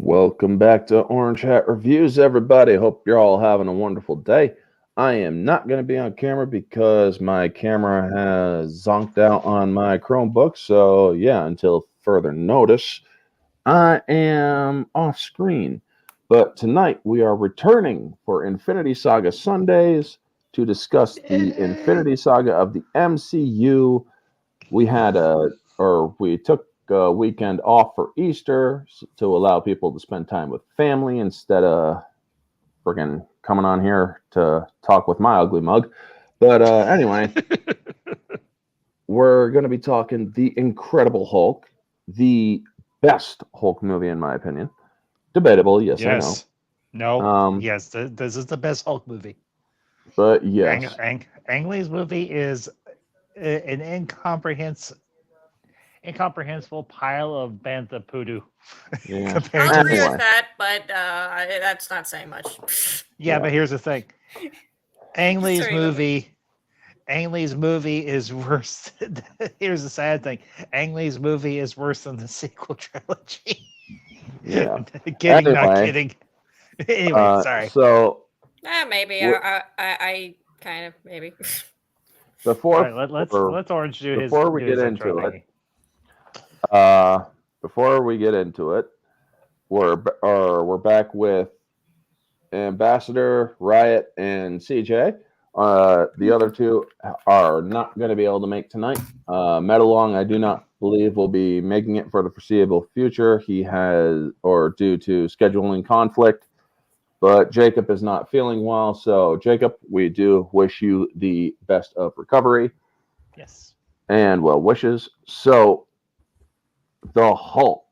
Welcome back to Orange Hat Reviews, everybody. Hope you're all having a wonderful day. I am not going to be on camera because my camera has zonked out on my Chromebook. So, yeah, until further notice, I am off screen. But tonight we are returning for Infinity Saga Sundays to discuss the Infinity Saga of the MCU. We took a weekend off for Easter to allow people to spend time with family instead of freaking coming on here to talk with my ugly mug. But anyway, we're going to be talking The Incredible Hulk, the best Hulk movie in my opinion. Debatable, yes, I know. No. Yes, this is the best Hulk movie. But yes. Ang Lee's movie is an incomprehensible pile of bantha poodoo. Yeah. I'll agree Anyway. with that, but that's not saying much. Yeah, but here's the thing. Ang Lee's Sorry, movie is worse. Here's the sad thing. Ang Lee's movie is worse than the sequel trilogy. Yeah. Kidding, not Anyway. kidding. Anyway, sorry. So maybe. I kind of maybe. before All right, let's Orange do his. before we do get his into intro it, thingy. before we get into it, we're back with Ambassador, Riot, and CJ. The other two are not going to be able to make tonight. Metalong, I do not believe will be making it for the foreseeable future. He has, or due to scheduling conflict. But Jacob is not feeling well. So, Jacob, we do wish you the best of recovery. Yes. And well wishes. So, the Hulk.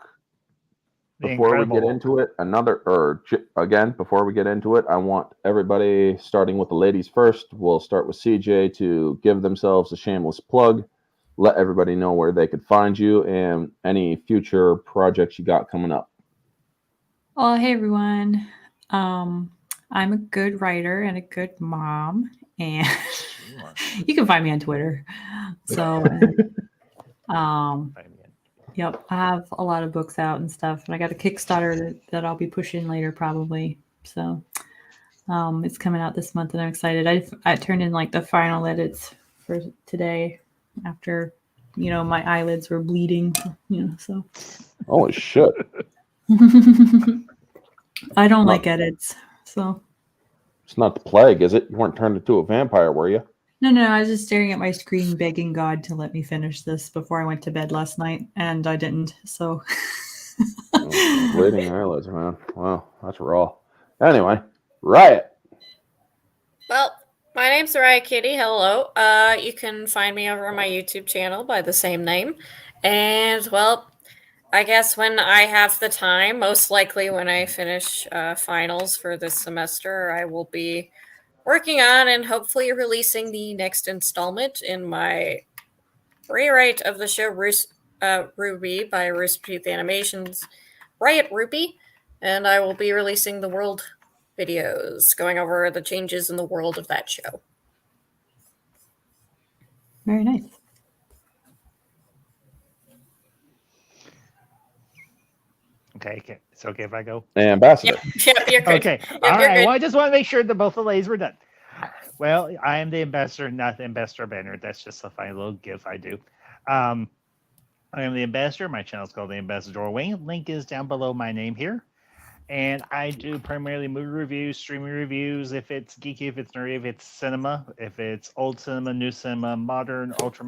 Before we get into it, before we get into it, I want everybody, starting with the ladies first. We'll start with CJ to give themselves a shameless plug. Let everybody know where they could find you and any future projects you got coming up. Well, hey everyone. I'm a good writer and a good mom, and you can find me on Twitter. So, yep, I have a lot of books out and stuff, and I got a Kickstarter that I'll be pushing later probably. So, it's coming out this month, and I'm excited. I turned in like the final edits for today after, my eyelids were bleeding, so. Holy shit. I don't like edits, so. It's not the plague, is it? You weren't turned into a vampire, were you? No, I was just staring at my screen begging God to let me finish this before I went to bed last night, and I didn't, so. Bleeding eyelids, man. Wow, that's raw. Anyway, Riot. Well, my name's Riot Kitty. Hello. You can find me over on my YouTube channel by the same name, and well, I guess when I have the time, most likely when I finish finals for this semester, I will be working on and hopefully releasing the next installment in my rewrite of the show Ruby by Rooster Teeth Animations, Riot Ruby, and I will be releasing the world videos going over the changes in the world of that show. Very nice. Okay, it's okay if I go. Ambassador. Yep, you're good. Okay, Yep, all you're right. good. Well, I just want to make sure that both the ladies were done. Well, I am the ambassador, not the ambassador banner. That's just a funny little gif I do. I am the ambassador. My channel is called the Ambassador Wing. Link is down below my name here. And I do primarily movie reviews, streaming reviews, if it's geeky, if it's nerdy, if it's cinema, if it's old cinema, new cinema, modern, ultra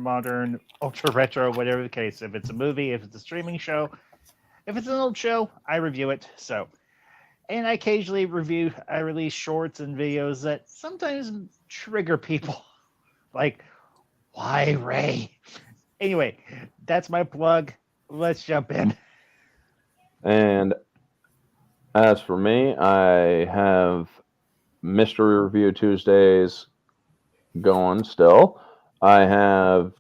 retro, whatever the case. If it's a movie, if it's a streaming show, if it's an old show, I review it. So, and I occasionally I release shorts and videos that sometimes trigger people. Like, why Ray? Anyway, that's my plug. Let's jump in. And as for me, I have Mystery Review Tuesdays going still. I have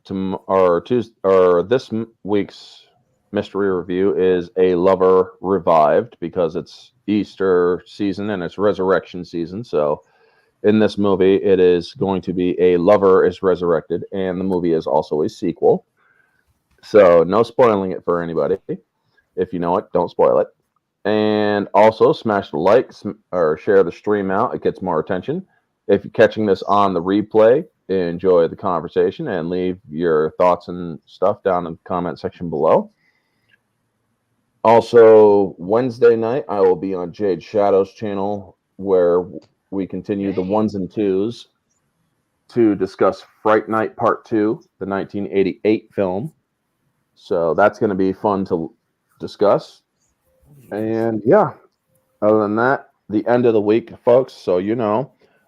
this week's mystery review is A Lover Revived because it's Easter season and it's resurrection season. So in this movie, it is going to be a lover is resurrected, and the movie is also a sequel. So no spoiling it for anybody. If you know it, don't spoil it. And also smash the like or share the stream out. It gets more attention. If you're catching this on the replay, enjoy the conversation and leave your thoughts and stuff down in the comment section below. Also, Wednesday night, I will be on Jade Shadow's channel where we continue the ones and twos to discuss Fright Night Part 2, the 1988 film. So that's going to be fun to discuss. And yeah, other than that, the end of the week, folks. So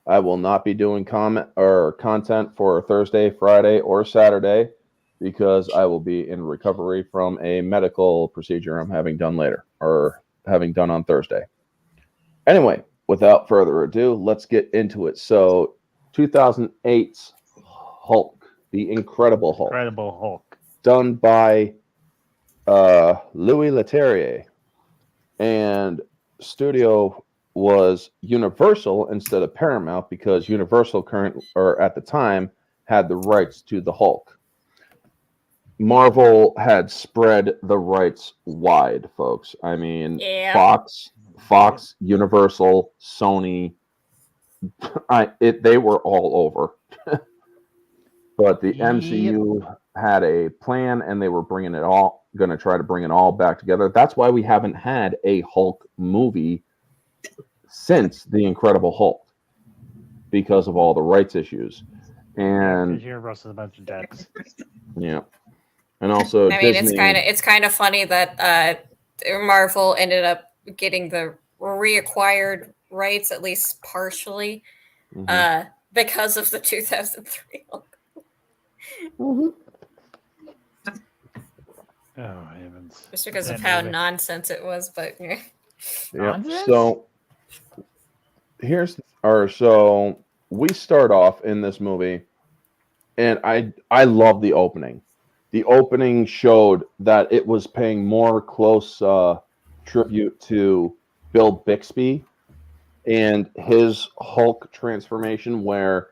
I will not be doing comment or content for Thursday, Friday, or Saturday because I will be in recovery from a medical procedure I'm having done later or having done on Thursday. Anyway, without further ado, let's get into it. So 2008's Hulk, the Incredible Hulk. Incredible Hulk. Done by Louis Leterrier. And studio was Universal instead of Paramount because Universal at the time had the rights to the Hulk. Marvel had spread the rights wide, folks. I mean, Fox, Universal, Sony, they were all over. But the MCU had a plan, and they were going to try to bring it all back together. That's why we haven't had a Hulk movie since The Incredible Hulk, because of all the rights issues. And Universal's a bunch of dicks. Yeah. And also, I mean, Disney, it's kind of funny that Marvel ended up getting the reacquired rights, at least partially, because of the 2003 Hulk. Oh heavens! Just because of how nonsense it was, but yeah. So so we start off in this movie, and I love the opening. The opening showed that it was paying more close tribute to Bill Bixby and his Hulk transformation, where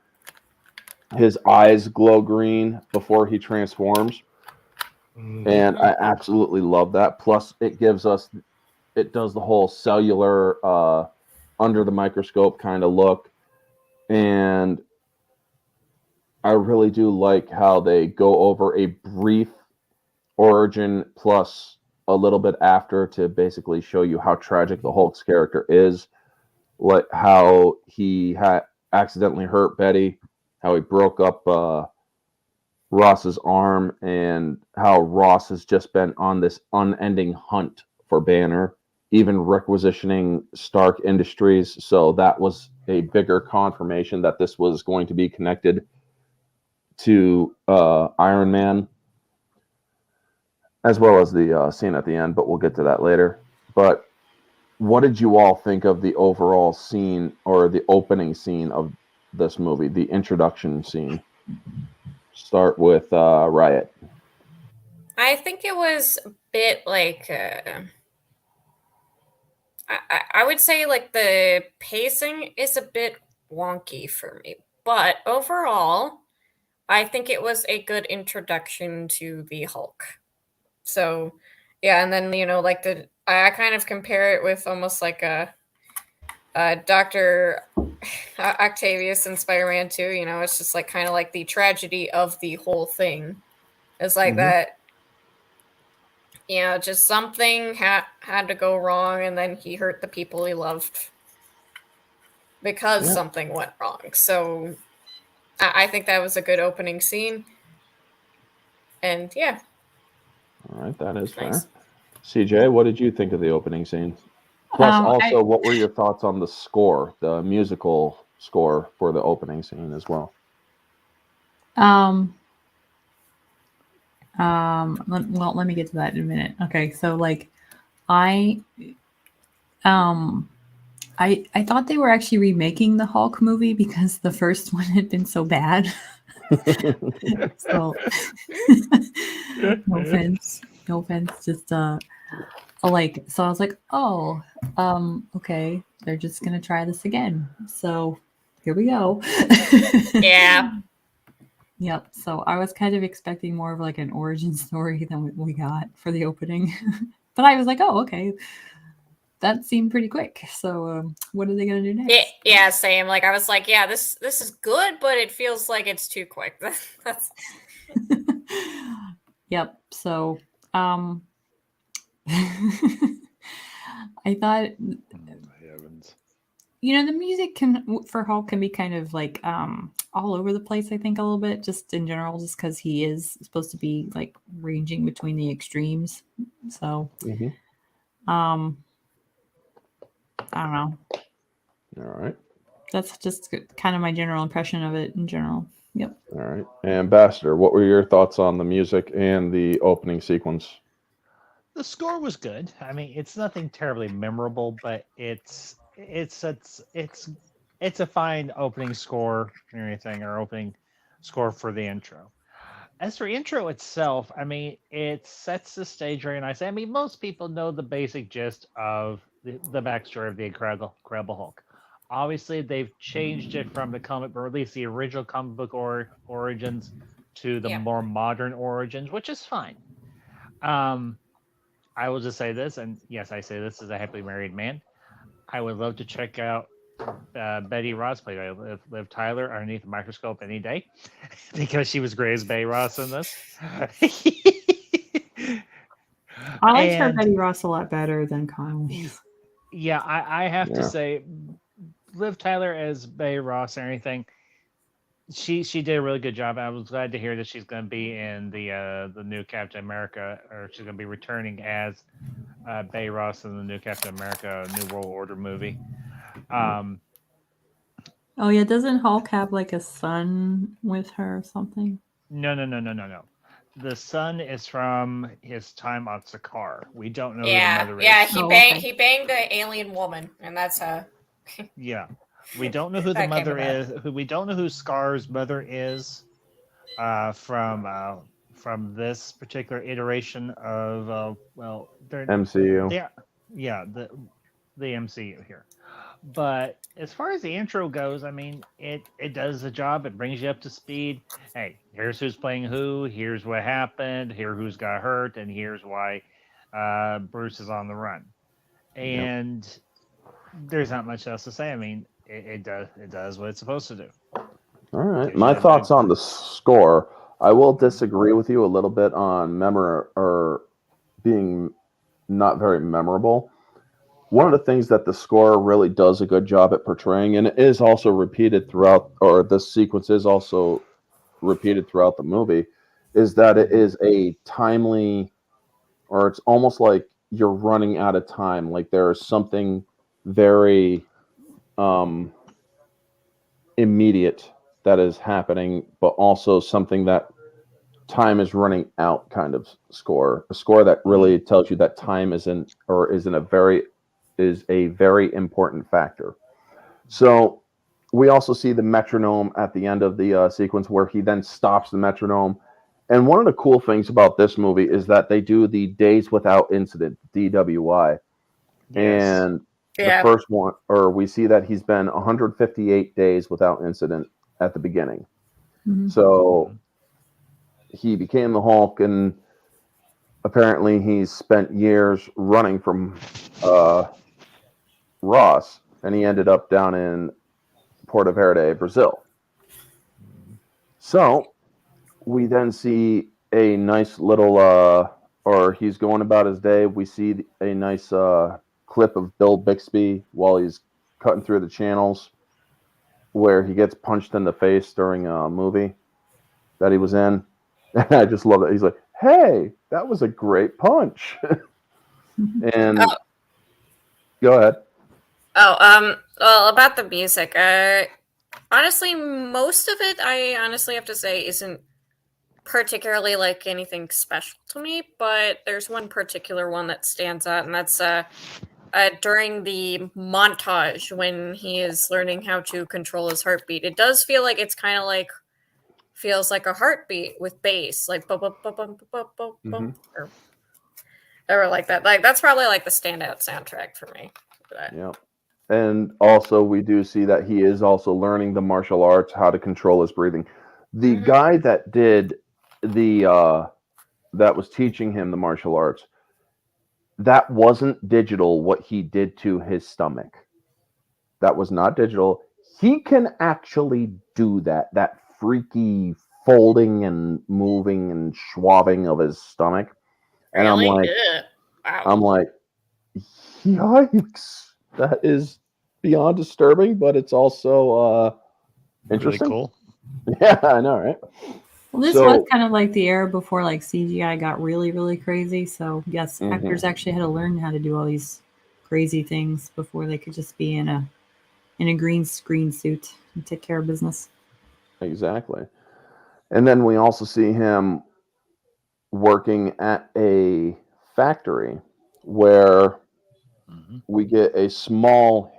his eyes glow green before he transforms. And I absolutely love that. Plus, it does the whole cellular under the microscope kind of look. And I really do like how they go over a brief origin plus a little bit after to basically show you how tragic the Hulk's character is, like how he accidentally hurt Betty, how he broke up Ross's arm, and how Ross has just been on this unending hunt for Banner, even requisitioning Stark Industries. So that was a bigger confirmation that this was going to be connected to Iron Man, as well as the scene at the end, but we'll get to that later. But what did you all think of the overall scene or the opening scene of this movie, the introduction scene? Start with Riot. I think it was a bit like I would say like the pacing is a bit wonky for me, but overall, I think it was a good introduction to the Hulk. So, yeah, and then like I kind of compare it with almost like a Dr. Octavius in Spider-Man 2. It's just like kind of like the tragedy of the whole thing. It's like that. Just something had to go wrong, and then he hurt the people he loved because something went wrong. So I think that was a good opening scene. And yeah. All right, that is nice. fair. CJ, what did you think of the opening scene? Plus, what were your thoughts on the score, the musical score for the opening scene as well? Let me get to that in a minute. Okay, so like, I thought they were actually remaking the Hulk movie because the first one had been so bad. So no offense, just like, so I was like, oh, okay, they're just gonna try this again. So here we go. Yeah. Yep. So I was kind of expecting more of like an origin story than we got for the opening. But I was like, oh, okay. that seemed pretty quick. So what are they going to do next? Yeah, same. Like I was like, yeah, this is good, but it feels like it's too quick. That's Yep. So I thought, Heavens. the music for Hulk can be kind of like all over the place, I think, a little bit, just in general, just because he is supposed to be like ranging between the extremes. So I don't know. All right. That's just kind of my general impression of it in general. Yep. All right. Ambassador, what were your thoughts on the music and the opening sequence? The score was good. I mean, it's nothing terribly memorable, but it's a fine opening score or anything, or opening score for the intro. As for intro itself, I mean, it sets the stage very nicely. I mean, most people know the basic gist of the backstory of the Incredible Hulk. Obviously, they've changed it from the comic, or at least the original comic book origins, to the more modern origins, which is fine. I will just say this, and yes, I say this as a happily married man. I would love to check out Betty Ross, played by Liv Tyler, underneath the microscope any day, because she was great as Betty Ross in this. I liked her Betty Ross a lot better than Connelly. Yeah, I have to say, Liv Tyler as Betty Ross or anything, she did a really good job. I was glad to hear that she's going to be in the new Captain America, or she's going to be returning as Betty Ross in the new Captain America New World Order movie. Oh yeah, doesn't Hulk have like a son with her or something? No. The son is from his time on Sakaar. We don't know who the mother is. Yeah, he banged the alien woman, and that's yeah. We don't know who the mother is. We don't know who Scar's mother is from this particular iteration of MCU. The MCU here. But as far as the intro goes, I mean, it does the job. It brings you up to speed. Hey, here's who's playing who. Here's what happened. Here who's got hurt, and here's why Bruce is on the run. And there's not much else to say. I mean, it does what it's supposed to do. All right. My thoughts on the score. I will disagree with you a little bit on being not very memorable. One of the things that the score really does a good job at portraying, and it is also repeated throughout, or this sequence is also repeated throughout the movie, is that it is a timely, or it's almost like you're running out of time. Like there is something very immediate that is happening, but also something that time is running out kind of score. A score that really tells you that time is a very important factor. So we also see the metronome at the end of the sequence, where he then stops the metronome. And one of the cool things about this movie is that they do the days without incident, DWI. Yes. And the first one, or we see that he's been 158 days without incident at the beginning. Mm-hmm. So he became the Hulk, and apparently he's spent years running from Ross, and he ended up down in Porto Verde, Brazil. So we then see a nice little, or he's going about his day. We see a nice clip of Bill Bixby while he's cutting through the channels, where he gets punched in the face during a movie that he was in. I just love it. He's like, "Hey, that was a great punch." And go ahead. Well, about the music, honestly, most of it, I honestly have to say, isn't particularly like anything special to me, but there's one particular one that stands out, and that's during the montage when he is learning how to control his heartbeat. It does feel like it's kind of like, feels like a heartbeat with bass, like bum, bum, bum, bum, bum, bum, bum, or like that. Like that's probably like the standout soundtrack for me. Yeah. And also we do see that he is also learning the martial arts, how to control his breathing. The guy that did that was teaching him the martial arts, that wasn't digital what he did to his stomach. That was not digital. He can actually do that. That freaky folding and moving and schwabbing of his stomach. And Really? Ugh. Wow. I'm like, yikes. That is beyond disturbing, but it's also Really interesting. cool. Yeah, I know, right? Well, this So- was kind of like the era before like CGI got really, really crazy. So yes, Mhm. actors actually had to learn how to do all these crazy things before they could just be in a green screen suit and take care of business. Exactly. And then we also see him working at a factory where Mhm. we get a small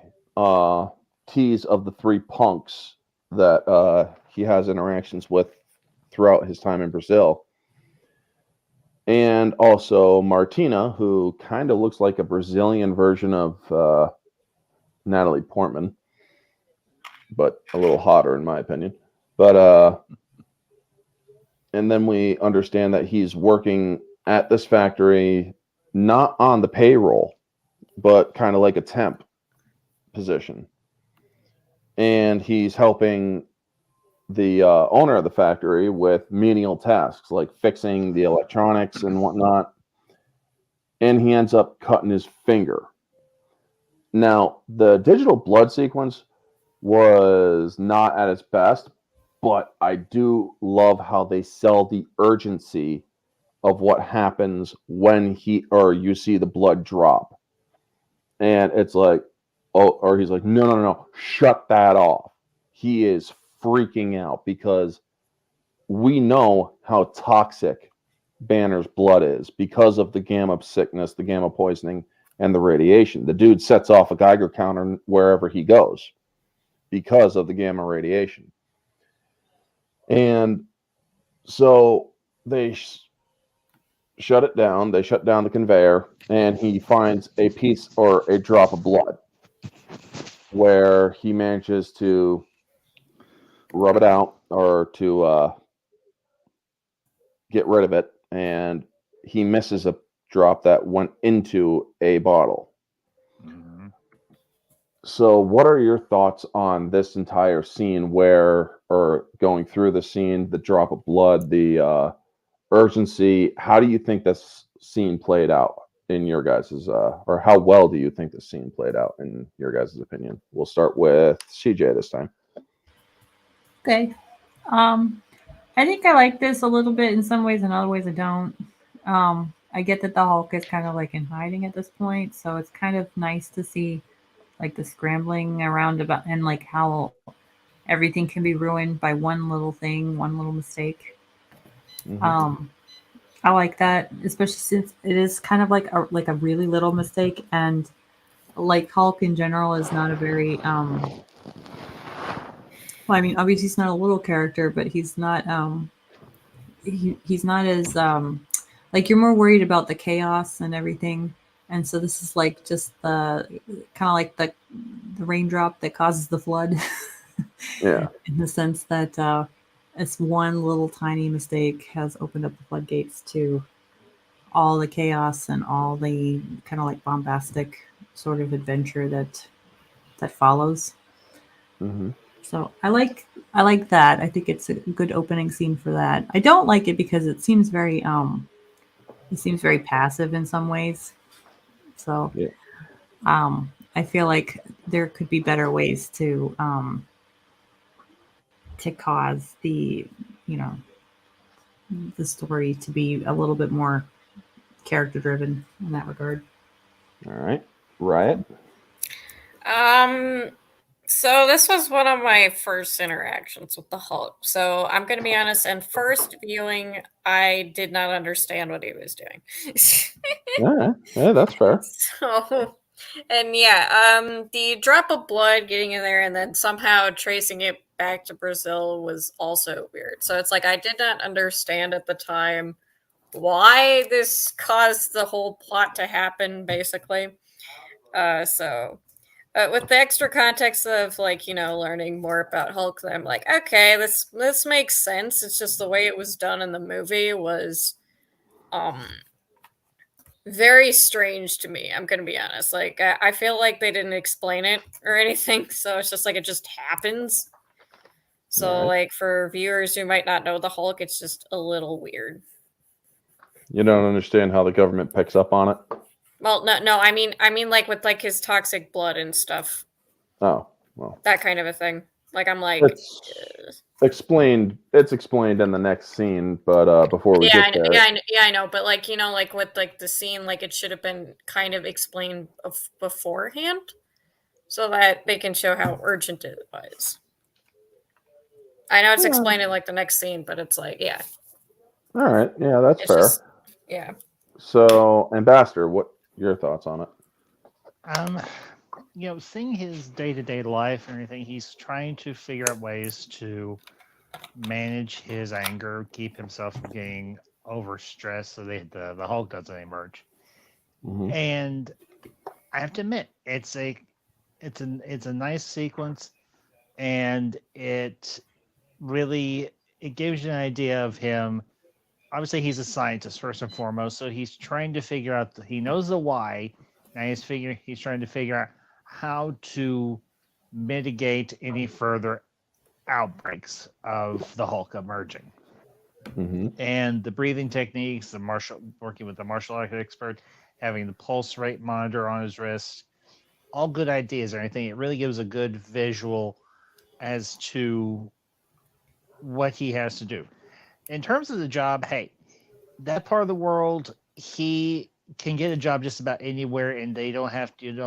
tease of the three punks that he has interactions with throughout his time in Brazil. And also Martina, who kind of looks like a Brazilian version of Natalie Portman, but a little hotter in my opinion. But and then we understand that he's working at this factory not on the payroll, but kind of like a temp position. And he's helping the owner of the factory with menial tasks like fixing the electronics and whatnot. And he ends up cutting his finger. Now, the digital blood sequence was not at its best, but I do love how they sell the urgency of what happens when you see the blood drop. And it's like, oh, or he's like, no, shut that off. He is freaking out because we know how toxic Banner's blood is because of the gamma sickness, the gamma poisoning, and the radiation. The dude sets off a Geiger counter wherever he goes because of the gamma radiation. And so they shut it down. They shut down the conveyor, and he finds a piece or a drop of blood where he manages to rub it out or to get rid of it, and he misses a drop that went into a bottle. Mhm. So, what are your thoughts on this entire scene or going through the scene, the drop of blood, the urgency? How do you think this scene played out in your guys's, or how well do you think this scene played out in your guys' opinion? We'll start with CJ this time. Okay. I think I like this a little bit in some ways, in other ways I don't. I get that the Hulk is kind of like in hiding at this point, so it's kind of nice to see like the scrambling around about and like how everything can be ruined by one little thing, one little mistake. Mhm. I like that, especially since it is kind of like a really little mistake, and like Hulk in general is not a very well, I mean, obviously he's not a little character, but he's not he's not as like you're more worried about the chaos and everything, and so this is like just the kind of like the raindrop that causes the flood. Yeah. In the sense that it's one little tiny mistake has opened up the floodgates to all the chaos and all the kind of like bombastic sort of adventure that follows. Hmm. So I like that. I think it's a good opening scene for that. I don't like it because it seems very passive in some ways. So Yeah. I feel like there could be better ways to cause you know the story to be a little bit more character driven in that regard. All right. Riot. So this was one of my first interactions with the Hulk. So I'm going to be honest. And first viewing, I did not understand what he was doing. Yeah, that's fair. So, and yeah, the drop of blood getting in there and then somehow tracing it back to Brazil was also weird. So it's like I did not understand at the time why this caused the whole plot to happen, basically. So with the extra context of learning more about Hulk, I'm like, okay, this makes sense. It's just the way it was done in the movie was very strange to me. I'm gonna be honest. Like I feel like they didn't explain it or anything, so it's just like it just happens. So Right. like for viewers who might not know the Hulk, it's just a little weird. You don't understand how the government picks up on it? Well, no, I mean like with like his toxic blood and stuff, Oh, well. that kind of a thing. Like I'm like, It's explained. It's explained in the next scene, but before we yeah, get there, I know, but like like with like the scene, like it should have been kind of explained beforehand, so that they can show how urgent it was. I know it's explained in like the next scene, but it's like, yeah, all right, yeah, that's it's fair. just, yeah. So, Ambassador, what your thoughts on it? Seeing his day-to-day life and everything, he's trying to figure out ways to manage his anger, keep himself from getting overstressed so the Hulk doesn't emerge. Mhm. And I have to admit, it's a nice sequence, and it really it gives you an idea of him. Obviously, he's a scientist first and foremost, so he's trying to figure out. He knows the why. Now he's trying to figure out how to mitigate any further outbreaks of the Hulk emerging. Mhm. And the breathing techniques, working with the martial art expert, having the pulse rate monitor on his wrist, all good ideas or anything. It really gives a good visual as to what he has to do. In terms of the job, hey, that part of the world, he can get a job just about anywhere, and you don't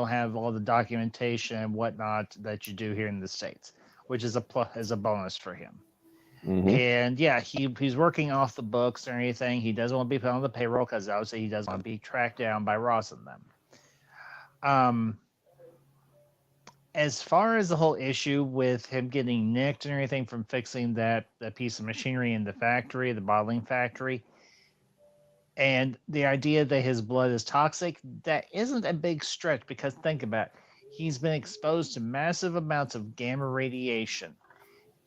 have all the documentation and whatnot that you do here in the States, which is a bonus for him. Mhm. And yeah, he's working off the books or anything. He doesn't want to be put on the payroll because obviously he doesn't want to be tracked down by Ross and them. As far as the whole issue with him getting nicked and everything from fixing that piece of machinery in the factory, the bottling factory, and the idea that his blood is toxic, that isn't a big stretch because think about it. He's been exposed to massive amounts of gamma radiation,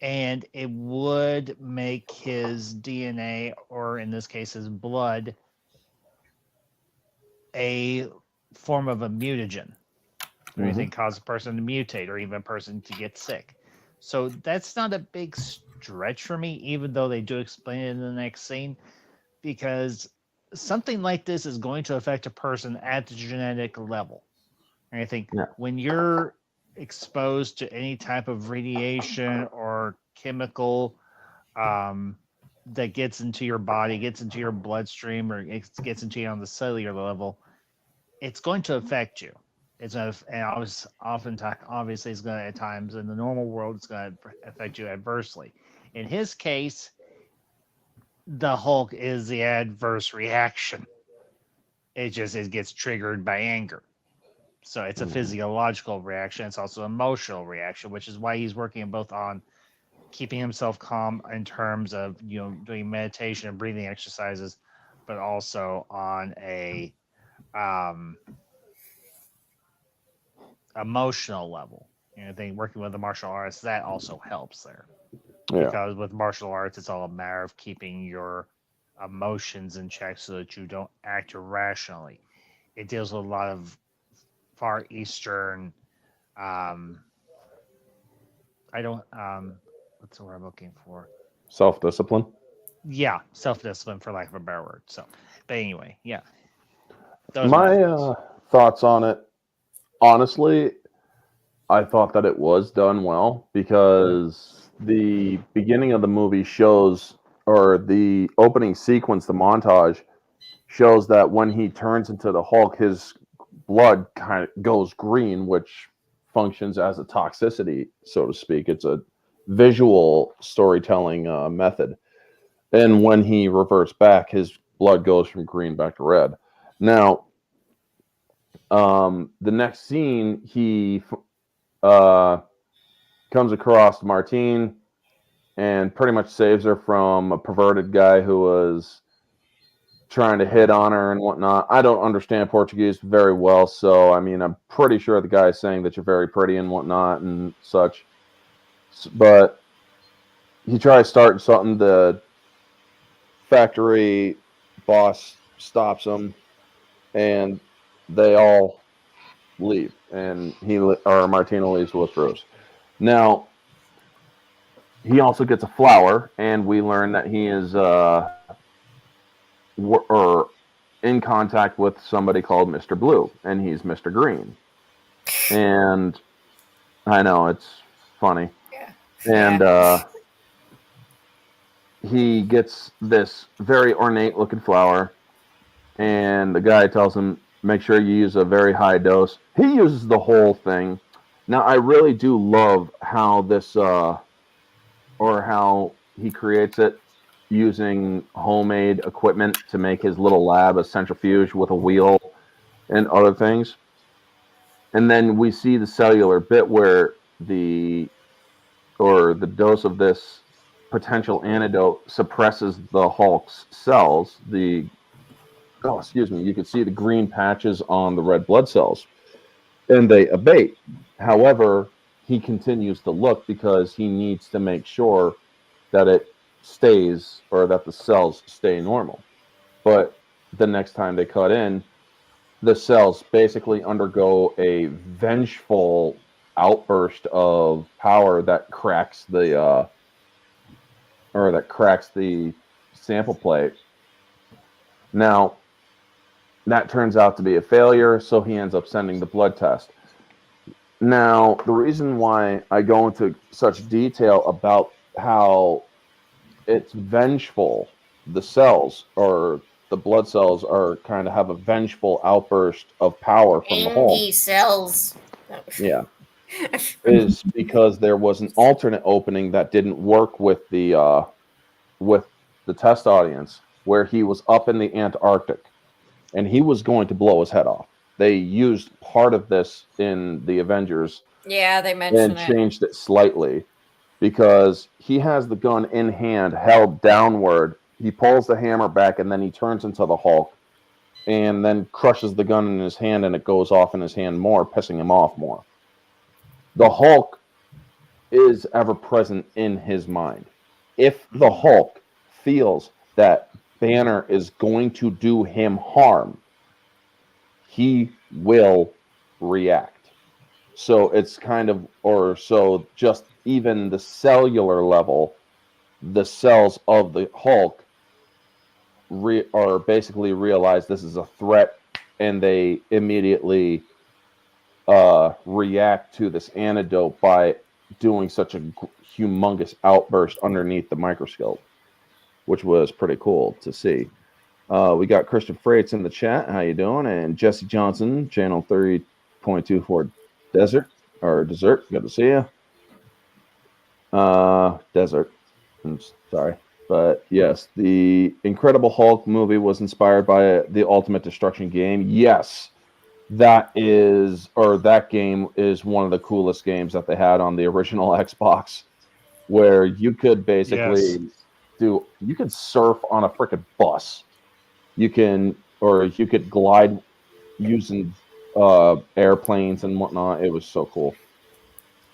and it would make his DNA, or in this case, his blood, a form of a mutagen. Or anything cause a person to mutate or even a person to get sick. So that's not a big stretch for me, even though they do explain it in the next scene, because something like this is going to affect a person at the genetic level. And I think Yeah. when you're exposed to any type of radiation or chemical that gets into your body, gets into your bloodstream, or it gets into you on the cellular level, it's going to affect you. It's going to, and obviously, it's going to, at times in the normal world, it's going to affect you adversely. In his case, the Hulk is the adverse reaction. It gets triggered by anger. So it's a physiological reaction. It's also an emotional reaction, which is why he's working both on keeping himself calm in terms of doing meditation and breathing exercises, but also on a emotional level. I think working with the martial arts, that also helps there. Yeah. Because with martial arts, it's all a matter of keeping your emotions in check so that you don't act irrationally. It deals with a lot of Far Eastern. I don't. What's the word I'm looking for? Self-discipline. Yeah, self-discipline, for lack of a better word. So, but anyway, yeah. My thoughts on it, honestly, I thought that it was done well because the beginning of the movie shows, or the opening sequence, the montage shows that when he turns into the Hulk, his blood kind of goes green, which functions as a toxicity, so to speak. It's a visual storytelling method. And when he reverts back, his blood goes from green back to red. Now, the next scene, he comes across Martine and pretty much saves her from a perverted guy who was trying to hit on her and whatnot. I don't understand Portuguese very well, so I mean, I'm pretty sure the guy is saying that you're very pretty and whatnot and such. But he tries starting something. The factory boss stops him and they all leave, and Martina leaves with Rose. Now, he also gets a flower, and we learn that he is or in contact with somebody called Mr. Blue, and he's Mr. Green. And I know it's funny. Yeah. And Yeah. he gets this very ornate looking flower, and the guy tells him, make sure you use a very high dose. He uses the whole thing. Now, I really do love how this, or how he creates it using homemade equipment to make his little lab, a centrifuge with a wheel and other things. And then we see the cellular bit where the dose of this potential antidote suppresses the Hulk's cells. You could see the green patches on the red blood cells, and they abate. However, he continues to look because he needs to make sure that it stays, or that the cells stay normal. But the next time they cut in, the cells basically undergo a vengeful outburst of power that cracks the sample plate. Now, that turns out to be a failure, so he ends up sending the blood test. Now, the reason why I go into such detail about how it's vengeful, the cells, or the blood cells, are kind of have a vengeful outburst of power from the Hulk. Andy cells. Yeah. Is because there was an alternate opening that didn't work with the test audience, where he was up in the Antarctic and he was going to blow his head off. They used part of this in the Avengers. Yeah, they mentioned and changed it slightly, because he has the gun in hand held downward. He pulls the hammer back and then he turns into the Hulk and then crushes the gun in his hand, and it goes off in his hand more, pissing him off more. The Hulk is ever present in his mind. If the Hulk feels that Banner is going to do him harm, he will react. So it's kind of, or so just even the cellular level, the cells of the Hulk are basically realize this is a threat, and they immediately react to this antidote by doing such a humongous outburst underneath the microscope, which was pretty cool to see. We got Christian Freitz in the chat. How you doing? And Jesse Johnson, channel 30.24 Desert. Good to see you. Desert. I'm sorry. But yes, the Incredible Hulk movie was inspired by the Ultimate Destruction game. Yes, that game is one of the coolest games that they had on the original Xbox, where you could basically you could surf on a freaking bus. You could glide using airplanes and whatnot. It was so cool.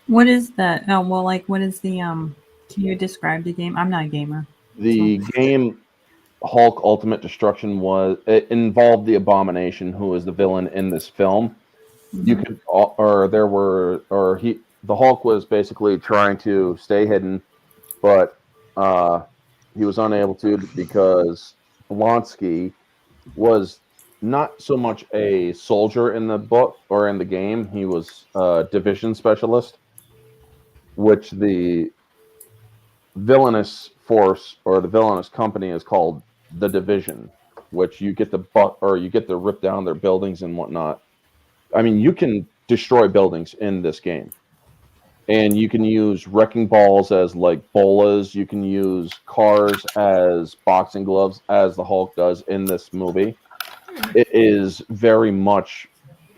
What is that? Oh, well, like, what is the Can you describe the game? I'm not a gamer. The game Hulk Ultimate Destruction involved the Abomination, who is the villain in this film. Mm-hmm. The Hulk was basically trying to stay hidden, but he was unable to, because Blonsky was not so much a soldier in the book or in the game. He was a division specialist, which the villainous force or the villainous company is called the Division, which you get to rip down their buildings and whatnot. I mean, you can destroy buildings in this game, and you can use wrecking balls as like bolas. You can use cars as boxing gloves, as the Hulk does in this movie. It is very much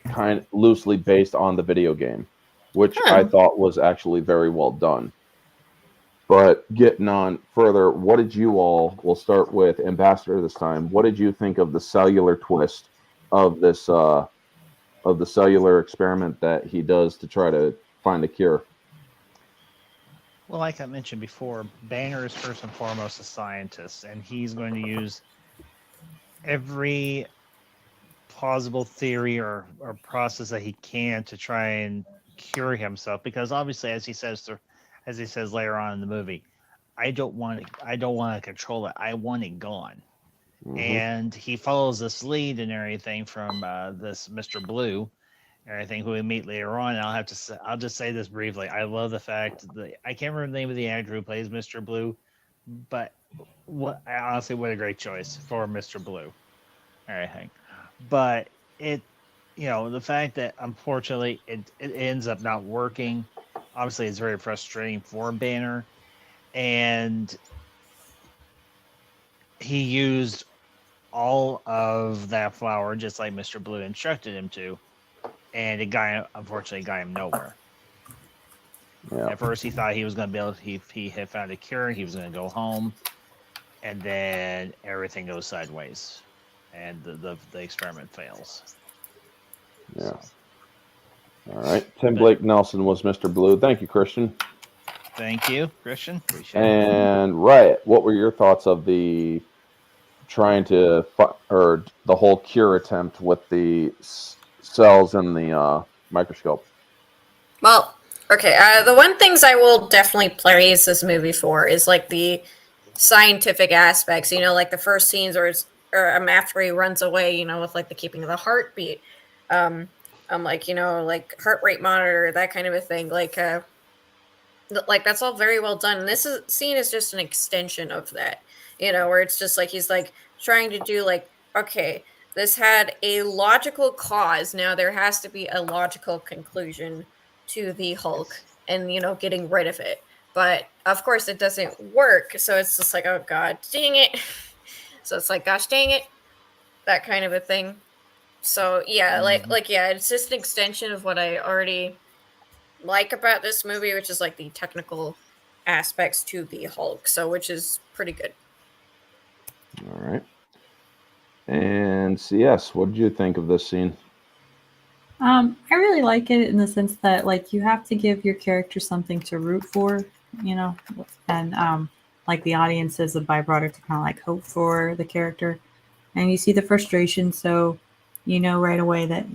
kind of loosely based on the video game, which I thought was actually very well done. But getting on further, what did you all? We'll start with Ambassador this time. What did you think of the cellular twist of this of the cellular experiment that he does to try to find a cure? Well, like I mentioned before, Banner is first and foremost a scientist, and he's going to use every plausible theory or process that he can to try and cure himself, because obviously, as he says later on in the movie, I don't want to control it. I want it gone. Mhm. And he follows this lead and everything from this Mr. Blue, and everything who we meet later on. And I'll just say this briefly. I love the fact that I can't remember the name of the actor who plays Mr. Blue, but what a great choice for Mr. Blue. Everything, but the fact that unfortunately it ends up not working. Obviously, it's very frustrating for Banner, and he used all of that flour just like Mr. Blue instructed him to, and unfortunately got him nowhere. Yeah. At first, he thought he was going to be able. He had found a cure. He was going to go home, and then everything goes sideways, and the experiment fails. Yeah. All right. Tim Blake Nelson was Mr. Blue. Thank you, Christian. Thank you, Christian. Appreciate it. And Riot, what were your thoughts of the trying to or the whole cure attempt with the cells in the microscope? Well, okay. The one things I will definitely praise this movie for is like the scientific aspects. Like the first scenes, or after he runs away. With like the keeping of the heartbeat. I'm like like heart rate monitor, that kind of a thing. Like that's all very well done. And scene is just an extension of that. Where it's just like he's like trying to do like, okay, this had a logical cause. Now there has to be a logical conclusion to the Hulk and getting rid of it. But of course it doesn't work. So it's just like, oh god, dang it. So it's like, gosh dang it, that kind of a thing. So yeah, like yeah, it's just an extension of what I already like about this movie, which is like the technical aspects to the Hulk. So which is pretty good. All right. And CS, what did you think of this scene? I really like it in the sense that like you have to give your character something to root for, and like the audience is a byproduct to kind of like hope for the character, and you see the frustration, so right away that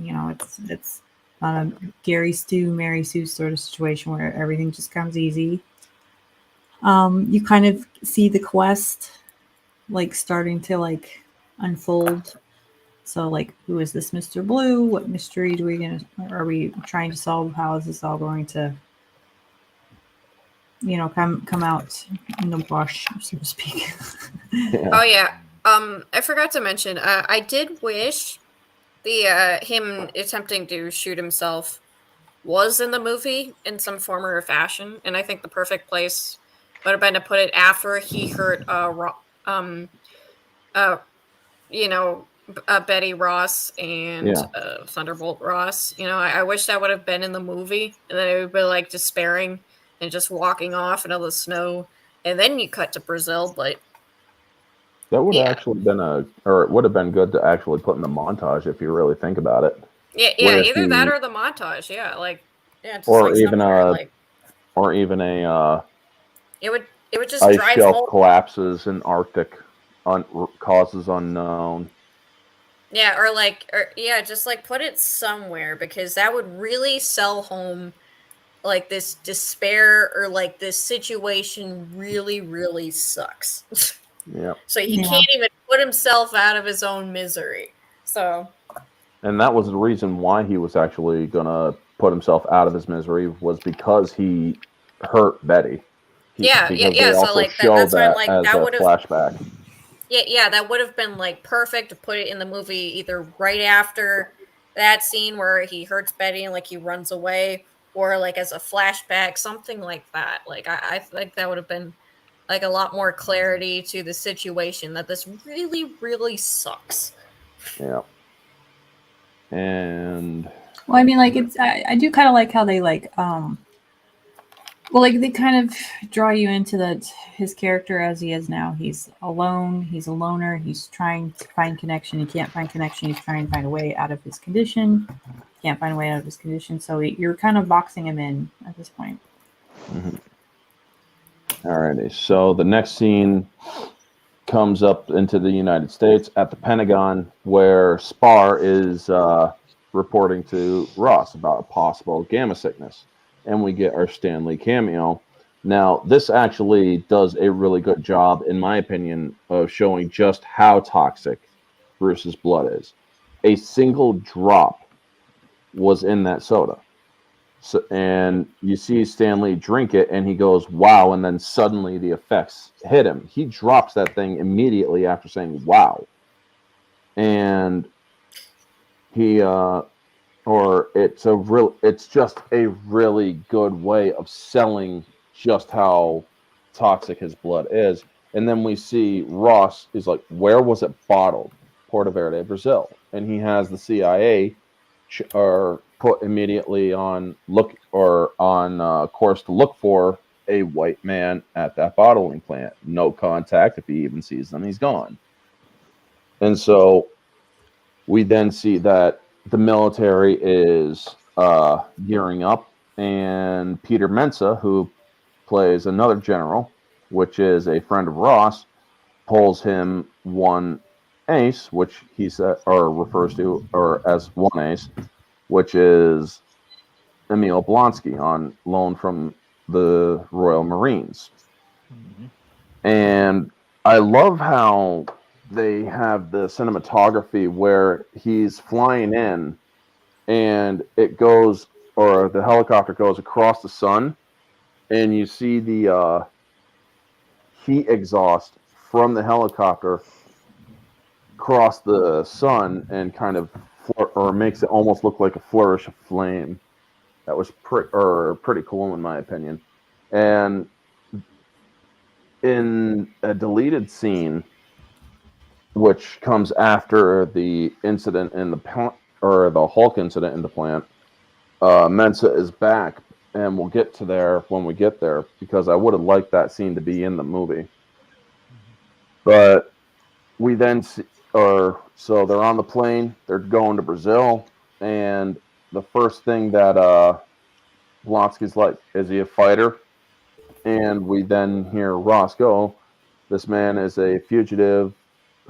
it's not a Gary Stu, Mary Sue sort of situation where everything just comes easy. You kind of see the quest like starting to like unfold. So like, who is this Mr. Blue? What mystery are we trying to solve? How is this all going to come out in the wash, so to speak? Yeah. Oh yeah. I forgot to mention, I did wish the him attempting to shoot himself was in the movie in some form or fashion, and I think the perfect place would have been to put it after he hurt Betty Ross and Thunderbolt Ross. I wish that would have been in the movie, and then it would be like despairing and just walking off into the snow, and then you cut to Brazil. But that would have actually been it would have been good to actually put in the montage if you really think about it. Yeah, either that or the montage. Yeah, like or like even it would just ice drive shelf home. collapses in Arctic, causes unknown. Yeah, just like put it somewhere, because that would really sell home like this despair, or like this situation really, really sucks. Yeah. So he can't even put himself out of his own misery. So. And that was the reason why he was actually gonna put himself out of his misery, was because he hurt Betty. So like that's why I'm like, that would have flashback. Yeah, that would have been like perfect to put it in the movie, either right after that scene where he hurts Betty and like he runs away, or like as a flashback, something like that. Like I think that would have been like a lot more clarity to the situation, that this really, really sucks. Yeah. And well, I mean, like I do kind of like how they like they kind of draw you into that his character as he is now. He's alone. He's a loner. He's trying to find connection. He can't find connection. He's trying to find a way out of his condition. Can't find a way out of his condition. So you're kind of boxing him in at this point. Mm-hmm. Alrighty. So the next scene comes up into the United States at the Pentagon, where Spar is reporting to Ross about possible gamma sickness, and we get our Stan Lee cameo. Now, this actually does a really good job, in my opinion, of showing just how toxic Bruce's blood is. A single drop was in that soda. So, and you see Stanley drink it, and he goes, "Wow!" And then suddenly the effects hit him. He drops that thing immediately after saying "Wow," and he, it's just a really good way of selling just how toxic his blood is. And then we see Ross is like, "Where was it bottled?" Porto Verde, Brazil, and he has the CIA or put immediately on course to look for a white man at that bottling plant. No contact. If he even sees them, he's gone. And so we then see that the military is gearing up, and Peter Mensa, who plays another general, which is a friend of Ross, pulls him one ace, which he said or refers to or as one ace, which is Emil Blonsky on loan from the Royal Marines. Mm-hmm. And I love how they have the cinematography where he's flying in and it goes, or the helicopter goes across the sun, and you see the heat exhaust from the helicopter cross the sun and kind of makes it almost look like a flourish of flame. That was pretty cool in my opinion. And in a deleted scene, which comes after the incident in the Hulk incident in the plant, Mensa is back, and we'll get to there when we get there, because I would have liked that scene to be in the movie. But we then see, so they're on the plane, they're going to Brazil, and the first thing that Blonsky's like, "Is he a fighter?" And we then hear Ross go, "This man is a fugitive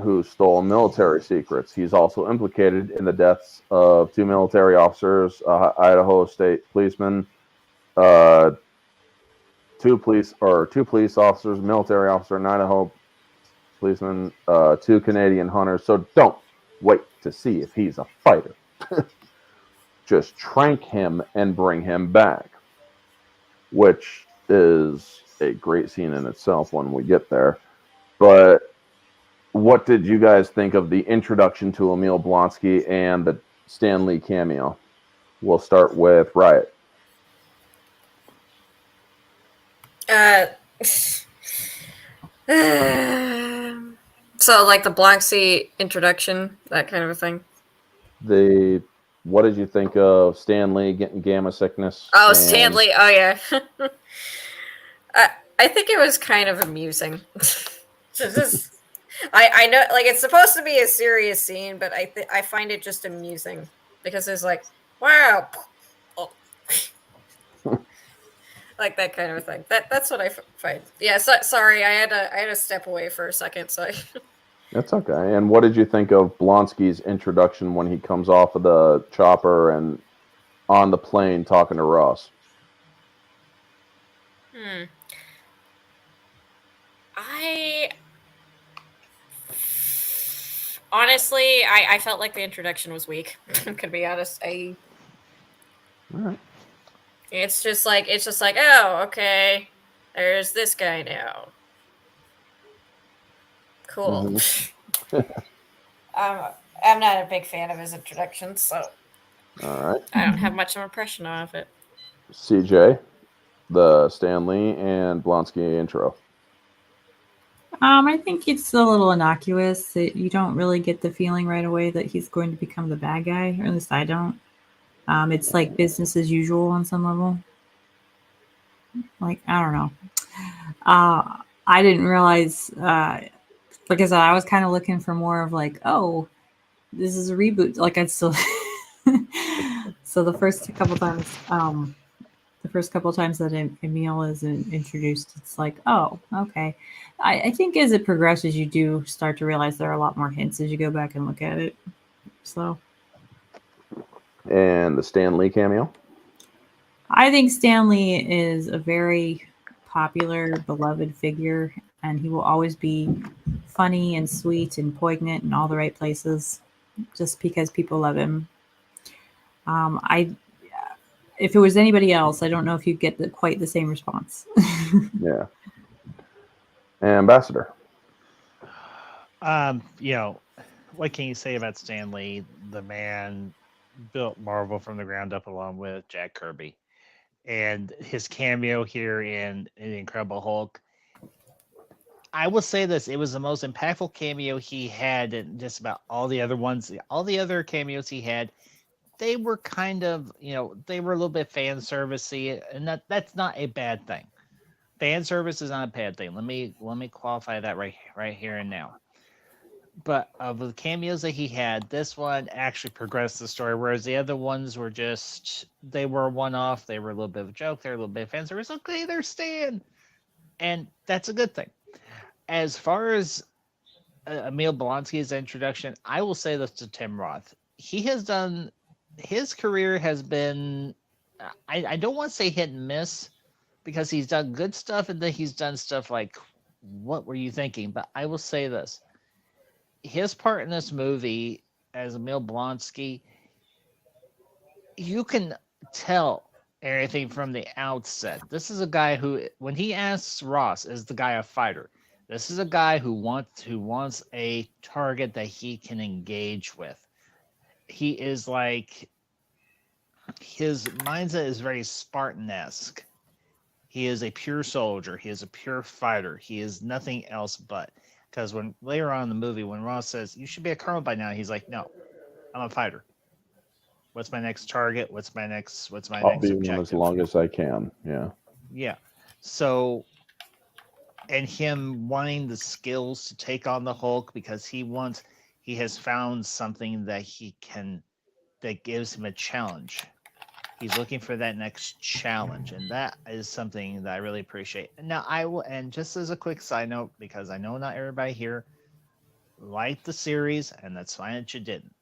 who stole military secrets. He's also implicated in the deaths of 2 military officers, Idaho State policemen, 2 police officers, military officer in Idaho policemen, 2 Canadian hunters. So don't wait to see if he's a fighter. Just trank him and bring him back," which is a great scene in itself when we get there. But what did you guys think of the introduction to Emil Blonsky and the Stan Lee cameo? We'll start with Riot. So like the Blonsky introduction, that kind of a thing. What did you think of Stan Lee getting gamma sickness? Oh, Stan Lee. Oh yeah. I think it was kind of amusing. I know, like, it's supposed to be a serious scene, but I find it just amusing because it's like, wow, oh. Like that kind of a thing. That's what I find. Yeah, sorry, I had to step away for a second. So That's okay. And what did you think of Blonsky's introduction when he comes off of the chopper and on the plane talking to Ross? Honestly, I felt like the introduction was weak. To be honest, All right. It's just like, oh, okay, there's this guy now. Cool. Mm-hmm. I'm not a big fan of his introduction, so all right. I don't have much of an impression of it. CJ, the Stan Lee and Blonsky intro. I think it's a little innocuous. You don't really get the feeling right away that he's going to become the bad guy, or at least I don't. It's like business as usual on some level. Like, I don't know. I didn't realize, because I was kind of looking for more of like, oh, this is a reboot. Like, I'd still. So the first couple times, the first couple of times that Emil is introduced, it's like, oh, okay. I think as it progresses, you do start to realize there are a lot more hints as you go back and look at it. So, And the Stan Lee cameo. I think Stanley is a very popular, beloved figure, and he will always be funny and sweet and poignant in all the right places, just because people love him. If it was anybody else, I don't know if you'd get quite the same response. Yeah. Ambassador. You know, what can you say about Stan Lee? The man built Marvel from the ground up along with Jack Kirby. And his cameo here in The Incredible Hulk, I will say this, it was the most impactful cameo he had in just about all the other ones. All the other cameos he had, they were kind of, they were a little bit fan servicey, and that's not a bad thing. Fan service is not a bad thing. Let me qualify that right here and now. But of the cameos that he had, this one actually progressed the story, whereas the other ones were they were one-off. They were a little bit of a joke. They were a little bit of fan service. Okay, they're Stan. And that's a good thing. As far as Emil Blonsky's introduction, I will say this to Tim Roth. His career has been, I don't want to say hit and miss, because he's done good stuff and then he's done stuff like, what were you thinking? But I will say this. His part in this movie as Emil Blonsky, you can tell everything from the outset. This is a guy who, when he asks Ross, is the guy a fighter? This is a guy who wants a target that he can engage with. He is like, his mindset is very Spartan-esque. He is a pure soldier. He is a pure fighter. He is nothing else but. Because when later on in the movie, when Ross says, you should be a colonel by now, he's like, no, I'm a fighter. What's my next target? What's my next I'll be objective? one as long as I can. Yeah. Yeah. So, and him wanting the skills to take on the Hulk because he has found something that that gives him a challenge. He's looking for that next challenge, and that is something that I really appreciate. Now, and just as a quick side note, because I know not everybody here liked the series, and that's fine that you didn't,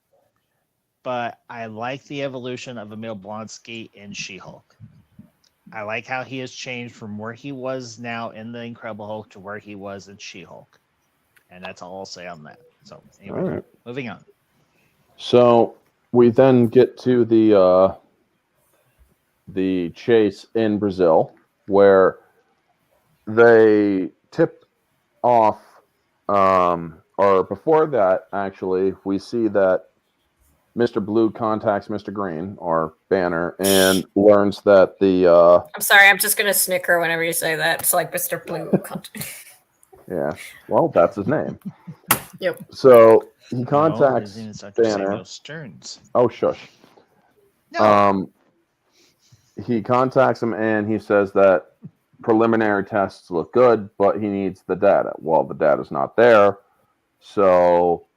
but I like the evolution of Emil Blonsky in She-Hulk. I like how he has changed from where he was now in The Incredible Hulk to where he was in She-Hulk. And that's all I'll say on that. So, anyway, all right. Moving on. So, we then get to the chase in Brazil, where they tip off, or before that, actually, we see that Mr. Blue contacts Mr. Green, or Banner, and learns that I'm sorry, I'm just going to snicker whenever you say that. It's like Mr. Blue. yeah, well, that's his name. Yep. So he contacts Banner. Stearns. Oh, shush. No. He contacts him and he says that preliminary tests look good, but he needs the data. Well, the data's not there. So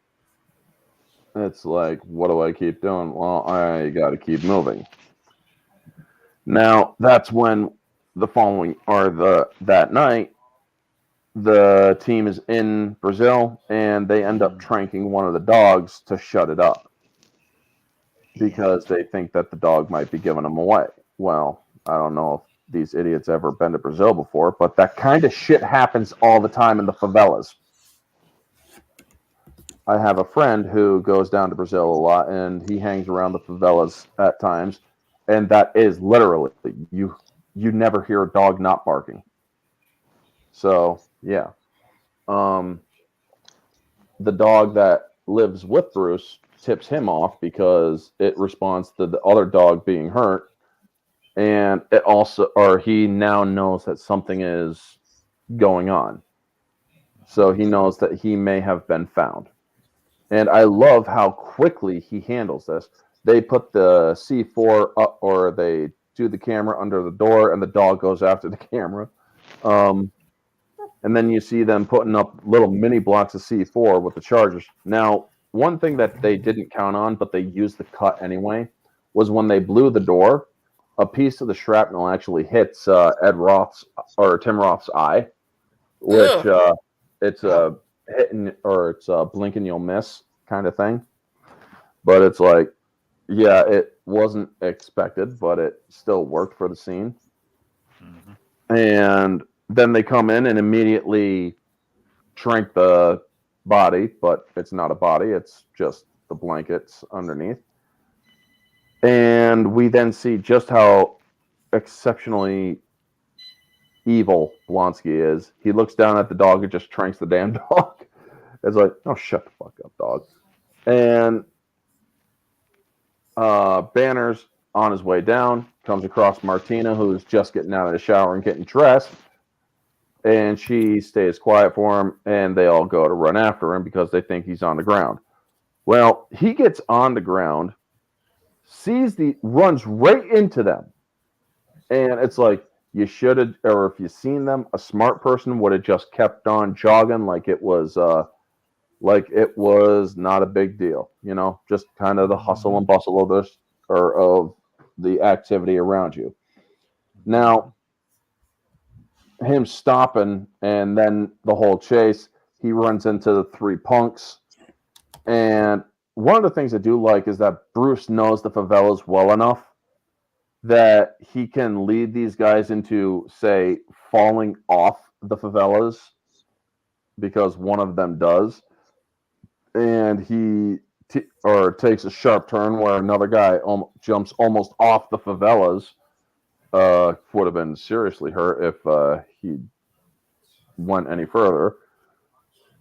it's like, what do I keep doing? Well, I got to keep moving. Now, that's when that night, the team is in Brazil and they end up tranking one of the dogs to shut it up because they think that the dog might be giving them away. Well, I don't know if these idiots ever been to Brazil before, but that kind of shit happens all the time in the favelas. I have a friend who goes down to Brazil a lot, and he hangs around the favelas at times, and that is literally, you never hear a dog not barking. So, yeah. The dog that lives with Bruce tips him off because it responds to the other dog being hurt. And he now knows that something is going on. So he knows that he may have been found. And I love how quickly he handles this. They put the C4 up, or they do the camera under the door, and the dog goes after the camera. And then you see them putting up little mini blocks of C4 with the chargers. Now, one thing that they didn't count on, but they used the cut anyway, was when they blew the door, a piece of the shrapnel actually hits Tim Roth's eye, which Ugh. it's a hitting or it's a blink and you'll miss kind of thing. But it's like, yeah, it wasn't expected, but it still worked for the scene. Mm-hmm. And then they come in and immediately shrink the body, but it's not a body, it's just the blankets underneath. And we then see just how exceptionally evil Blonsky is. He looks down at the dog and just tranks the damn dog. It's like, oh, shut the fuck up, dog. And Banner's on his way down, comes across Martina, who's just getting out of the shower and getting dressed. And she stays quiet for him, and they all go to run after him because they think he's on the ground. Well, he gets on the ground, runs right into them. And it's like, you should have, or if you seen them, a smart person would have just kept on jogging like it was not a big deal, just kind of the hustle and bustle of this or of the activity around you. Now, him stopping and then the whole chase, he runs into the three punks. And one of the things I do like is that Bruce knows the favelas well enough that he can lead these guys into, say, falling off the favelas, because one of them does. And he takes a sharp turn where another guy jumps almost off the favelas. Would have been seriously hurt if he went any further.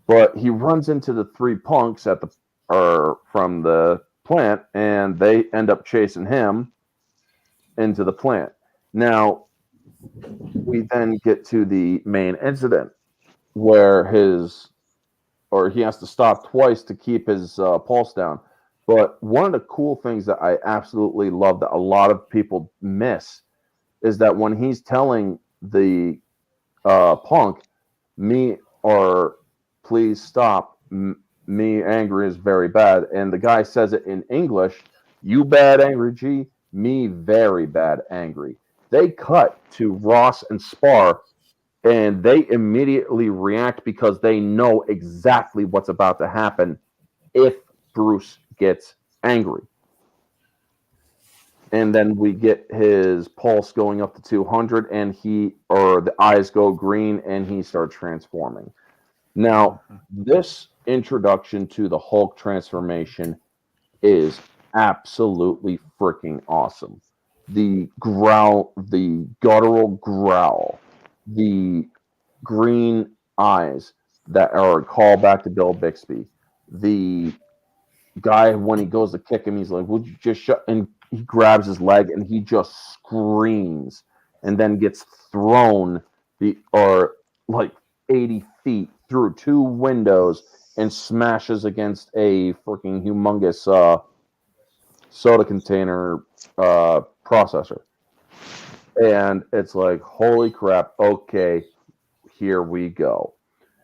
But he runs into the three punks from the plant, and they end up chasing him into the plant. Now, we then get to the main incident where he has to stop twice to keep his pulse down. But one of the cool things that I absolutely love that a lot of people miss is that when he's telling the punk, please stop, me angry is very bad, and the guy says it in English, you bad angry G, me very bad angry. They cut to Ross and Spar, and they immediately react because they know exactly what's about to happen if Bruce gets angry. And then we get his pulse going up to 200, and the eyes go green, and he starts transforming. Now, this introduction to the Hulk transformation is absolutely freaking awesome. The growl, the guttural growl, the green eyes that are a callback to Bill Bixby. The guy, when he goes to kick him, he's like, would you just shut? And he grabs his leg and he just screams and then gets thrown 80 feet through two windows and smashes against a freaking humongous soda container processor. And it's like, holy crap, okay, here we go.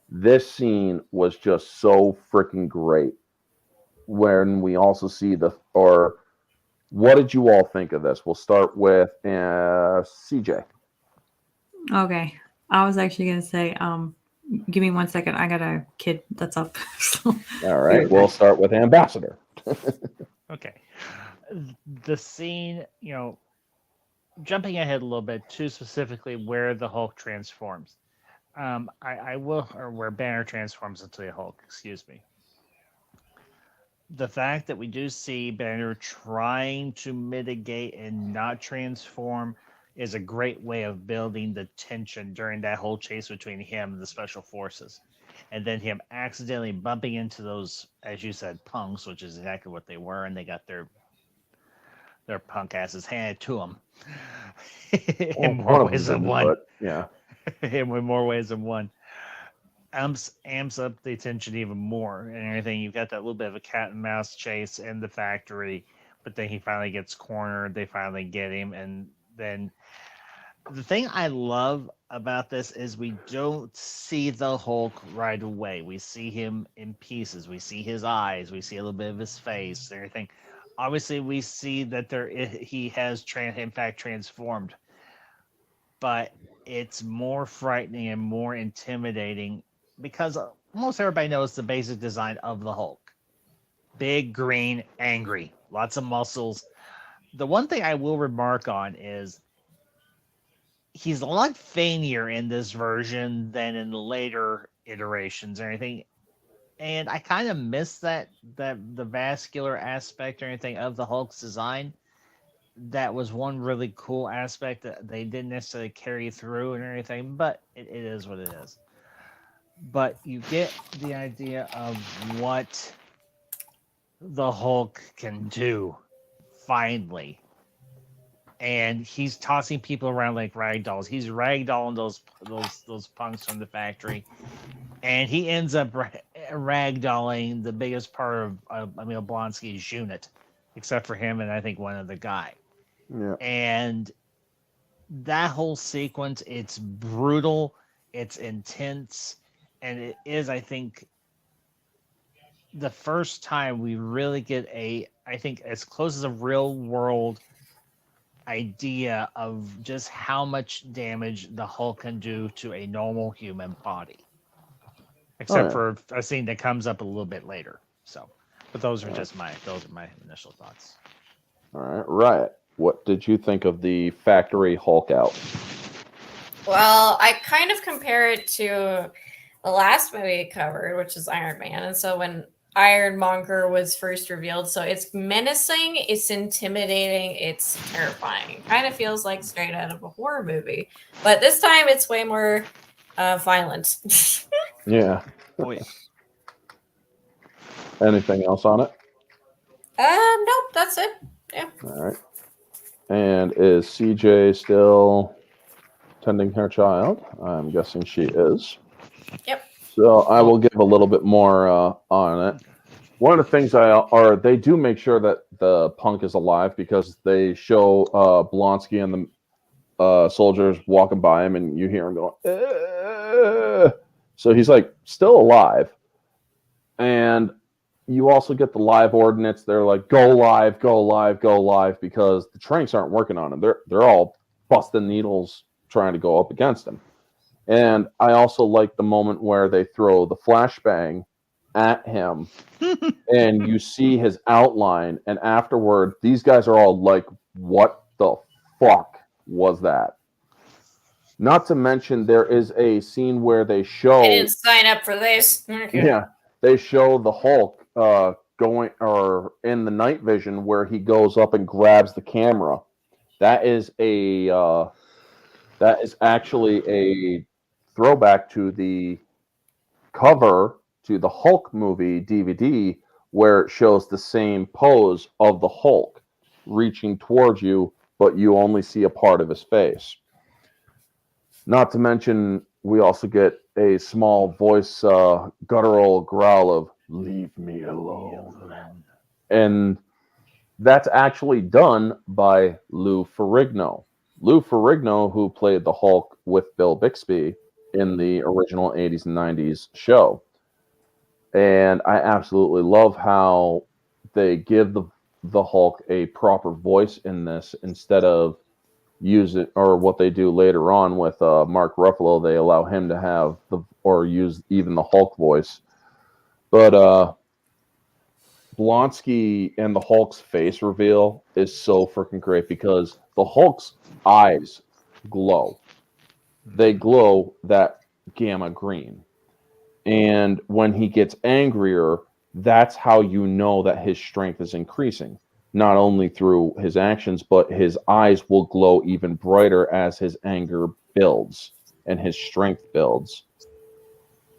This scene was just so freaking great. When we also see what did you all think of this? We'll start with CJ. Okay. I was actually going to say, give me 1 second. I got a kid that's up. All right. We'll start with Ambassador. Okay. The scene, jumping ahead a little bit to specifically where the Hulk transforms. Where Banner transforms into the Hulk, excuse me. The fact that we do see Banner trying to mitigate and not transform is a great way of building the tension during that whole chase between him and the special forces. And then him accidentally bumping into those, as you said, punks, which is exactly what they were, and they got their punk asses handed to them. In more ways than one. But, yeah. In more ways than one. Amps up the tension even more and everything. You've got that little bit of a cat and mouse chase in the factory, but then he finally gets cornered. They finally get him, and then the thing I love about this is we don't see the Hulk right away. We see him in pieces. We see his eyes. We see a little bit of his face and everything. obviously we see that he has in fact transformed, but it's more frightening and more intimidating because almost everybody knows the basic design of the Hulk: big, green, angry, lots of muscles. The one thing I will remark on is he's a lot feinier in this version than in the later iterations or anything. And I kind of miss that the vascular aspect or anything of the Hulk's design. That was one really cool aspect that they didn't necessarily carry through and everything, but it is what it is. But you get the idea of what the Hulk can do finally. And he's tossing people around like rag dolls. He's ragdolling those punks from the factory, and he ends up ragdolling the biggest part of Emil Blonsky's unit, except for him and I think one other guy. Yeah. And that whole sequence, it's brutal, it's intense, and it is, I think, the first time we really get I think, as close as a real world idea of just how much damage the Hulk can do to a normal human body. Except for a scene that comes up a little bit later. So, but those are my initial thoughts. All right, Riot. What did you think of the factory Hulk out? Well, I kind of compare it to the last movie it covered, which is Iron Man. And so when Ironmonger was first revealed, so it's menacing, it's intimidating, it's terrifying. It kind of feels like straight out of a horror movie. But this time it's way more violent. Yeah. Oh, yeah. Anything else on it? Nope, that's it. Yeah. All right. And is CJ still tending her child? I'm guessing she is. Yep. So I will give a little bit more on it. One of the things they do make sure that the punk is alive because they show Blonsky and the soldiers walking by him, and you hear him going, "Ugh." So he's like still alive. And you also get the live ordinance. They're like, go live, go live, go live, because the tranks aren't working on him. They're all busting needles trying to go up against him. And I also like the moment where they throw the flashbang at him and you see his outline, and afterward these guys are all like, what the fuck was that? Not to mention there is a scene where they show I didn't sign up for this. Okay. Yeah, they show the Hulk going or in the night vision where he goes up and grabs the camera. That is actually a throwback to the cover to the Hulk movie DVD, where it shows the same pose of the Hulk reaching towards you, but you only see a part of his face. Not to mention, we also get a small voice guttural growl of "Leave me alone," and that's actually done by Lou Ferrigno. Lou Ferrigno, who played the Hulk with Bill Bixby in the original 80s and 90s show. And I absolutely love how they give the Hulk a proper voice in this instead of use it, or what they do later on with Mark Ruffalo. They allow him to have use even the Hulk voice. But Blonsky and the Hulk's face reveal is so freaking great because the Hulk's eyes glow. They glow that gamma green. And when he gets angrier, that's how you know that his strength is increasing. Not only through his actions, but his eyes will glow even brighter as his anger builds and his strength builds.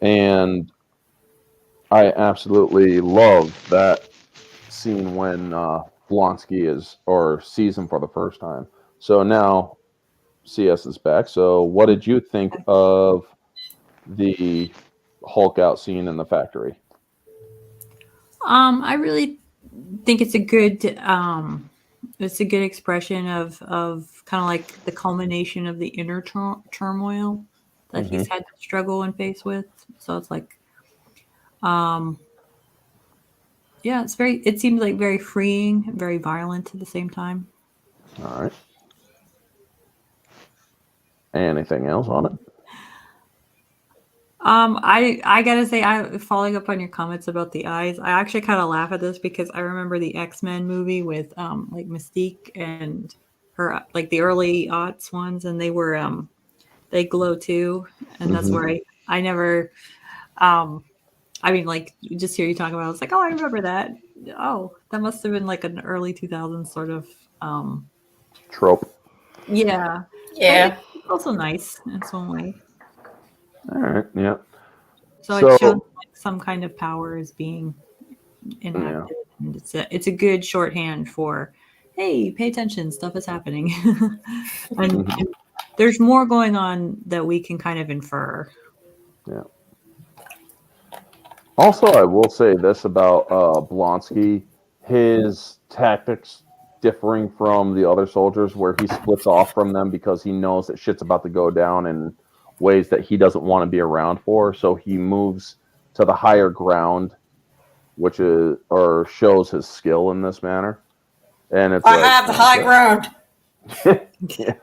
And I absolutely love that scene when Blonsky sees him for the first time. So now CS is back. So what did you think of the Hulk out scene in the factory? I really think it's a good expression of kind of like the culmination of the inner turmoil that he's had to struggle and face with. So it's like yeah, it seems like very freeing, very violent at the same time. All right. Anything else on it? I gotta say, following up on your comments about the eyes, I actually kind of laugh at this because I remember the X-Men movie with like Mystique and her, like the early aughts ones, and they glow too, and that's Mhm. where I never I mean, like, just hear you talk about it, I was like, oh, I remember that. Oh, that must have been like an early 2000s sort of Trope. yeah. But Yeah. it's also nice in its own way. All right. Yeah. So it shows So like some kind of power is being yeah. enacted, and it's a good shorthand for, hey, pay attention, stuff is happening, and there's more going on that we can kind of infer. Yeah. Also, I will say this about Blonsky: his tactics differing from the other soldiers, where he splits off from them because he knows that shit's about to go down in ways that he doesn't want to be around for. So he moves to the higher ground, which is or shows his skill in this manner. And it's I like, have the high ground. yeah,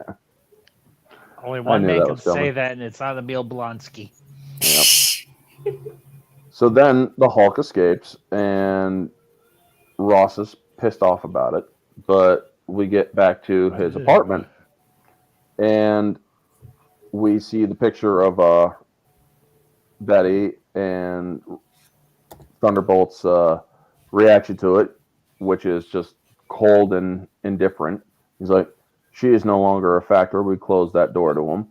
Only I one knew man that can was coming. say that, and it's not Emil Blonsky. Yep. So then the Hulk escapes, and Ross is pissed off about it. But we get back to his apartment, and we see the picture of Betty and Thunderbolt's reaction to it, which is just cold and indifferent. He's like, she is no longer a factor. We closed that door to him.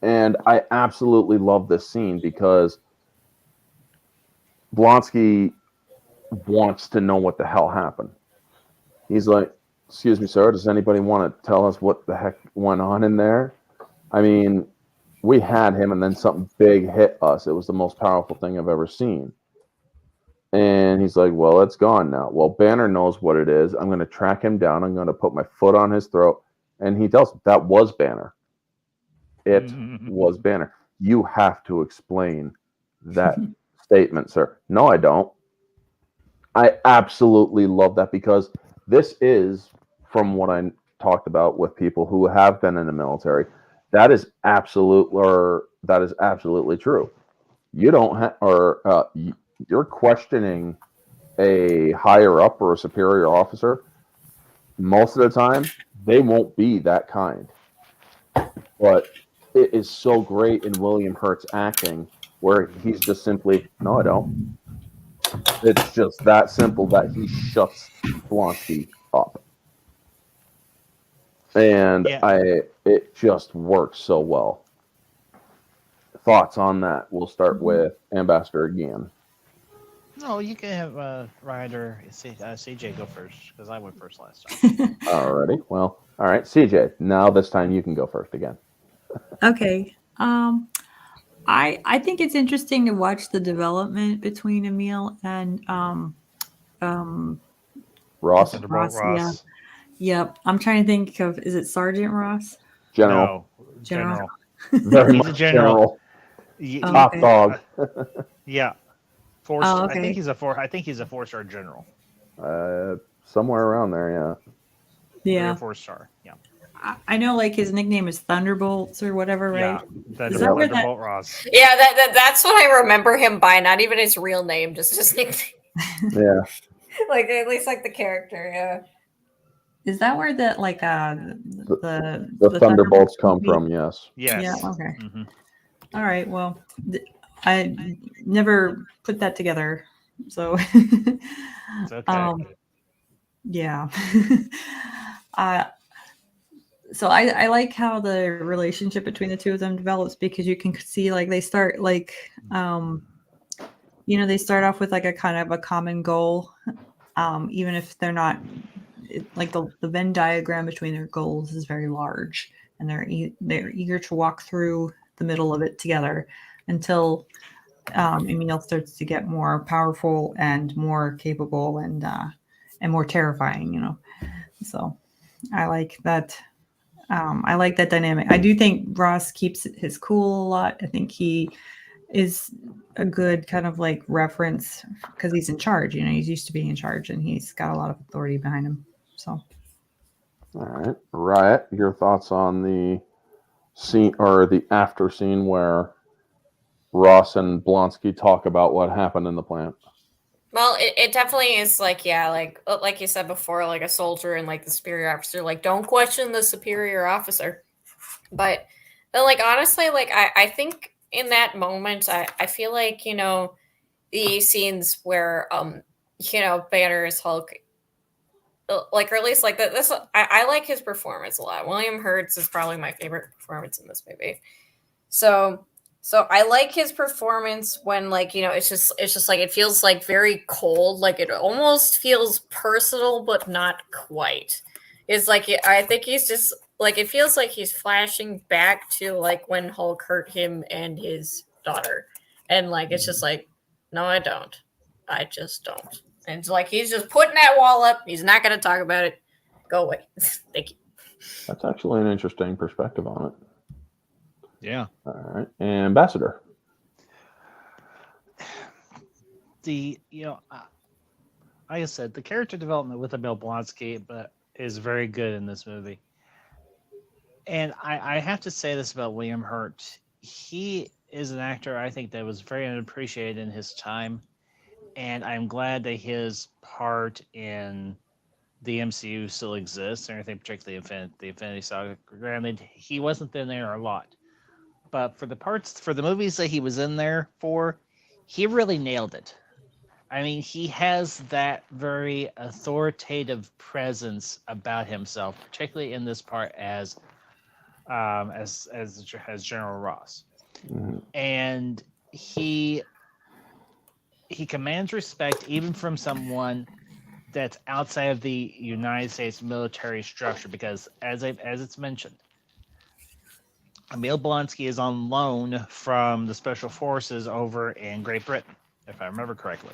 And I absolutely love this scene because Blonsky wants to know what the hell happened. He's like, excuse me, sir, does anybody want to tell us what the heck went on in there? I mean, we had him and then something big hit us. It was the most powerful thing I've ever seen. And he's like, well, it's gone now. Well, Banner knows what it is. I'm going to track him down. I'm going to put my foot on his throat. And he tells him that was Banner. It was Banner. You have to explain that statement, sir. No, I don't. I absolutely love that because this is, from what I talked about with people who have been in the military, that is absolutely true. You don't have, or you're questioning a higher up or a superior officer. Most of the time, they won't be that kind. But it is so great in William Hurt's acting where he's just simply, no, I don't. It's just that simple that he shuts Blonsky up. And Yeah. it just works so well. Thoughts on that? We'll start with Ambassador again. No, you can have Ryder CJ go first because I went first last time. Alrighty. Well, all right, CJ. Now this time you can go first again. Okay. I think it's interesting to watch the development between Emil and Ross, Thunderbolt Ross. Yeah. Ross. Yep. I'm trying to think of, is it Sergeant Ross? General. No, General. Very He's much a general. Oh, Top okay. dog. Yeah. Four. Oh, I think okay. he's a four. I think he's a 4-star general. Somewhere around there, yeah. Yeah. 3 or 4-star. Yeah. I know, like, his nickname is Thunderbolts or whatever, right? Yeah. Is that where that? Thunderbolt Ross. Yeah, that's what I remember him by. Not even his real name, just his nickname. Yeah. Like at least like the character. Yeah. Is that where that, like, The Thunderbolts come movie? from, yes. Yes. Yeah. Okay. Mm-hmm. All right. Well, I never put that together, so It's okay. yeah. So I like how the relationship between the two of them develops because you can see like they start like they start off with like a kind of a common goal, even if they're not like the Venn diagram between their goals is very large, and they're eager to walk through the middle of it together until Emil starts to get more powerful and more capable and more terrifying. So I like that. I like that dynamic. I do think Ross keeps his cool a lot. I think he is a good kind of like reference because he's in charge. You know, he's used to being in charge and he's got a lot of authority behind him. So, All right, Riot, your thoughts on the scene or the after scene where Ross and Blonsky talk about what happened in the plant? Well, it definitely is like, yeah, like you said before, like a soldier and like the superior officer, like don't question the superior officer. But then, like, honestly, like I think in that moment, I feel like, the scenes where Banner is Hulk, like, or at least like this, I like his performance a lot. William Hurts is probably my favorite performance in this movie. So I like his performance when, like, it's just like it feels like very cold, like it almost feels personal but not quite. It's like I think he's just like it feels like he's flashing back to like when Hulk hurt him and his daughter. And like it's just like, no, I don't. I just don't. And it's like he's just putting that wall up. He's not gonna talk about it. Go away. Thank you. That's actually an interesting perspective on it. Yeah. All right, Ambassador. Like I said, the character development with Emil Blonsky is very good in this movie. And I have to say this about William Hurt. He is an actor I think that was very unappreciated in his time. And I'm glad that his part in the MCU still exists, and I think particularly the Infinity Saga. Granted, he wasn't in there a lot. But for the movies that he was in there for, he really nailed it. I mean, he has that very authoritative presence about himself, particularly in this part as General Ross, and he commands respect even from someone that's outside of the United States military structure, because as it's mentioned, Emil Blonsky is on loan from the Special Forces over in Great Britain, if I remember correctly.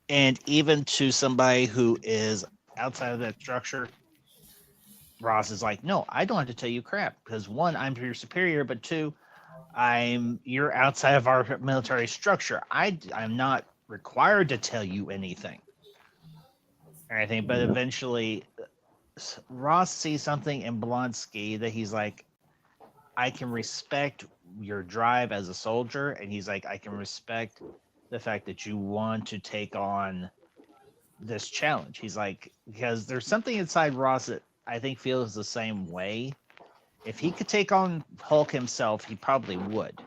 And even to somebody who is outside of that structure, Ross is like, no, I don't have to tell you crap, because one, I'm your superior, but two, you're outside of our military structure. I'm not required to tell you anything or anything. But eventually, Ross sees something in Blonsky that he's like, I can respect your drive as a soldier, and he's like, I can respect the fact that you want to take on this challenge. He's like, because there's something inside Ross that I think feels the same way. If he could take on Hulk himself, he probably would.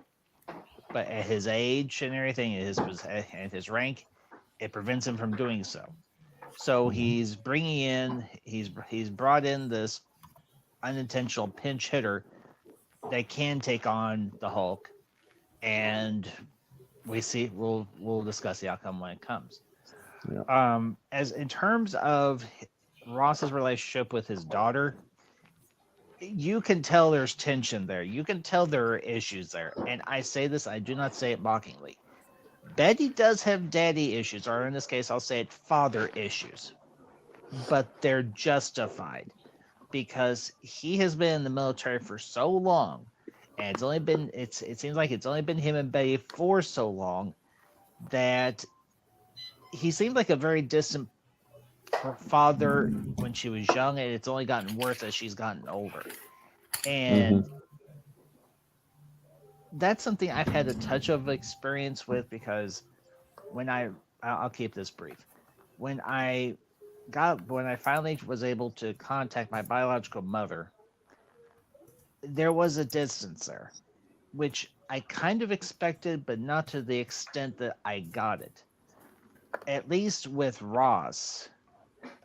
But at his age and everything, and his rank, it prevents him from doing so. So he's brought in this unintentional pinch hitter that can take on the Hulk, and we'll discuss the outcome when it comes. Yeah. As in terms of Ross's relationship with his daughter, you can tell there's tension there. You can tell there are issues there. And I say this, I do not say it mockingly. Betty does have daddy issues, or in this case, I'll say it father issues. But they're justified because he has been in the military for so long, and it seems like it's only been him and Betty for so long that he seemed like a very distant father when she was young, and it's only gotten worse as she's gotten older. And that's something I've had a touch of experience with, because I'll keep this brief. When I finally was able to contact my biological mother, there was a distance there, which I kind of expected, but not to the extent that I got it. At least with Ross,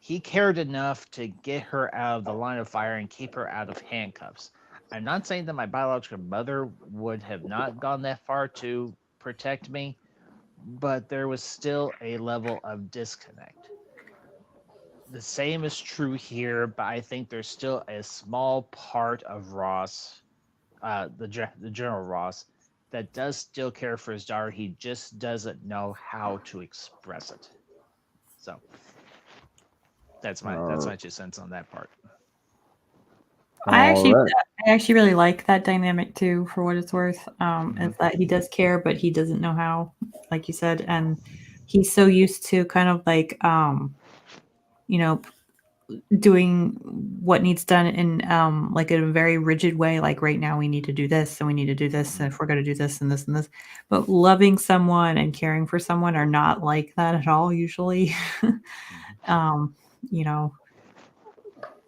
he cared enough to get her out of the line of fire and keep her out of handcuffs. I'm not saying that my biological mother would have not gone that far to protect me, but there was still a level of disconnect. The same is true here, but I think there's still a small part of Ross, the General Ross, that does still care for his daughter. He just doesn't know how to express it. So that's my 2 cents on that part. I actually I actually really like that dynamic too, for what it's worth. Is that he does care, but he doesn't know how, like you said, and he's so used to kind of like, you know, doing what needs done in like in a very rigid way. Like right now, we need to do this, and we need to do this, and if we're going to do this and this and this. But loving someone and caring for someone are not like that at all. Usually, you know,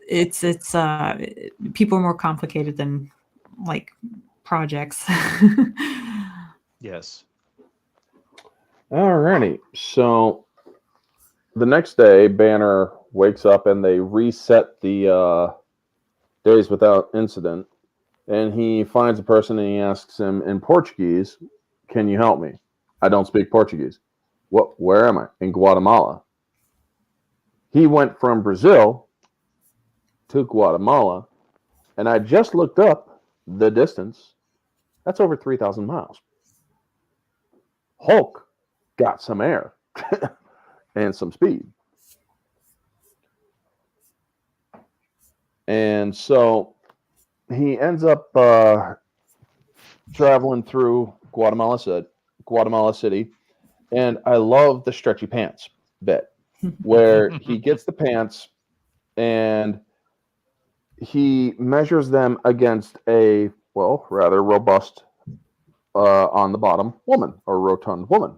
it's people are more complicated than like projects. Yes. Alrighty. So the next day, Banner wakes up and they reset the days without incident. And he finds a person and he asks him in Portuguese, "Can you help me? I don't speak Portuguese." "What? Where am I?" "In Guatemala." He went from Brazil to Guatemala, and I just looked up the distance. That's over 3,000 miles. Hulk got some air and some speed. And so he ends up traveling through Guatemala City. And I love the stretchy pants bit where he gets the pants and he measures them against a, well, rather robust on the bottom woman or rotund woman.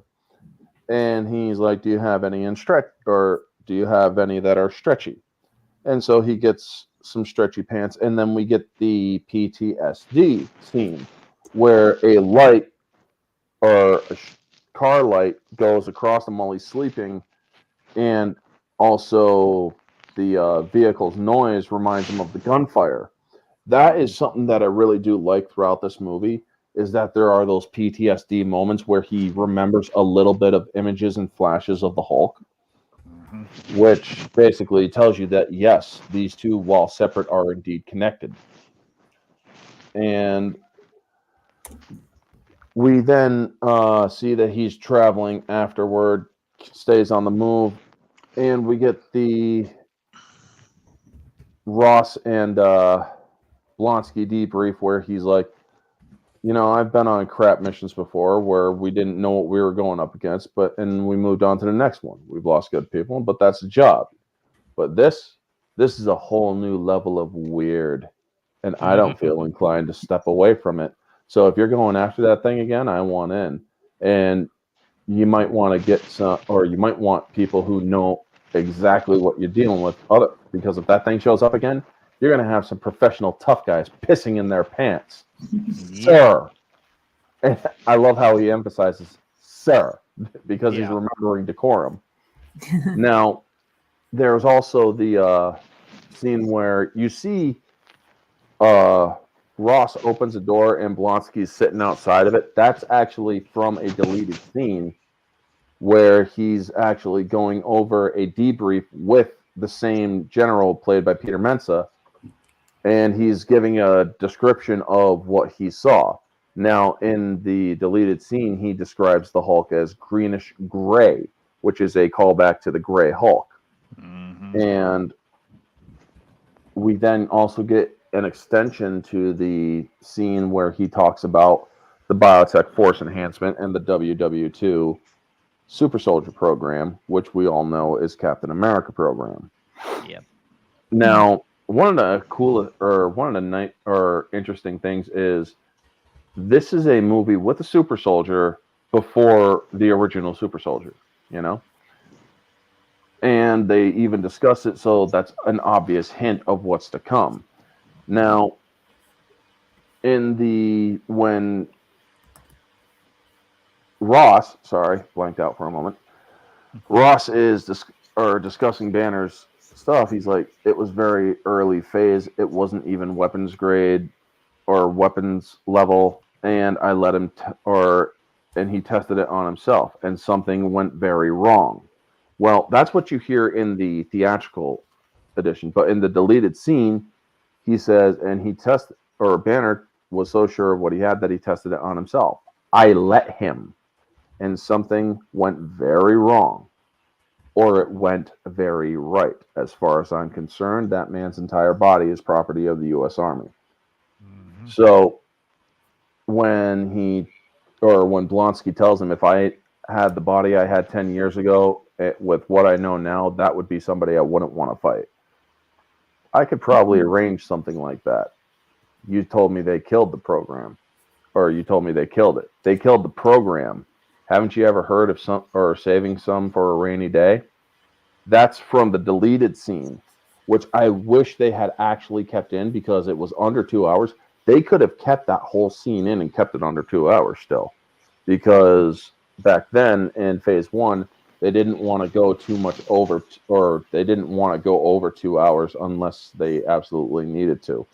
And he's like, "Do you have any in stretch, or do you have any that are stretchy?" And so he gets some stretchy pants, and then we get the PTSD scene where a light or a car light goes across him while he's sleeping, and also the vehicle's noise reminds him of the gunfire. That is something that I really do like throughout this movie, is that there are those PTSD moments where he remembers a little bit of images and flashes of the Hulk, which basically tells you that, yes, these two, while separate, are indeed connected. And we then see that he's traveling afterward, stays on the move, and we get the Ross and Blonsky debrief where he's like, "I've been on crap missions before where we didn't know what we were going up against, and we moved on to the next one. We've lost good people, but that's the job. But this is a whole new level of weird, and I don't feel inclined to step away from it. So if you're going after that thing again, I want in. And you might want to get some, or you might want people who know exactly what you're dealing with. Because if that thing shows up again, you're going to have some professional tough guys pissing in their pants." Sir. And I love how he emphasizes "sir" because he's remembering decorum. Now, there's also the scene where you see Ross opens a door and Blonsky's sitting outside of it. That's actually from a deleted scene where he's actually going over a debrief with the same general played by Peter Mensa, and he's giving a description of what he saw. Now, in the deleted scene, he describes the Hulk as greenish gray, which is a callback to the Gray Hulk. And we then also get an extension to the scene where he talks about the Biotech Force Enhancement and the WW2 Super Soldier program, which we all know is Captain America program. Yep. Now, one of the interesting things is this is a movie with a super soldier before the original super soldier, and they even discuss it, so that's an obvious hint of what's to come. Now, when Ross, blanked out for a moment, Ross is discussing Banner's stuff, he's like, "It was very early phase. It wasn't even weapons grade or weapons level, and I let him and he tested it on himself, and something went very wrong." Well, that's what you hear in the theatrical edition, but in the deleted scene, he says, Banner was so sure of what he had that he tested it on himself. "I let him, and something went very wrong, or it went very right. As far as I'm concerned, that man's entire body is property of the U.S. Army." So when Blonsky tells him, if I had the body I had 10 years ago with what I know now, that would be somebody I wouldn't want to fight. I could probably arrange something like that. You told me they killed the program, or you told me they killed it. They killed the program. Haven't you ever heard of some or saving some for a rainy day? That's from the deleted scene, which I wish they had actually kept in because it was under 2 hours. They could have kept that whole scene in and kept it under 2 hours still, because back then in phase 1, they didn't want to go too much over, or they didn't want to go over 2 hours unless they absolutely needed to.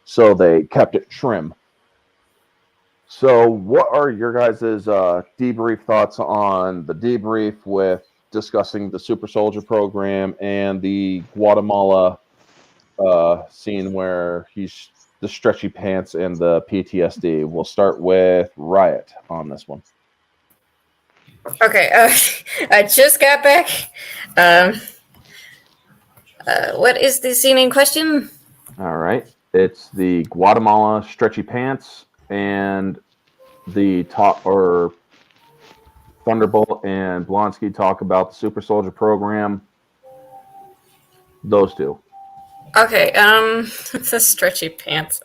So they kept it trim. So what are your guys' debrief thoughts on the debrief with discussing the Super Soldier program and the Guatemala scene where he's the stretchy pants and the PTSD? We'll start with Riot on this one. Okay, I just got back. What is the scene in question? All right. It's the Guatemala stretchy pants and the top, or Thunderbolt and Blonsky talk about the Super Soldier program. Those two. Okay, the stretchy pants.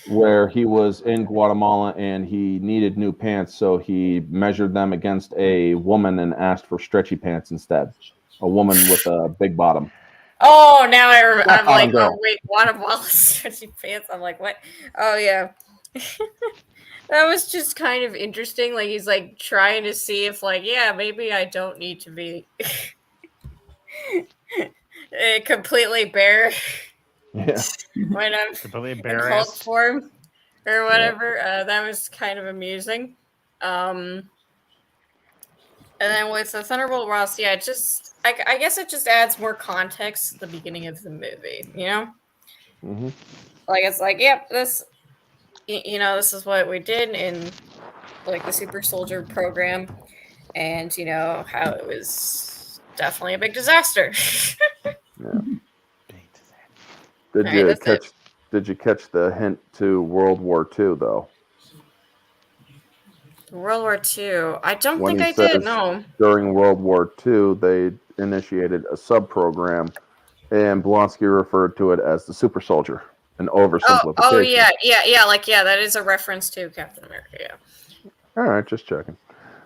Where he was in Guatemala and he needed new pants, so he measured them against a woman and asked for stretchy pants instead. A woman with a big bottom. Oh, now I remember. I'm like, girl. oh wait, Guatemala stretchy pants. I'm like, what? Oh yeah. That was just kind of interesting. Like he's like trying to see if like, yeah, maybe I don't need to be completely bare Yeah. when I'm Completely in Hulk embarrassed. form or whatever. That was kind of amusing. And then with the Thunderbolt Ross, yeah, I guess it just adds more context at the beginning of the movie, you know? Mm-hmm. Like, it's like, yep, this, this is what we did in, like, the Super Soldier program, and, how it was definitely a big disaster. Yeah. All right, that's it. Did you catch the hint to World War II though? World War II. I don't When think he I did, says no. during World War II, they initiated a sub-program, and Blonsky referred to it as the Super Soldier, an oversimplification. Oh, yeah, that is a reference to Captain America, yeah. All right, just checking.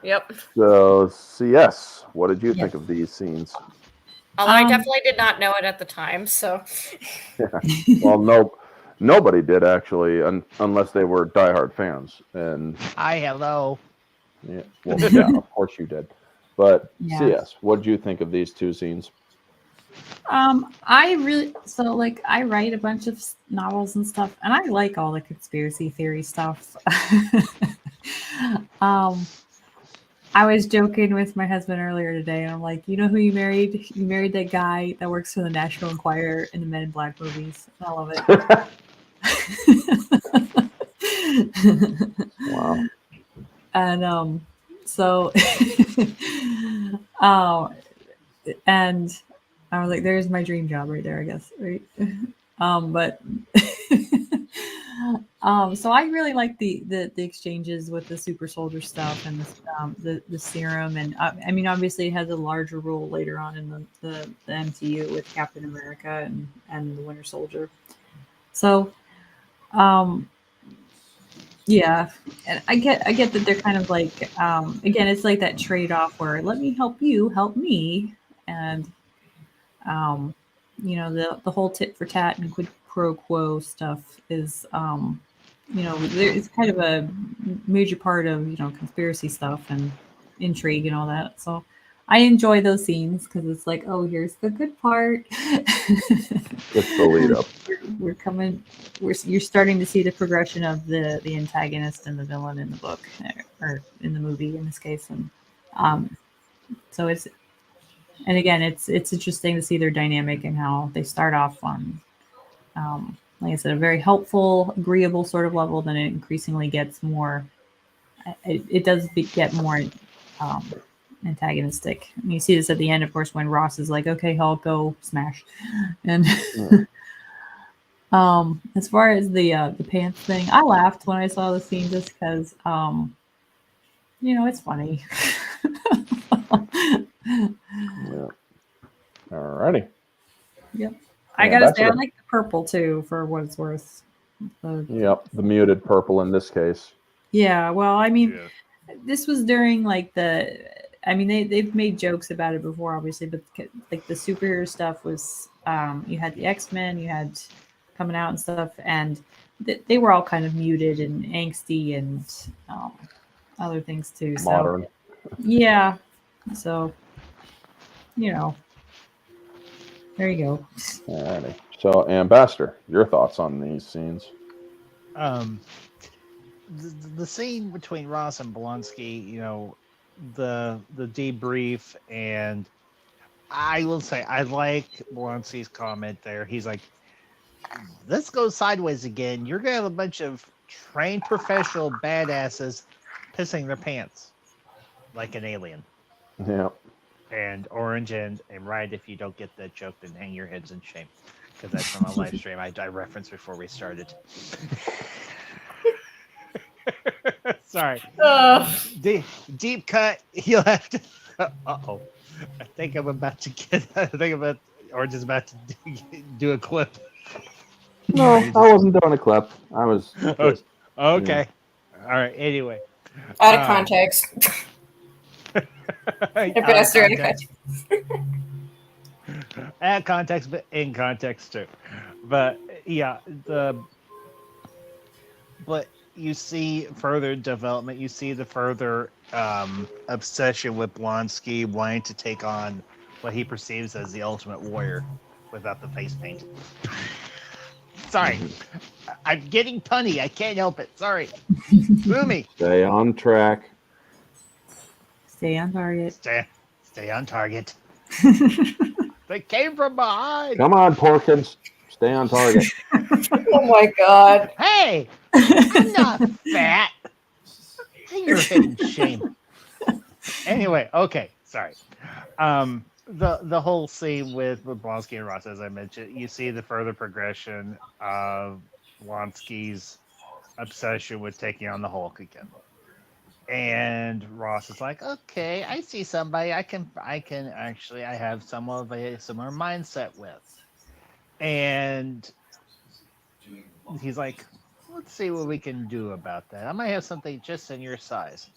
Yep. So, CS, what did you think of these scenes? Although I definitely did not know it at the time, so. Well, nobody did actually, unless they were diehard fans. And Hi, hello. yeah, well, yeah, of course you did. But Yeah. CS, what did you think of these two scenes? I write a bunch of novels and stuff, and I like all the conspiracy theory stuff. I was joking with my husband earlier today, and I'm like, you know who you married? You married that guy that works for the National Enquirer in the Men in Black movies. I love it. Wow. And so and I was like, there's my dream job right there, I guess. Right. But so I really like the exchanges with the Super Soldier stuff and the serum, and I mean, obviously it has a larger role later on in the MCU with Captain America and the Winter Soldier. So yeah, and I get that they're kind of like again, it's like that trade-off where let me help you, help me, and the whole tit for tat and quid pro quo stuff is it's kind of a major part of conspiracy stuff and intrigue and all that. So I enjoy those scenes because it's like, oh, here's the good part. It's the lead up. You're starting to see the progression of the antagonist and the villain in the book, or in the movie in this case, and so it's interesting to see their dynamic and how they start off on like I said, a very helpful, agreeable sort of level. Then it increasingly gets more. It does get more antagonistic. And you see this at the end, of course, when Ross is like, "Okay, Hulk, go smash," and As far as the pants thing, I laughed when I saw the scene just because it's funny. Yeah. Alrighty. Yep. I Yeah, gotta that's say, I it. like the purple too, for what it's worth. Yep, the muted purple in this case. Yeah, well, I mean, Yeah. this was during like I mean, they've made jokes about it before, obviously, but like the superhero stuff was, you had the X-Men, you had coming out and stuff, and they were all kind of muted and angsty and other things too. So Modern. yeah, so there you go. Alrighty. So, Ambassador, your thoughts on these scenes? Um, the scene between Ross and Blonsky, the debrief, and I will say I like Blonsky's comment there. He's like, "This goes sideways again. You're gonna have a bunch of trained professional badasses pissing their pants like an alien." Yeah. And Orange and Riot, if you don't get that joke, then hang your heads in shame, because that's from a live stream I referenced before we started. Sorry. Deep cut. You'll have to. Uh-oh. I think I'm about to get. Orange is about to do a clip. No, I wasn't doing a clip. I was just, Okay. All right. Anyway. Out of context. Ambassador out of context. At context, but in context too. But yeah, but you see further development. You see the further obsession with Blonsky wanting to take on what he perceives as the ultimate warrior without the face paint. Sorry. I'm getting punny. I can't help it. Sorry. Boomy. stay on track. Stay on target. Stay on target. They came from behind. Come on, Porkins. Stay on target. Oh my god. Hey, I'm not fat. Hang your head in shame. Anyway, okay, sorry. The whole scene with Blonsky and Ross, as I mentioned, you see the further progression of Blonsky's obsession with taking on the Hulk again. And Ross is like, okay, I see somebody I can actually I have some of a similar mindset with. And he's like, let's see what we can do about that. I might have something just in your size.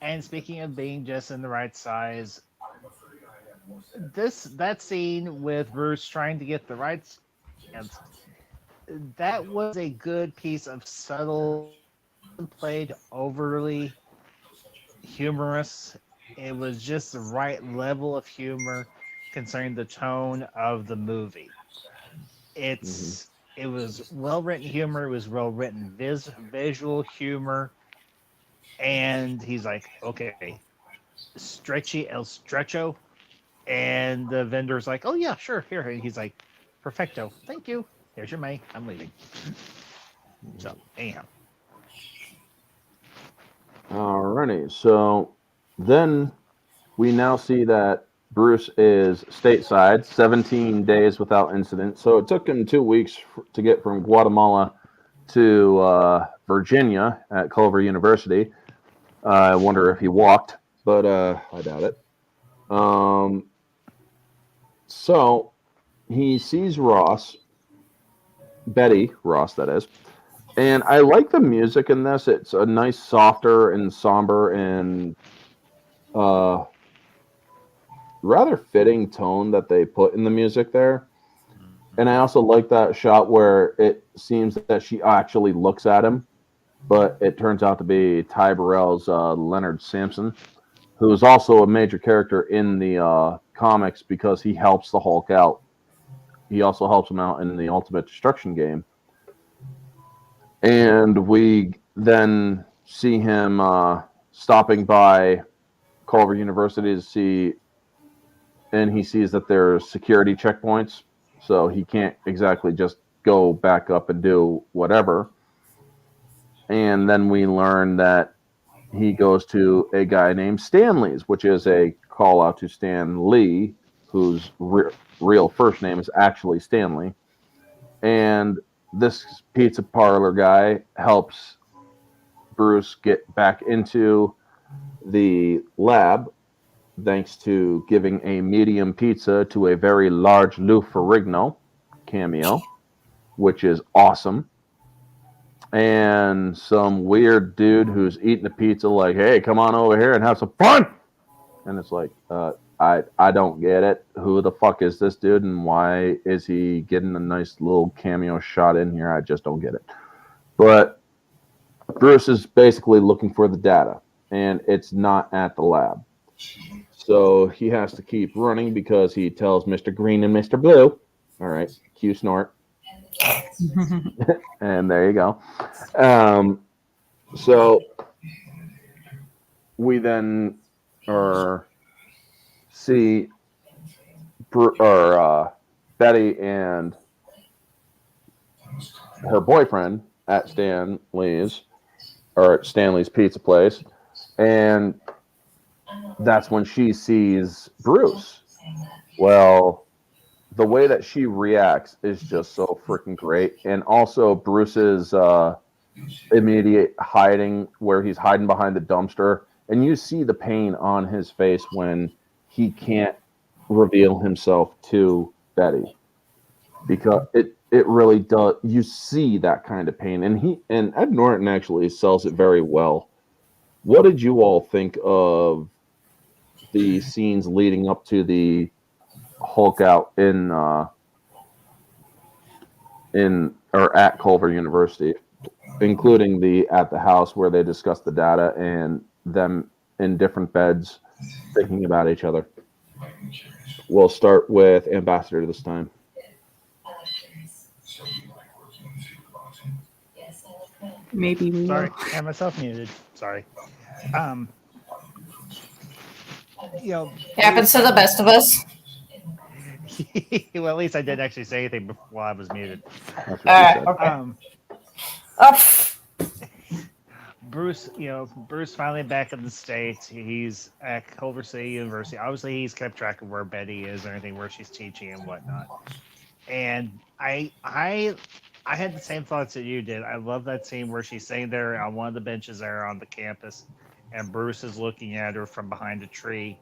And speaking of being just in the right size, that scene with Bruce trying to get the right stance, that was a good piece of subtle, played overly humorous. It was just the right level of humor concerning the tone of the movie. It was well written humor. It was well written visual humor. And he's like, okay, stretchy el stretcho. And the vendor's like, oh yeah, sure, here. And he's like, perfecto, thank you. Here's your money. I'm leaving. So anyhow. Alrighty. So then we now see that Bruce is stateside, 17 days without incident. So it took him 2 weeks to get from Guatemala to Virginia at Culver University. I wonder if he walked, but I doubt it. So he sees Betty Ross, that is. And I like the music in this. It's a nice, softer and somber and rather fitting tone that they put in the music there. And I also like that shot where it seems that she actually looks at him, but it turns out to be Ty Burrell's Leonard Sampson, who is also a major character in the comics because he helps the Hulk out. He also helps him out in the Ultimate Destruction game. And we then see him stopping by Culver University to see, and he sees that there's security checkpoints, so he can't exactly just go back up and do whatever. And then we learn that he goes to a guy named Stanley's, which is a call out to Stan Lee, whose real first name is actually Stanley. And this pizza parlor guy helps Bruce get back into the lab thanks to giving a medium pizza to a very large Lou Ferrigno cameo, which is awesome. And some weird dude who's eating a pizza like, hey, come on over here and have some fun. And it's like, I don't get it. Who the fuck is this dude and why is he getting a nice little cameo shot in here? I just don't get it. But Bruce is basically looking for the data, and it's not at the lab. So he has to keep running because he tells Mr. Green and Mr. Blue, all right, cue snort. And there you go. So we then see Betty and her boyfriend at Stanley's pizza place, and that's when she sees Bruce. Well, the way that she reacts is just so freaking great, and also Bruce's immediate hiding, where he's hiding behind the dumpster, and you see the pain on his face when he can't reveal himself to Betty, because it really does. You see that kind of pain, and Ed Norton actually sells it very well. What did you all think of the scenes leading up to the Hulk out in or at Culver University, including at the house where they discuss the data and them in different beds thinking about each other? We'll start with Ambassador this time. Maybe we Sorry, will. I had myself muted. Sorry. Happens to the best of us. Well, at least I didn't actually say anything while I was muted. That's what she said. Okay. Bruce, Bruce finally back in the States. He's at Culver City University. Obviously, he's kept track of where Betty is or anything, where she's teaching and whatnot. And I had the same thoughts that you did. I love that scene where she's sitting there on one of the benches there on the campus, and Bruce is looking at her from behind a tree.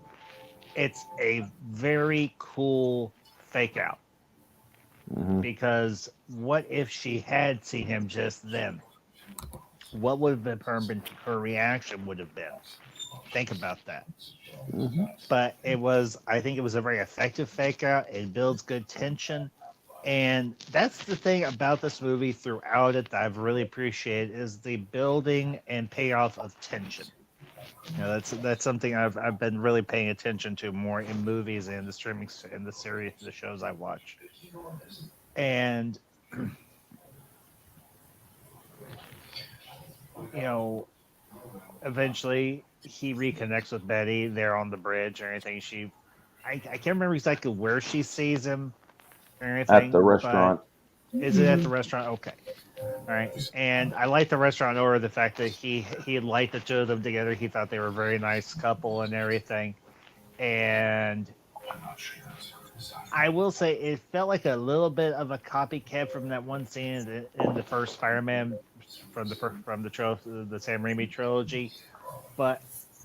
It's a very cool fake out. Mm-hmm. Because what if she had seen him just then? What would have been her reaction would have been? Think about that. Mm-hmm. But I think it was a very effective fake out. It builds good tension. And that's the thing about this movie throughout it that I've really appreciated is the building and payoff of tension. That's something I've been really paying attention to more in movies and the streaming and the series, the shows I watch. And eventually he reconnects with Betty there on the bridge or anything. I can't remember exactly where she sees him or anything. At the restaurant. Is it at the restaurant? Okay. All right. And I like the restaurant owner, the fact that he liked the two of them together. He thought they were a very nice couple and everything. And I will say it felt like a little bit of a copycat from that one scene in the first Spider-Man from the Sam Raimi trilogy. But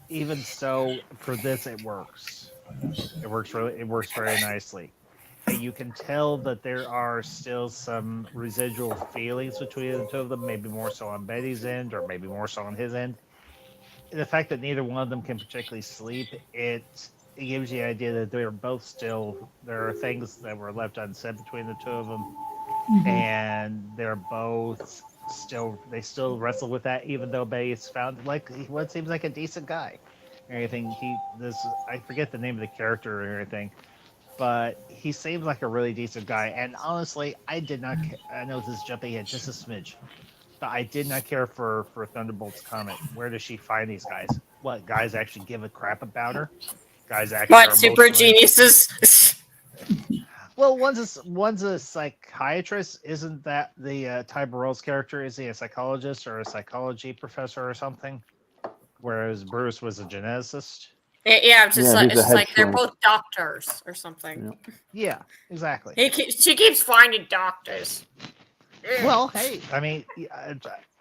even so, for this, it works. It works very nicely. And you can tell that there are still some residual feelings between the two of them, maybe more so on Betty's end or maybe more so on his end. The fact that neither one of them can particularly sleep, it gives you the idea that they're both still, there are things that were left unsaid between the two of them, and they're both they still wrestle with that, even though Betty's found what seems like a decent guy. Anything I forget the name of the character or anything, but he seems like a really decent guy. And honestly, I know this is jumping ahead just a smidge, but I did not care for Thunderbolt's comment. Where does she find these guys? What, guys actually give a crap about her? Guys actually What, super geniuses? Well, one's a psychiatrist. Isn't that the Ty Burrell's character? Is he a psychologist or a psychology professor or something? Whereas Bruce was a geneticist. Yeah, it's just Yeah, like he's a head they're shrink. both doctors or something. Yeah, exactly. She keeps finding doctors. Well, hey, I mean,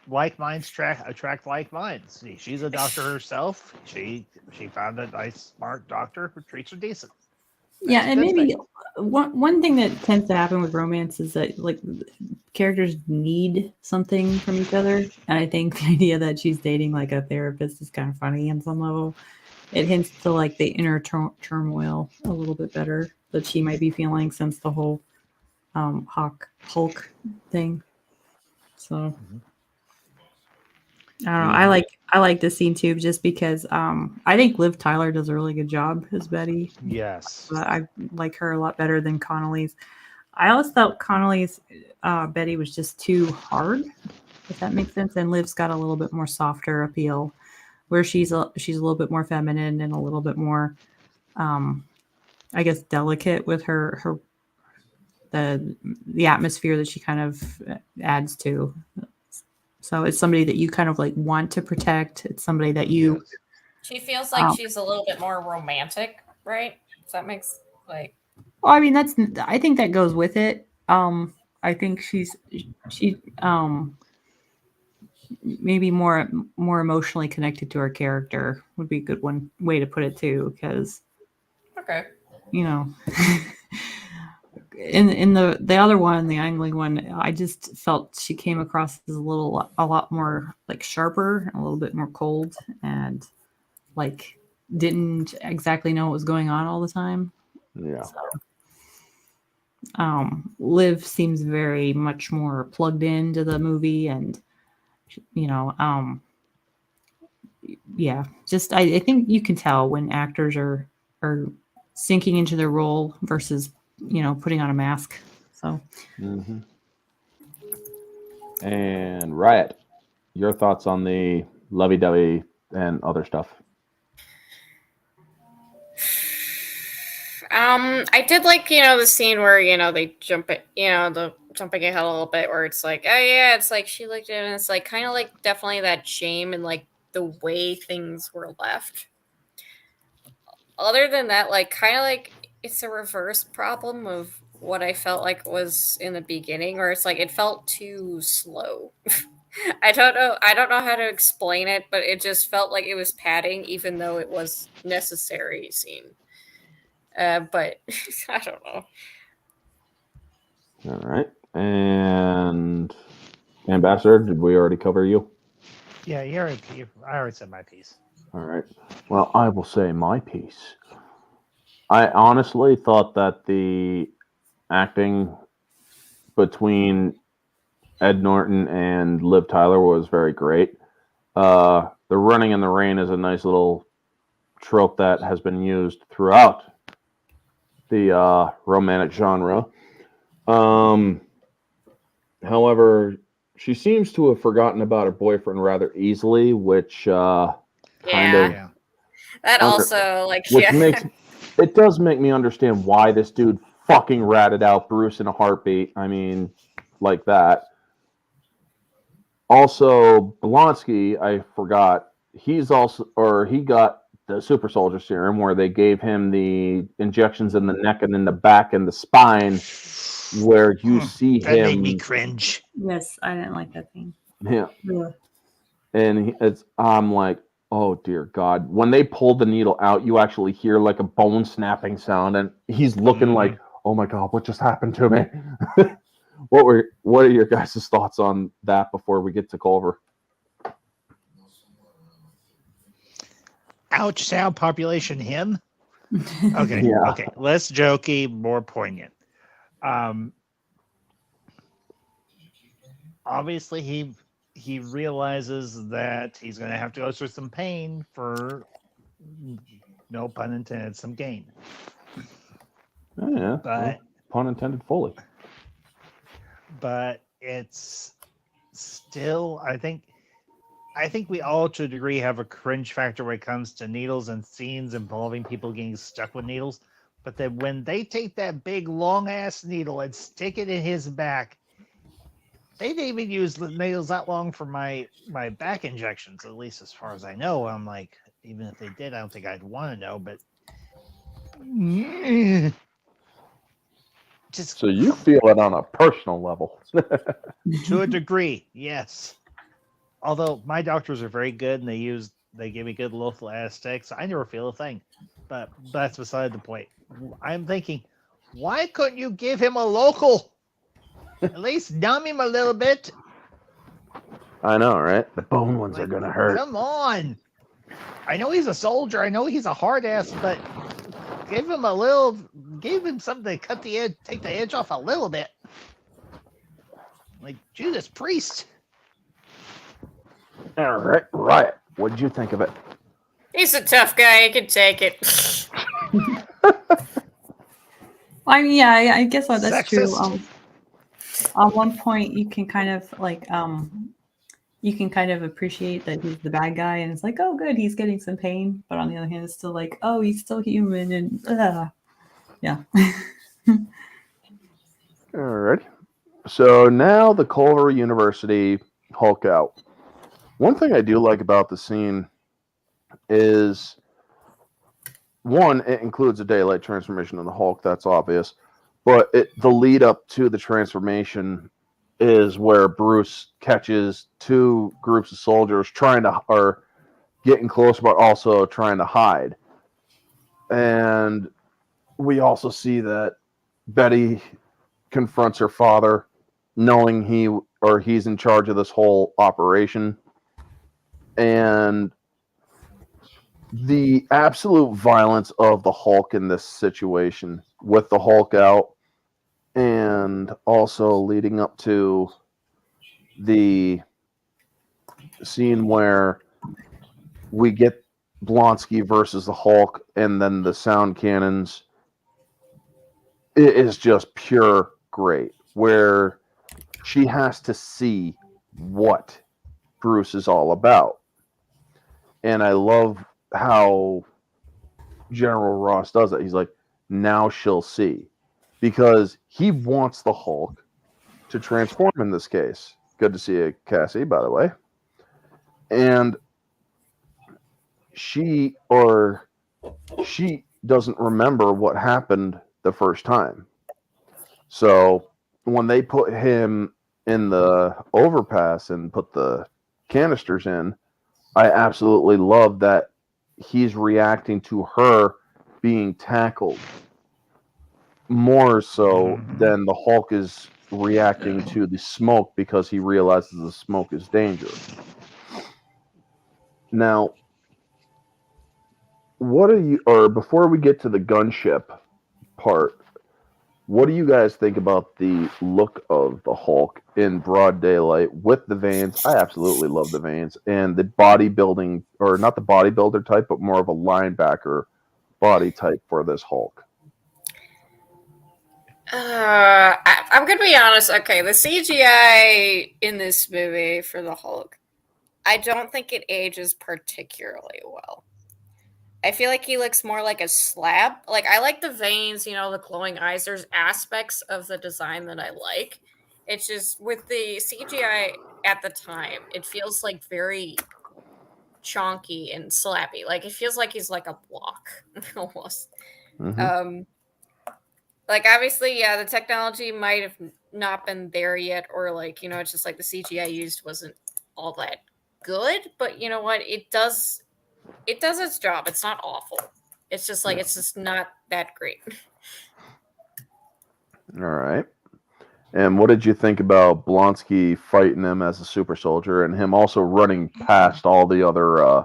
like minds attract like minds. She's a doctor herself. She found a nice, smart doctor who treats her decent. Yeah, That's a and good maybe thing. one thing that tends to happen with romance is that like characters need something from each other, and I think the idea that she's dating like a therapist is kind of funny on some level. It hints to like the inner turmoil a little bit better that she might be feeling since the whole Hulk thing. So I don't know. I like this scene too, just because I think Liv Tyler does a really good job as Betty. Yes. I like her a lot better than Connolly's. I always thought Connolly's Betty was just too hard, if that makes sense. And Liv's got a little bit more softer appeal, where she's a little bit more feminine and a little bit more, I guess, delicate with her the atmosphere that she kind of adds to. So it's somebody that you kind of like want to protect. It's somebody that you. She feels like she's a little bit more romantic, right? Does that makes like? Well, I mean, I think that goes with it. I think she maybe more emotionally connected to her character would be a good way to put it too, because Okay. you know, in the other one, the angling one, I just felt she came across as a lot more like sharper, a little bit more cold, and like didn't exactly know what was going on all the time. Yeah. So, Liv seems very much more plugged into the movie, and yeah, just I think you can tell when actors are sinking into their role versus putting on a mask. So Mm-hmm. And Riot, your thoughts on the lovey-dovey and other stuff? I did like the scene where they jump it, the jumping ahead a little bit, where it's like, oh yeah, it's like she looked at it, and it's like kind of like definitely that shame and like the way things were left. Other than that, like kind of like it's a reverse problem of what I felt like was in the beginning, where it's like it felt too slow. I don't know how to explain it, but it just felt like it was padding, even though it was necessary scene. But I don't know. All right. And Ambassador, did we already cover you? Yeah, I already said my piece. All right. Well, I will say my piece. I honestly thought that the acting between Ed Norton and Liv Tyler was very great. The running in the rain is a nice little trope that has been used throughout the romantic genre. However, she seems to have forgotten about her boyfriend rather easily, which kind of Yeah. That also like which makes it does make me understand why this dude fucking ratted out Bruce in a heartbeat. I mean, like that. Also, Blonsky, I forgot. He got the super soldier serum where they gave him the injections in the neck and in the back and the spine where you see that him. made me cringe. yes, I didn't like that thing. Yeah. Yeah. And I'm like, oh dear God. When they pulled the needle out, you actually hear like a bone snapping sound, and he's looking like, oh my God, what just happened to me? What are your guys' thoughts on that before we get to Culver? Ouch! Sound population him. Okay, Yeah. okay. Less jokey, more poignant. Obviously, he realizes that he's going to have to go through some pain for, no pun intended, some gain. Yeah. But pun intended fully. But it's still, I think we all, to a degree, have a cringe factor when it comes to needles and scenes involving people getting stuck with needles. But then when they take that big long ass needle and stick it in his back, they didn't even use the needles that long for my back injections, at least as far as I know. I'm like, even if they did, I don't think I'd want to know. But just So you feel it on a personal level. to a degree, yes. Although my doctors are very good and they give me good local anesthetics, I never feel a thing. But that's beside the point. I'm thinking, why couldn't you give him a local? At least numb him a little bit. I know, right? The bone ones are Like, gonna hurt. come on. I know he's a soldier. I know he's a hard ass, but give him something to cut the edge, take the edge off a little bit. Like Judas Priest. All right, Riot. What did you think of it? He's a tough guy. He can take it. I mean, yeah, I guess that's Sexist. true. At one point, you can kind of appreciate that he's the bad guy, and it's like, oh, good, he's getting some pain. But on the other hand, it's still like, oh, he's still human, and yeah. All right. So now the Culver University Hulk out. One thing I do like about the scene is, one, it includes a daylight transformation of the Hulk. That's obvious. But the lead up to the transformation is where Bruce catches two groups of soldiers are getting close, but also trying to hide. And we also see that Betty confronts her father, knowing he's in charge of this whole operation. And the absolute violence of the Hulk in this situation, with the Hulk out, and also leading up to the scene where we get Blonsky versus the Hulk, and then the sound cannons, it is just pure great, where she has to see what Bruce is all about. And I love how General Ross does it. He's like, now she'll see. Because he wants the Hulk to transform in this case. Good to see you, Cassie, by the way. And she doesn't remember what happened the first time. So when they put him in the overpass and put the canisters in, I absolutely love that he's reacting to her being tackled more so than the Hulk is reacting to the smoke, because he realizes the smoke is dangerous. Now, before we get to the gunship part, what do you guys think about the look of the Hulk in broad daylight with the veins? I absolutely love the veins, and the bodybuilding, or not the bodybuilder type, but more of a linebacker body type for this Hulk. I'm gonna be honest. Okay, the CGI in this movie for the Hulk, I don't think it ages particularly well. I feel like he looks more like a slab. Like, I like the veins, the glowing eyes. There's aspects of the design that I like. It's just with the CGI at the time, it feels like very chonky and slappy. Like, it feels like he's like a block almost. Mm-hmm. Like, obviously, yeah, the technology might have not been there yet, or like, it's just like the CGI used wasn't all that good. But you know what? It does its job. It's not awful. It's just like, it's just not that great. All right. And what did you think about Blonsky fighting him as a super soldier, and him also running past all the other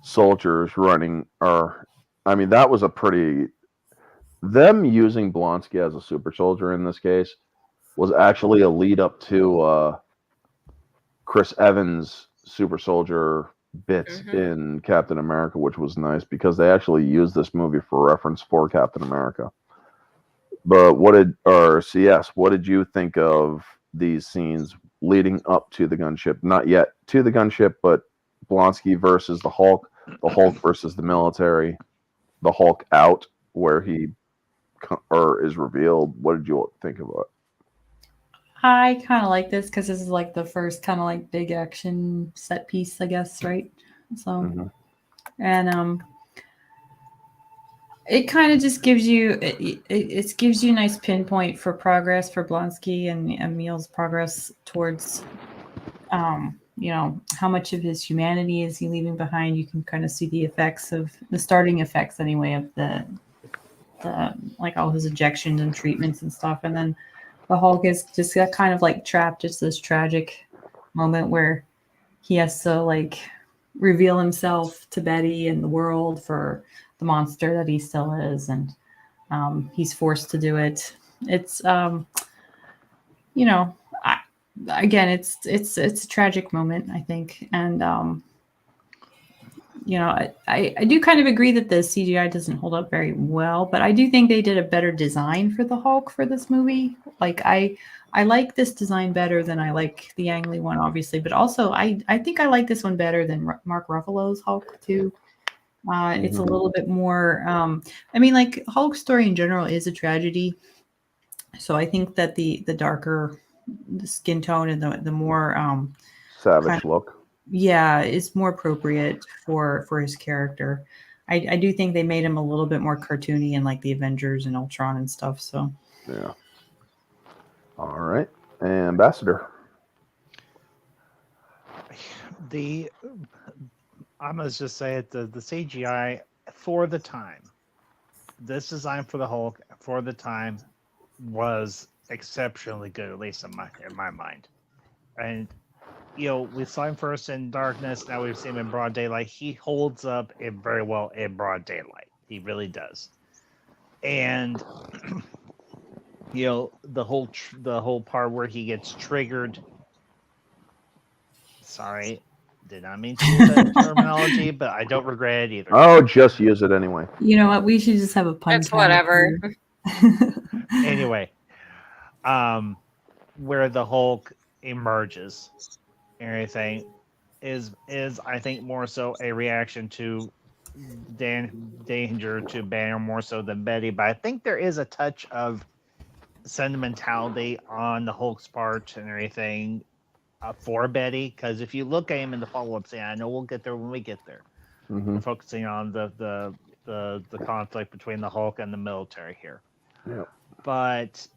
soldiers running? That was them using Blonsky as a super soldier in this case was actually a lead up to Chris Evans' super soldier bit in Captain America, which was nice because they actually used this movie for reference for Captain America. But what did you think of these scenes leading up to the gunship? Not yet to the gunship, but Blonsky versus the Hulk versus the military, the Hulk out where he is revealed. What did you think about it? I kind of like this because this is like the first kind of like big action set piece, I guess, right? So And it kind of just gives you it gives you a nice pinpoint for progress for Blonsky and Emil's progress towards how much of his humanity is he leaving behind. You can kind of see the effects of the starting effects anyway of the like all his injections and treatments and stuff. And then the Hulk is just got kind of like trapped. It's this tragic moment where he has to like reveal himself to Betty and the world for the monster that he still is, and he's forced to do it. It's again, it's a tragic moment, I think, and I do kind of agree that the CGI doesn't hold up very well, but I do think they did a better design for the Hulk for this movie. Like I like this design better than I like the Ang Lee one, obviously, but also I think I like this one better than Mark Ruffalo's Hulk too. It's a little bit more. I mean, like Hulk's story in general is a tragedy, so I think that the darker the skin tone and the more Savage kind of, look. yeah, is more appropriate for his character. I do think they made him a little bit more cartoony in like the Avengers and Ultron and stuff. So Yeah. All right, Ambassador. I must just say it. The CGI for the time, this design for the Hulk for the time was exceptionally good, at least in my mind. And we saw him first in darkness. Now we've seen him in broad daylight. He holds up very well in broad daylight. He really does. And the whole part where he gets triggered. Sorry, did not mean to use that terminology, but I don't regret it either. Oh, just use it anyway. you know what? We should just have a pun. It's whatever. Anyway, where the Hulk emerges and everything is I think more so a reaction to danger to Banner more so than Betty, but I think there is a touch of sentimentality on the Hulk's part and everything for Betty, because if you look at him in the follow-up scene, I know we'll get there when we get there. Mm-hmm. We're focusing on the conflict between the Hulk and the military here. Yeah. But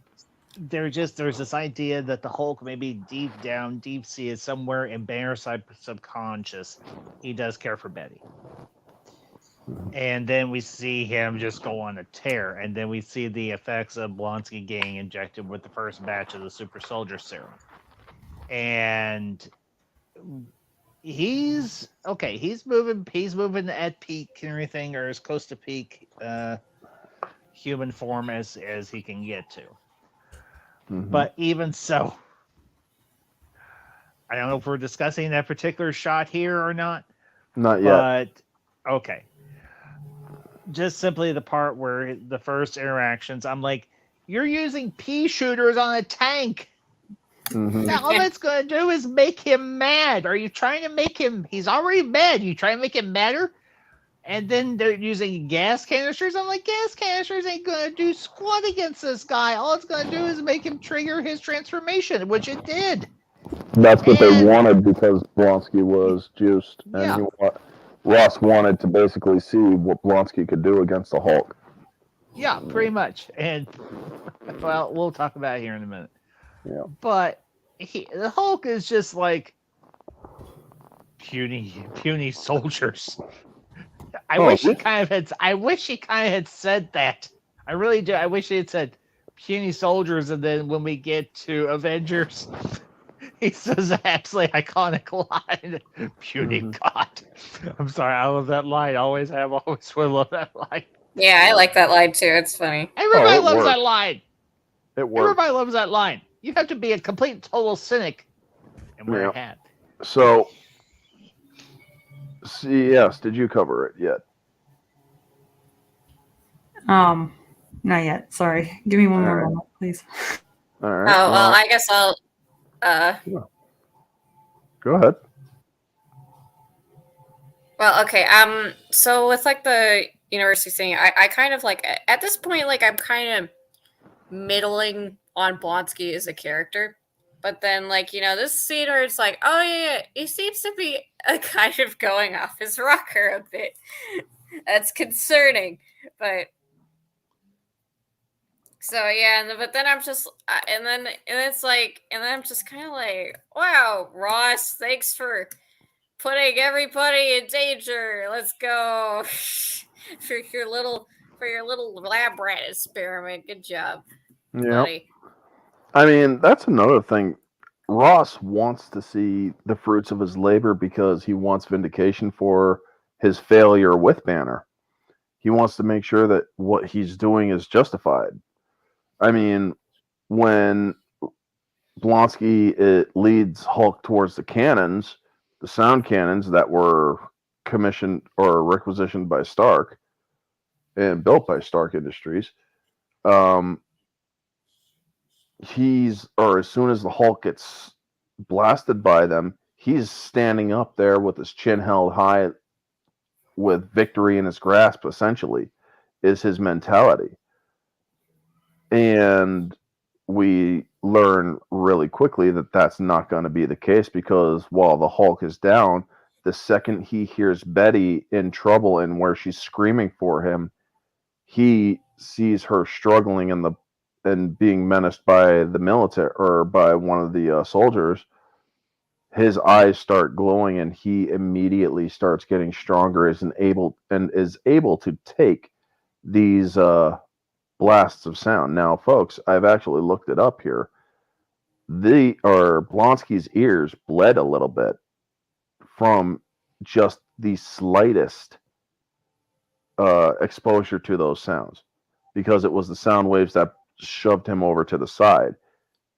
there's this idea that the Hulk maybe deep down, deep sea is somewhere in Banner's subconscious. He does care for Betty. And then we see him just go on a tear. And then we see the effects of Blonsky getting injected with the first batch of the super soldier serum. And he's moving at peak and everything, or as close to peak human form as he can get to. Mm-hmm. But even so, I don't know if we're discussing that particular shot here or not. Not yet. But okay. Just simply the part where the first interactions, I'm like, you're using pea shooters on a tank. Mm-hmm. Now, all that's going to do is make him mad. Are you trying to make him... He's already mad. You try to make him madder? And then they're using gas canisters. I'm like, gas canisters ain't going to do squat against this guy. All it's going to do is make him trigger his transformation, which it did. That's what they wanted because Blonsky was juiced. Yeah. And Ross wanted to basically see what Blonsky could do against the Hulk. Yeah, pretty much. And, well, we'll talk about it here in a minute. Yeah. But the Hulk is just like puny soldiers. I wish he kind of had said that. I really do. I wish he had said puny soldiers, and then when we get to Avengers, he says an absolutely iconic line. Puny God. I'm sorry, I love that line. Always will love that line. Yeah, I like that line too. It's funny. Everybody loves that line. It works. Everybody loves that line. You have to be a complete total cynic and wear a hat. So, yes, did you cover it yet? Not yet. Sorry. Give me one more moment, please. All right. Oh, well, I guess I'll. Go ahead. Well, okay. So with like the university thing, I kind of like at this point, like I'm kind of middling on Blonsky as a character. but then, like, this scene where it's like, oh yeah, he seems to be kind of going off his rocker a bit. That's concerning, but so yeah, but then I'm just, and then I'm just kind of like, wow, Ross, thanks for putting everybody in danger. Let's go for your little lab rat experiment. Good job, Yeah. buddy. I mean, that's another thing. Ross wants to see the fruits of his labor because he wants vindication for his failure with Banner. He wants to make sure that what he's doing is justified. I mean, when Blonsky leads Hulk towards the cannons, the sound cannons that were commissioned or requisitioned by Stark and built by Stark Industries, as soon as the Hulk gets blasted by them, he's standing up there with his chin held high with victory in his grasp, essentially, is his mentality. And we learn really quickly that that's not going to be the case, because while the Hulk is down, the second he hears Betty in trouble and where she's screaming for him, he sees her struggling and being menaced by the military or by one of the soldiers. His eyes start glowing and he immediately starts getting stronger, is able to take these blasts of sound. Now, folks, I've actually looked it up here. Blonsky's ears bled a little bit from just the slightest exposure to those sounds, because it was the sound waves that shoved him over to the side.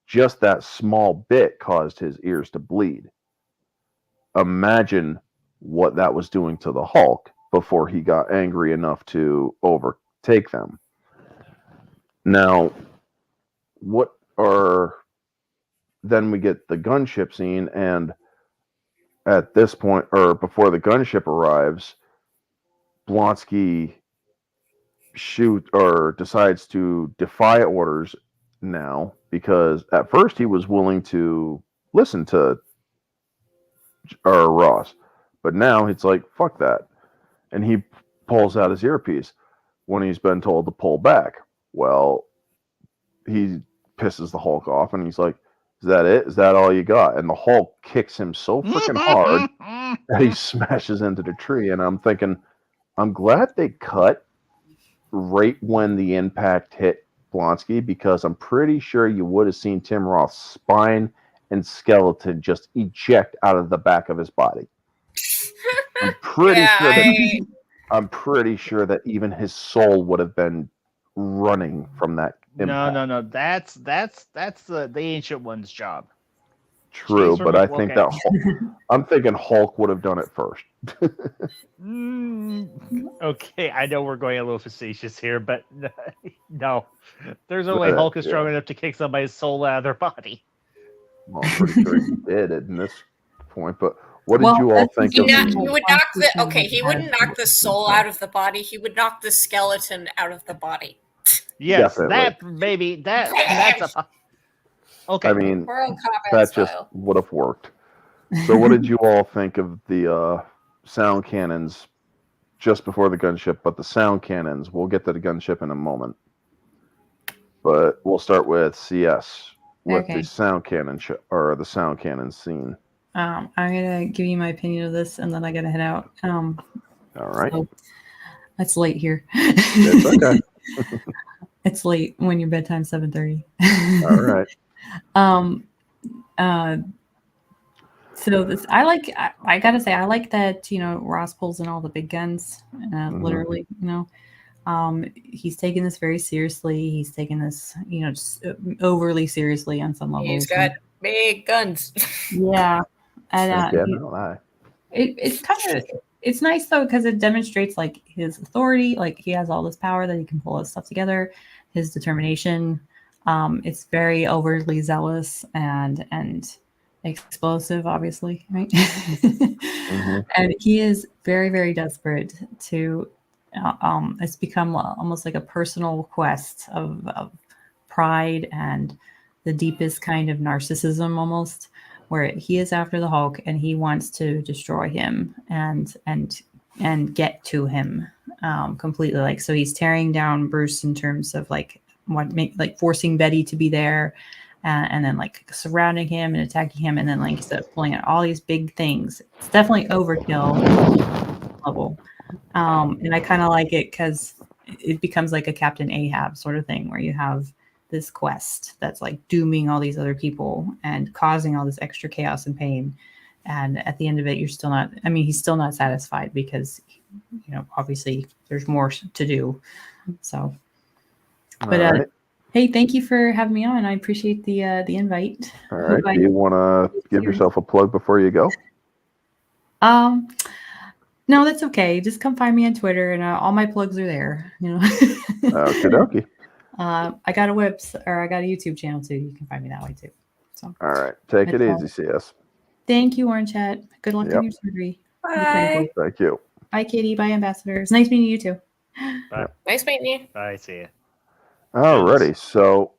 Just that small bit caused his ears to bleed. Imagine what that was doing to the Hulk before he got angry enough to overtake them. Now, then we get the gunship scene, and at this point, or before the gunship arrives, Blonsky decides to defy orders now, because at first he was willing to listen to Ross, but now it's like, fuck that, and he pulls out his earpiece when he's been told to pull back. Well, he pisses the Hulk off, and he's like, is that it? Is that all you got? And the Hulk kicks him so freaking hard that he smashes into the tree. And I'm thinking, I'm glad they cut right when the impact hit Blonsky, because I'm pretty sure you would have seen Tim Roth's spine and skeleton just eject out of the back of his body. I'm pretty sure that even his soul would have been running from that impact. No. That's the Ancient One's job. True, but I think I'm thinking Hulk would have done it first. Okay, I know we're going a little facetious here, but no. There's no way Hulk is strong enough to kick somebody's soul out of their body. Well, I'm pretty sure he did in this point, but what did you all think of he would he wouldn't knock the soul out of the body, he would knock the skeleton out of the body. Yes, definitely. that's a... Okay. I mean, that just would have worked. So what did you all think of the sound cannons just before the gunship? But the sound cannons, we'll get to the gunship in a moment. But we'll start with CS with the sound cannon or the sound cannon scene. I'm gonna give you my opinion of this, and then I gotta head out. All right. So it's late here. It's okay. It's late when your bedtime's 7:30. All right. So this, I gotta say, I like that, Ross pulls in all the big guns, literally, he's taking this very seriously. He's taking this, just overly seriously on some levels. He's got big guns. Yeah. And it's nice though, because it demonstrates like his authority, like he has all this power that he can pull his stuff together, his determination. It's very overly zealous and explosive, obviously, right? And he is very, very desperate to. It's become almost like a personal quest of pride and the deepest kind of narcissism almost, where he is after the Hulk and he wants to destroy him and get to him completely. Like, so he's tearing down Bruce in terms of like forcing Betty to be there, and then like surrounding him and attacking him, and then like instead of pulling out all these big things. It's definitely overkill level. And I kind of like it because it becomes like a Captain Ahab sort of thing, where you have this quest that's like dooming all these other people and causing all this extra chaos and pain. And at the end of it, he's still not satisfied because, obviously there's more to do. So, but All right. hey, thank you for having me on. I appreciate the invite. All right. Do you want to give yourself a plug before you go? No, that's okay. Just come find me on Twitter, and all my plugs are there. Okie dokie. I got a YouTube channel too. You can find me that way too. So, all right. Take it easy, CS. Thank you, Orange Hat. Good luck on your surgery. Bye. Thank you. Bye, Katie. Bye, ambassadors. Nice meeting you too. Bye. Nice meeting you. Bye. See ya. Alrighty. So,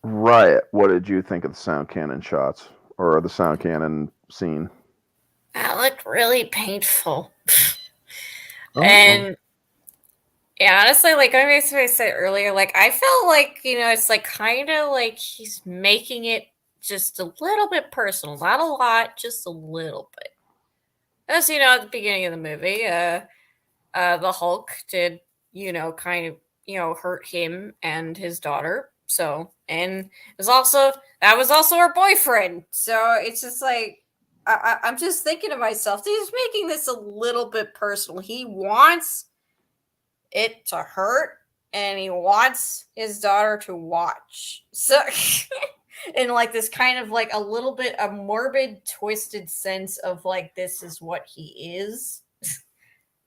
Riot, what did you think of the sound cannon shots or the sound cannon scene? That looked really painful. Oh. And yeah, honestly, like I said earlier, like I felt like, it's like kind of like he's making it just a little bit personal. Not a lot, just a little bit. As at the beginning of the movie, the Hulk did, kind of, hurt him and his daughter. So, and that was also her boyfriend. So it's just like, I'm just thinking to myself, he's making this a little bit personal. He wants it to hurt, and he wants his daughter to watch. So, in like this kind of like a little bit a morbid, twisted sense of like, this is what he is,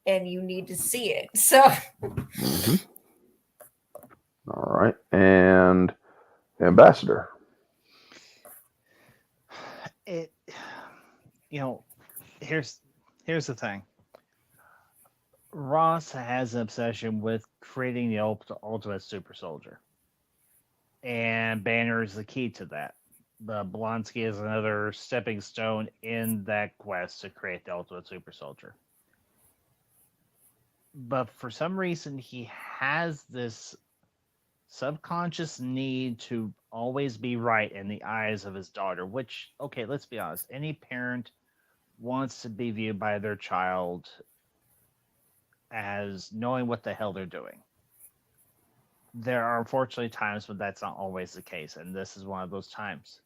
and you need to see it. So, Mm-hmm. All right, and Ambassador. Here's the thing. Ross has an obsession with creating the ultimate super soldier, and Banner is the key to that. But Blonsky is another stepping stone in that quest to create the ultimate super soldier. But for some reason, he has this subconscious need to always be right in the eyes of his daughter, which, okay, let's be honest, any parent wants to be viewed by their child as knowing what the hell they're doing. There are unfortunately times when that's not always the case, and this is one of those times.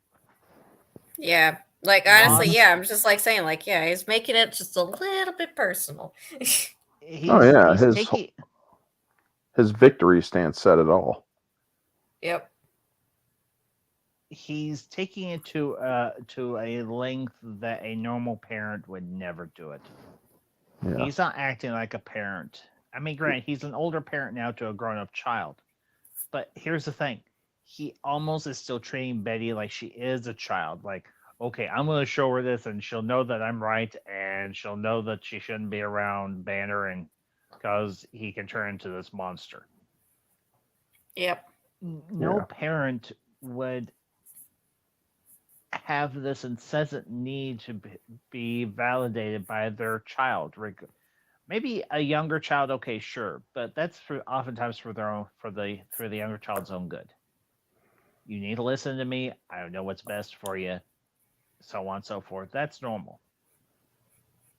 Yeah, like honestly, yeah, I'm just like saying, like, yeah, he's making it just a little bit personal. His victory stance said it all. Yep. He's taking it to a length that a normal parent would never do it. Yeah. He's not acting like a parent. I mean, granted, he's an older parent now to a grown-up child. But here's the thing. He almost is still treating Betty like she is a child. Like, okay, I'm going to show her this, and she'll know that I'm right, and she'll know that she shouldn't be around Banner, and because he can turn into this monster. Yep. No parent would have this incessant need to be validated by their child. Maybe a younger child, okay, sure, but that's oftentimes for the younger child's own good. You need to listen to me. I know what's best for you, so on and so forth. That's normal.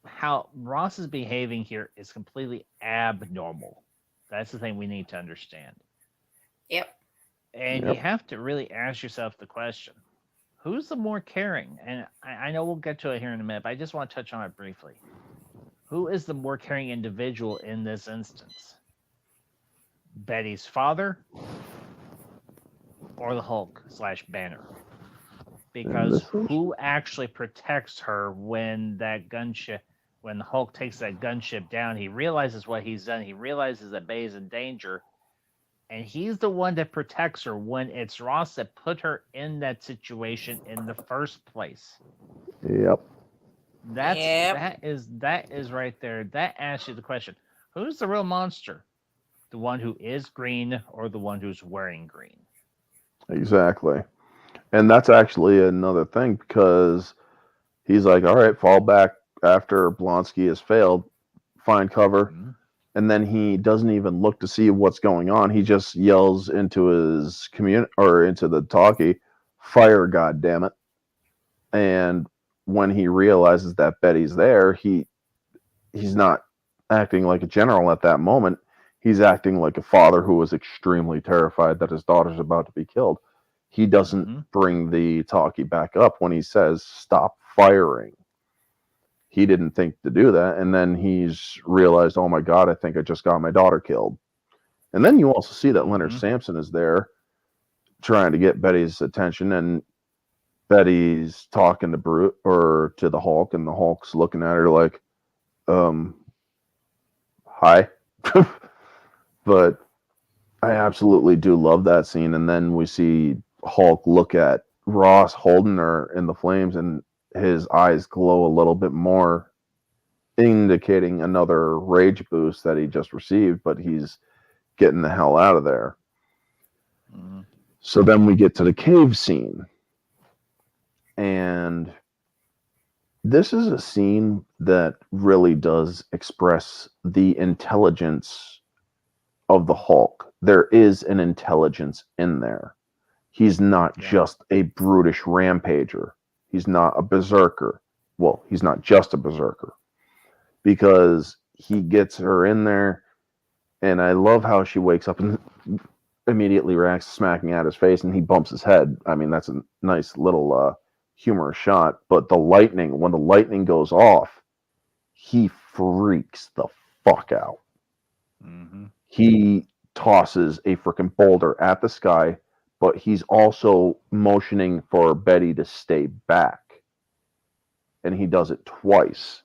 How Ross is behaving here is completely abnormal. That's the thing we need to understand. Yep. And you have to really ask yourself the question, who's the more caring? And I know we'll get to it here in a minute, but I just want to touch on it briefly. Who is the more caring individual in this instance? Betty's father or the Hulk / Banner? Because who actually protects her when that gunship, when the Hulk takes that gunship down, he realizes what he's done. He realizes that Betty's in danger. And he's the one that protects her when it's Ross that put her in that situation in the first place. Yep. That is right there. That asks you the question: who's the real monster? The one who is green or the one who's wearing green? Exactly. And that's actually another thing because he's like, all right, fall back after Blonsky has failed, find cover. Mhm. And then he doesn't even look to see what's going on. He just yells into his or into the talkie, fire, God damn it. And when he realizes that Betty's there, he's not acting like a general at that moment. He's acting like a father who is extremely terrified that his daughter's about to be killed. He doesn't Mhm. bring the talkie back up when he says, stop firing. He didn't think to do that. And then he's realized, oh my God, I think I just got my daughter killed. And then you also see that Leonard Mhm. Sampson is there trying to get Betty's attention. And Betty's talking to Brute or to the Hulk, and the Hulk's looking at her like, hi. But I absolutely do love that scene. And then we see Hulk look at Ross holding her in the flames, and his eyes glow a little bit more, indicating another rage boost that he just received, but he's getting the hell out of there. Mhm. So then we get to the cave scene. And this is a scene that really does express the intelligence of the Hulk. There is an intelligence in there. He's not Yeah. just a brutish rampager. He's not a berserker. Well, he's not just a berserker because he gets her in there. And I love how she wakes up and immediately reacts to smacking at his face, and he bumps his head. I mean, that's a nice little humorous shot. But when the lightning goes off, he freaks the fuck out. Mhm. He tosses a freaking boulder at the sky, but he's also motioning for Betty to stay back. And he does it twice,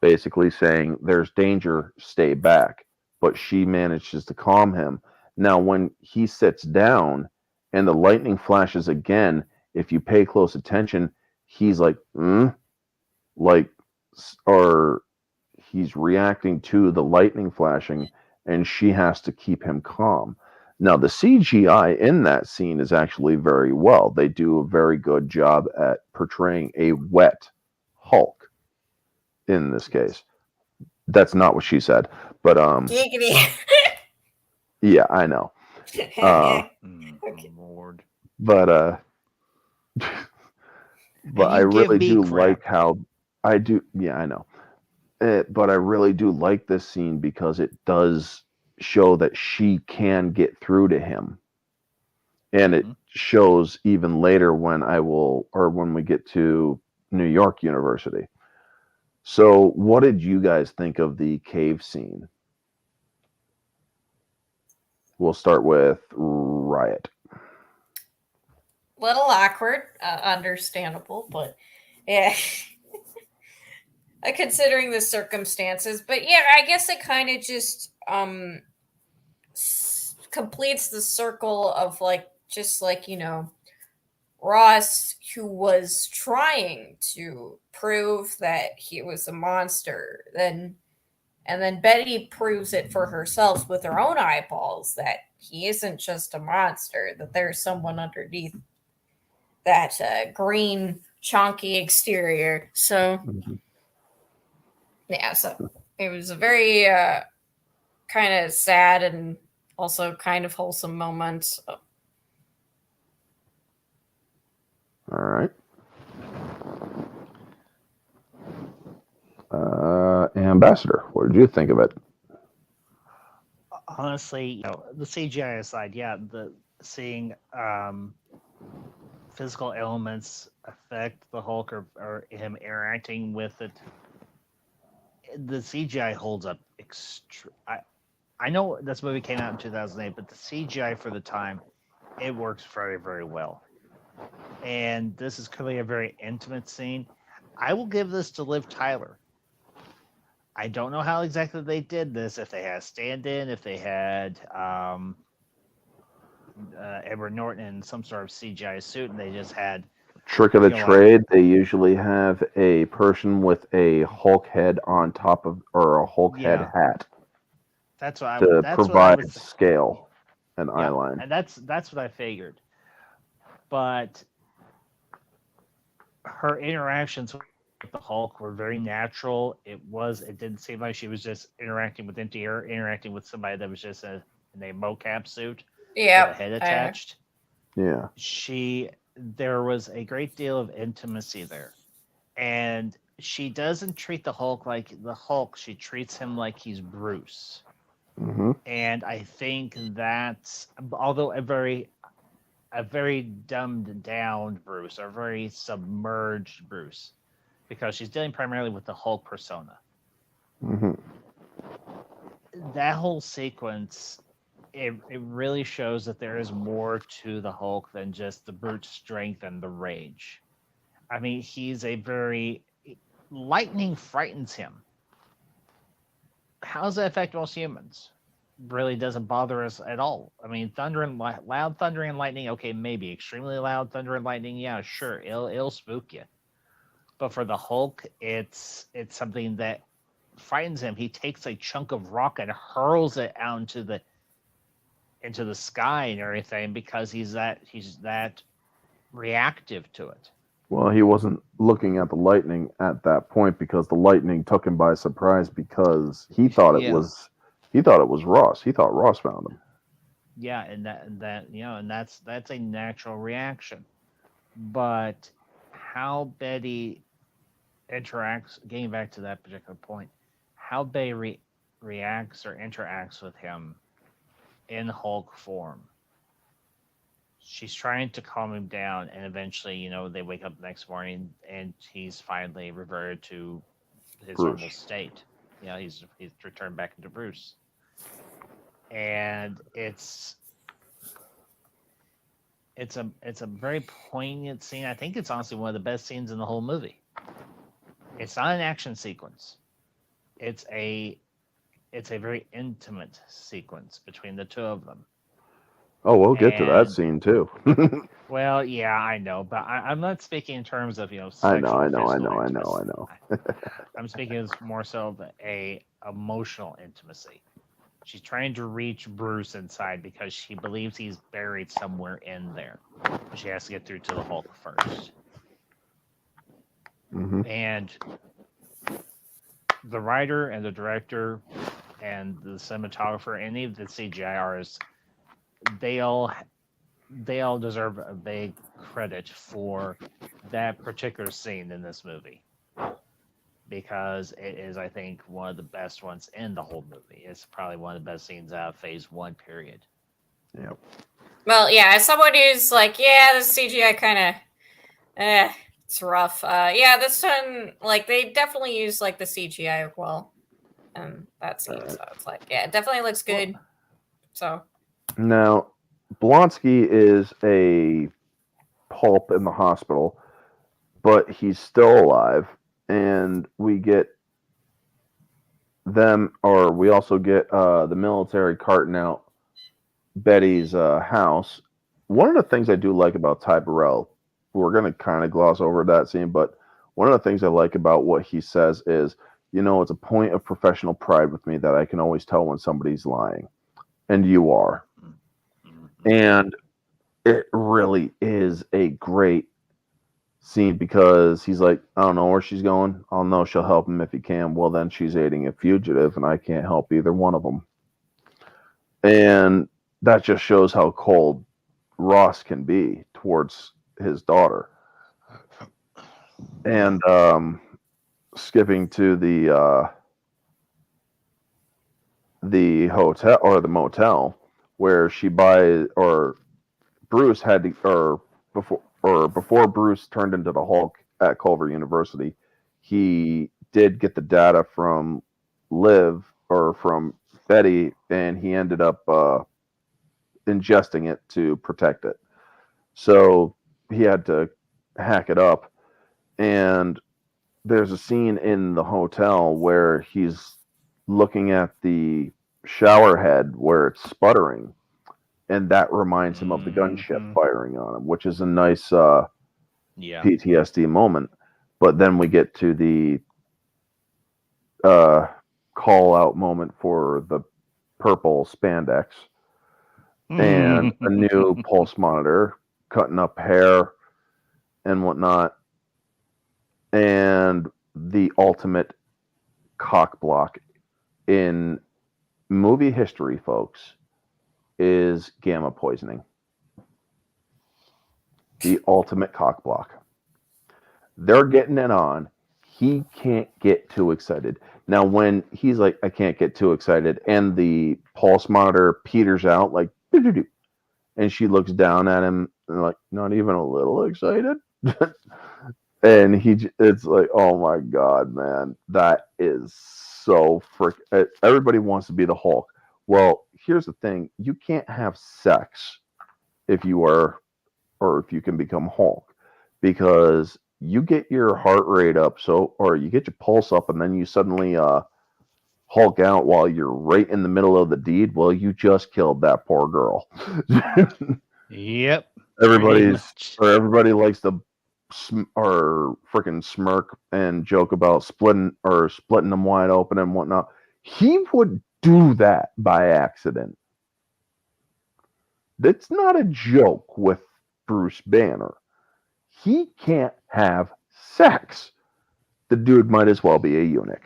basically saying, there's danger, stay back. But she manages to calm him. Now, when he sits down and the lightning flashes again, if you pay close attention, he's like, like, or he's reacting to the lightning flashing, and she has to keep him calm. Now, the CGI in that scene is actually very well. They do a very good job at portraying a wet Hulk in this case. That's not what she said, but Giggity. yeah, I know. Okay. Lord. But but And I you give really me do crap. like how I do. Yeah, I know. But I really do like this scene because it does show that she can get through to him, and it Mhm. shows even later when we get to New York University. So, what did you guys think of the cave scene? We'll start with Riot. Little awkward, understandable, but yeah. Considering the circumstances, but yeah, I guess it kind of just completes the circle of like just like Ross, who was trying to prove that he was a monster, then Betty proves it for herself with her own eyeballs that he isn't just a monster, that there's someone underneath that green chonky exterior. So Mhm. yeah, so it was a very kind of sad and also kind of wholesome moment. All right. Ambassador, what did you think of it? Honestly, the CGI aside, yeah, the seeing physical elements affect the Hulk or him interacting with it, the CGI holds up. I know this movie came out in 2008, but the CGI for the time, it works very, very well. And this is clearly a very intimate scene. I will give this to Liv Tyler. I don't know how exactly they did this. If they had a stand-in, if they had Edward Norton in some sort of CGI suit, and they just had Trick of the like trade, they usually have a person with a Hulk head on top of, or a Hulk head yeah. hat That's what I to that's what I provide was scale and yeah, eyeline. and that's what I figured. but her interactions with the Hulk were very natural. It didn't seem like she was just interacting with empty air, interacting with somebody that was just in a mocap suit with a Yeah. head attached. Yeah. There was a great deal of intimacy there. And she doesn't treat the Hulk like the Hulk. She treats him like he's Bruce. Hmm. And I think that's, although a very dumbed down Bruce, a very submerged Bruce, because she's dealing primarily with the Hulk persona. Hmm. That whole sequence, it really shows that there is more to the Hulk than just the brute strength and the rage. I mean, he's a very lightning frightens him. How does that affect most humans? Really doesn't bother us at all. I mean, loud thunder and lightning, okay, maybe extremely loud thunder and lightning, yeah, sure, it'll spook you. But for the Hulk, it's something that frightens him. He takes a chunk of rock and hurls it out into the sky and everything because he's that reactive to it. Well, he wasn't looking at the lightning at that point because the lightning took him by surprise because he thought it Yeah. was Ross. He thought Ross found him. Yeah, and that's a natural reaction. But how Betty interacts, getting back to that particular point, how Betty reacts or interacts with him in Hulk form. She's trying to calm him down, and eventually, they wake up the next morning, and he's finally reverted to his Bruce. normal state. He's returned back into Bruce, and it's a very poignant scene. I think it's honestly one of the best scenes in the whole movie. It's not an action sequence. It's a very intimate sequence between the two of them. Oh, we'll get to that And- scene too. Well, yeah, I know, but I'm not speaking in terms of I sexual, know. physical intimacy. I'm speaking as more so of a emotional intimacy. She's trying to reach Bruce inside because she believes he's buried somewhere in there. But she has to get through to the Hulk first. Hmm. And the writer and the director and the cinematographer and even the CGI artists, they all deserve a big credit for that particular scene in this movie because it is, I think, one of the best ones in the whole movie. It's probably one of the best scenes out of Phase 1, period. Yep. Well, yeah, as someone who's like, yeah, the CGI kind of, it's rough. Yeah, this one, like, they definitely use like the CGI well. That scene, so it's like, yeah, it definitely looks good. So Now, Blonsky is a pulp in the hospital, but he's still alive, and we get we also get the military carting out Betty's house. One of the things I do like about Ty Burrell, we're going to kind of gloss over that scene, but one of the things I like about what he says is, it's a point of professional pride with me that I can always tell when somebody's lying, and you are. And it really is a great scene because he's like, I don't know where she's going. I'll know she'll help him if he can. Well, then she's aiding a fugitive, and I can't help either one of them. And that just shows how cold Ross can be towards his daughter. And skipping to the hotel or the motel where she buys, or Bruce had to, before Bruce turned into the Hulk at Culver University, he did get the data from Liv or from Betty, and he ended up ingesting it to protect it. So he had to hack it up, and there's a scene in the hotel where he's looking at the shower head where it's sputtering, and that reminds him of the gunship firing on him, which is a nice PTSD moment. But then we get to the call out moment for the purple spandex and a new pulse monitor cutting up hair and whatnot. And the ultimate cock block in movie history, folks, is gamma poisoning. The ultimate cock block. They're getting it on. He can't get too excited. Now, when he's like, I can't get too excited, and the pulse monitor peters out, like, doo-doo-doo, and she looks down at him, and like, not even a little excited? And it's like, oh my God, man, that is so everybody wants to be the Hulk. Well, here's the thing. You can't have sex if you are, or if you can become Hulk, because you get your heart rate up, or you get your pulse up, and then you suddenly Hulk out while you're right in the middle of the deed. Well, you just killed that poor girl. Yep. Everybody likes to or freaking smirk and joke about splitting them wide open and whatnot. He would do that by accident. That's not a joke with Bruce Banner. He can't have sex. The dude might as well be a eunuch.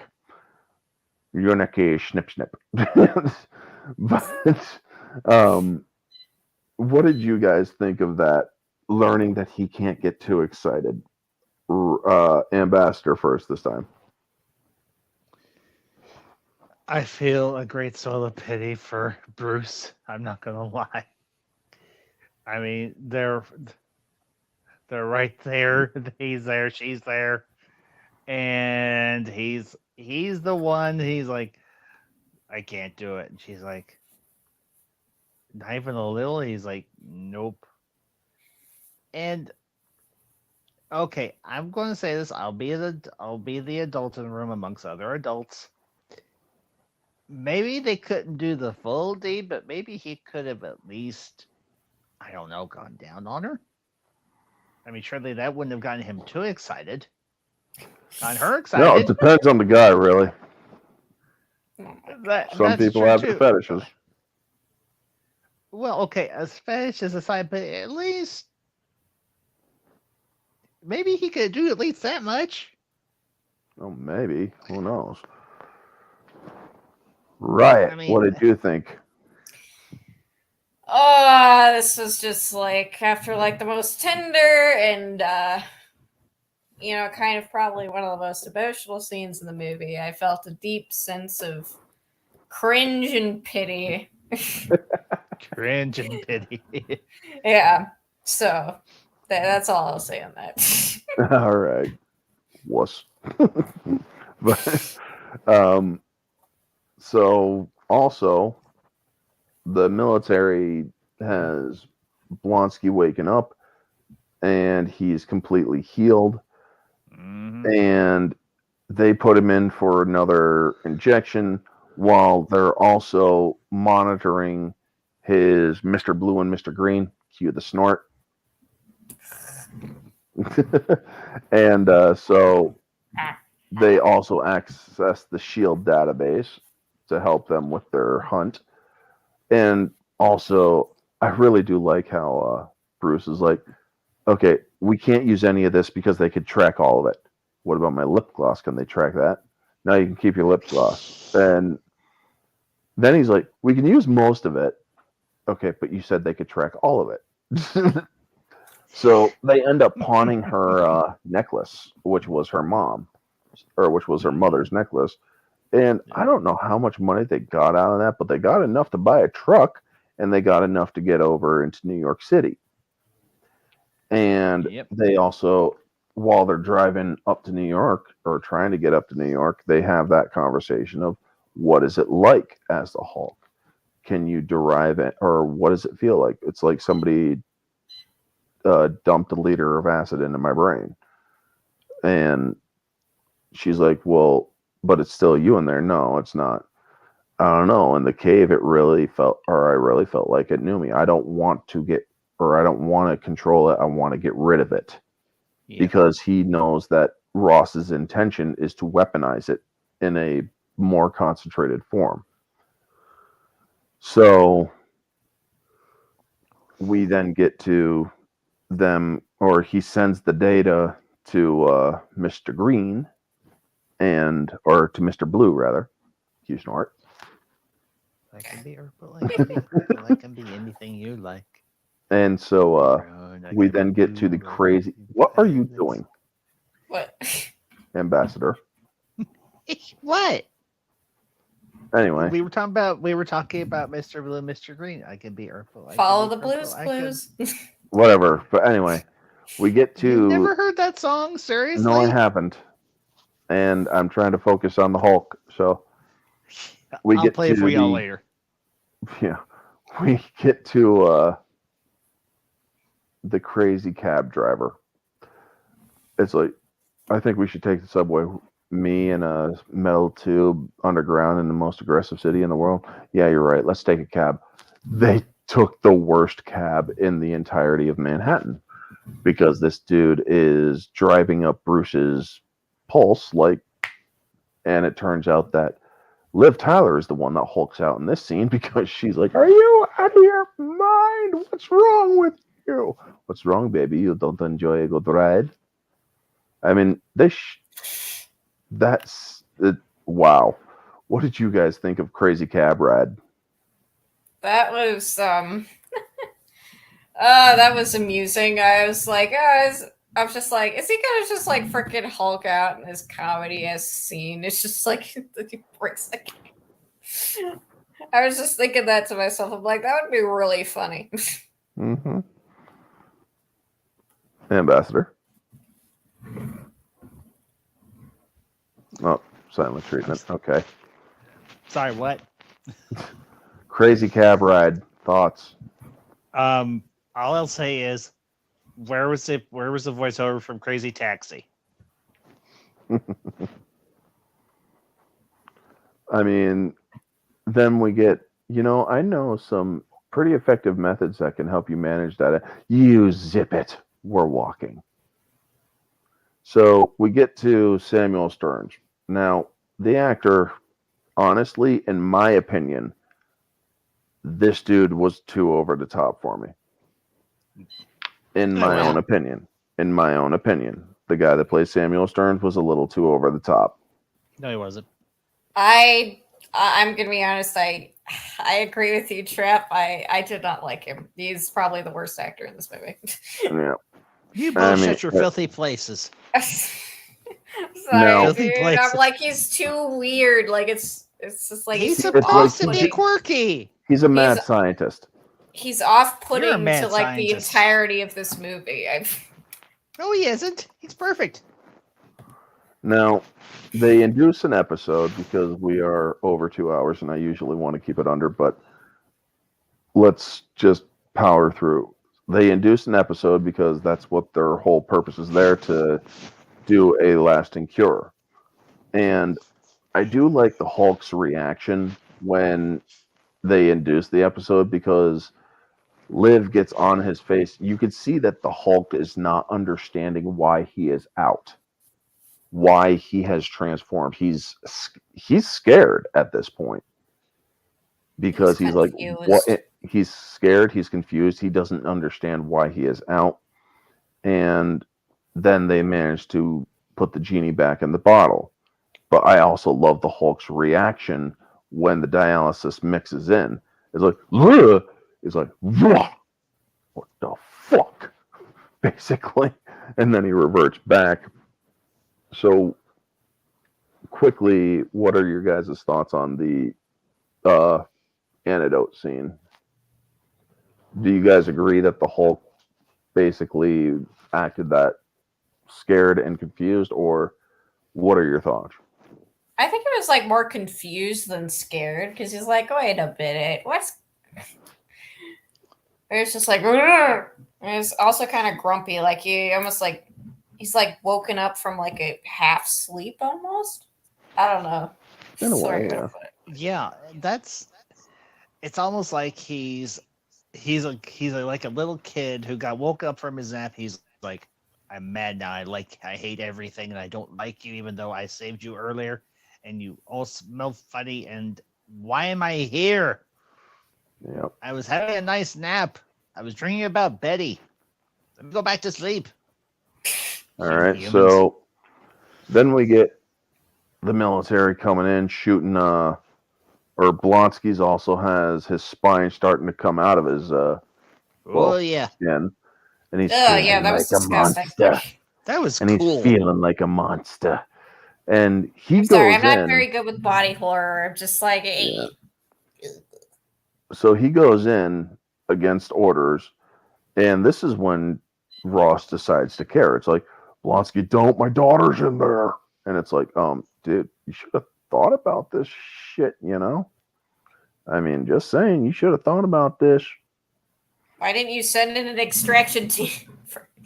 Eunuch is snip snip. But what did you guys think of that? Learning that he can't get too excited. Ambassador first this time. I feel a great soul of pity for Bruce. I'm not gonna lie. I mean, they're right there. He's there. She's there, and he's the one. He's like, I can't do it. And she's like, not even a little. He's like, nope. And okay, I'm going to say this. I'll be the adult in the room amongst other adults. Maybe they couldn't do the full deed, but maybe he could have at least, I don't know, gone down on her. I mean, surely that wouldn't have gotten him too excited. Gotten her excited. No, it depends on the guy, really. Some people have the fetishes. Well, okay, as fetishes aside, but at least maybe he could do at least that much. Oh, maybe. Who knows? Riot, I mean, what did you think? This was just like after like the most tender and kind of probably one of the most emotional scenes in the movie. I felt a deep sense of cringe and pity. Cringe and pity. Yeah. So that's all I'll say on that. All right. Wuss. But so also the military has Blonsky waking up and he's completely healed. Mm-hmm. And they put him in for another injection while they're also monitoring his Mr. Blue and Mr. Green. Cue the snort. And so they also access the SHIELD database to help them with their hunt. And also, I really do like how Bruce is like, okay, we can't use any of this because they could track all of it. What about my lip gloss? Can they track that? No, you can keep your lip gloss. And then he's like, we can use most of it. Okay, but you said they could track all of it. So they end up pawning her necklace, which was her mother's necklace. And I don't know how much money they got out of that, but they got enough to buy a truck, and they got enough to get over into New York City. And they also, while they're driving up to New York, or trying to get up to New York, they have that conversation of, what is it like as the Hulk? Can you derive it, or what does it feel like? It's like somebody dumped a liter of acid into my brain. And she's like, well, but it's still you in there. No, it's not. I don't know. In the cave, I really felt like it knew me. I don't want to control it. I want to get rid of it. Because he knows that Ross's intention is to weaponize it in a more concentrated form. So we then get to them, or he sends the data to Mr. Green or to Mr. Blue rather. You snort. I can be purple. I can be purple. I can be anything you like. And so Brown, I we can then be get to the blue, I crazy. can be What are you violet. doing, What? Ambassador? What? Anyway, We were talking about Mr. Blue, Mr. Green. I can be purple. I can Follow be the purple, blues I can- clues. whatever. But anyway, we get to. You've never heard that song? Seriously? No, I haven't. And I'm trying to focus on the Hulk. So we I'll get play to it for y'all the- later. Yeah, we get to the crazy cab driver. It's like, I think we should take the subway. Me and a metal tube underground in the most aggressive city in the world. Yeah, you're right. Let's take a cab. They took the worst cab in the entirety of Manhattan because this dude is driving up Bruce's pulse, and it turns out that Liv Tyler is the one that hulks out in this scene because she's like, "Are you out of your mind? What's wrong with you? What's wrong, baby? You don't enjoy a good ride?" I mean, that's it. Wow. What did you guys think of Crazy Cab Ride? That was that was amusing. I was like, I was just like, is he gonna just like freaking Hulk out in this comedy as scene? It's just like he breaks the game. I was just thinking that to myself. I'm like, that would be really funny. Mm-hmm. Ambassador. Oh, silent treatment. Okay. Sorry, what? Crazy Cab Ride. Thoughts? All I'll say is, where was the voiceover from Crazy Taxi? I mean, then we get, I know some pretty effective methods that can help you manage that. You zip it. We're walking. So we get to Samuel Stearns. Now, the actor, honestly, in my opinion, this dude was too over the top for me. In my own opinion. The guy that plays Samuel Stearns was a little too over the top. No, he wasn't. I'm gonna be honest. I agree with you, Trap. I did not like him. He's probably the worst actor in this movie. Yeah. You both shut your filthy places. Sorry, No. dude. I'm like, he's too weird. Like it's just like He's too supposed to be off-putting. quirky. He's a mad scientist. He's You're a off-putting mad to like the scientist. entirety of this movie. No, he isn't. He's perfect. Now, they induce an episode because we are over 2 hours, and I usually want to keep it under, but let's just power through. They induce an episode because that's what their whole purpose is there to do a lasting cure. And I do like the Hulk's reaction when they induce the episode because Liv gets on his face. You could see that the Hulk is not understanding why he is out, why he has transformed. He's scared at this point because he's like, what? He's scared. He's confused. He doesn't understand why he is out. And then they manage to put the genie back in the bottle. But I also love the Hulk's reaction when the dialysis mixes in. It's like, ugh! It's like, what the fuck? Basically. And then he reverts back. So, quickly, what are your guys' thoughts on the antidote scene? Do you guys agree that the Hulk basically acted that scared and confused, or what are your thoughts? I think it was like more confused than scared because he's like, wait a minute, what's? It's just like, "Ugh." And it's also kind of grumpy, like he almost like he's like woken up from like a half sleep almost. I don't know. In a way, Sorry, yeah. Yeah, it's almost like he's like a little kid who got woke up from his nap. He's like, I'm mad now. I hate everything, and I don't like you, even though I saved you earlier, and you all smell funny. And why am I here? Yep. I was having a nice nap. I was dreaming about Betty. Let me go back to sleep. All right, Humans. so then we get the military coming in, shooting. Or Blonsky's also has his spine starting to come out of his Oh yeah, skin, and he's Oh, feeling yeah, that like was a disgusting. monster, that was and cool. he's feeling like a monster, and he I'm goes sorry, I'm not in. very good with body horror. I'm just like, Yeah. So he goes in against orders, and this is when Ross decides to care. It's like, Blonsky, don't, my daughter's in there. And it's like, dude, you should have thought about this shit, you know? I mean, just saying, you should have thought about this. why didn't you send in an extraction team?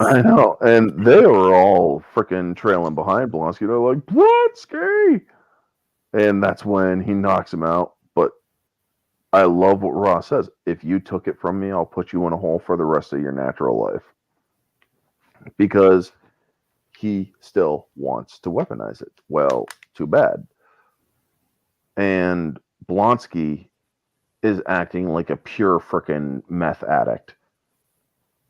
I know. And they were all freaking trailing behind Blonsky. They're like, Blonsky! And that's when he knocks him out. But I love what Ross says. If you took it from me, I'll put you in a hole for the rest of your natural life. Because he still wants to weaponize it. Well, too bad. And Blonsky is acting like a pure freaking meth addict.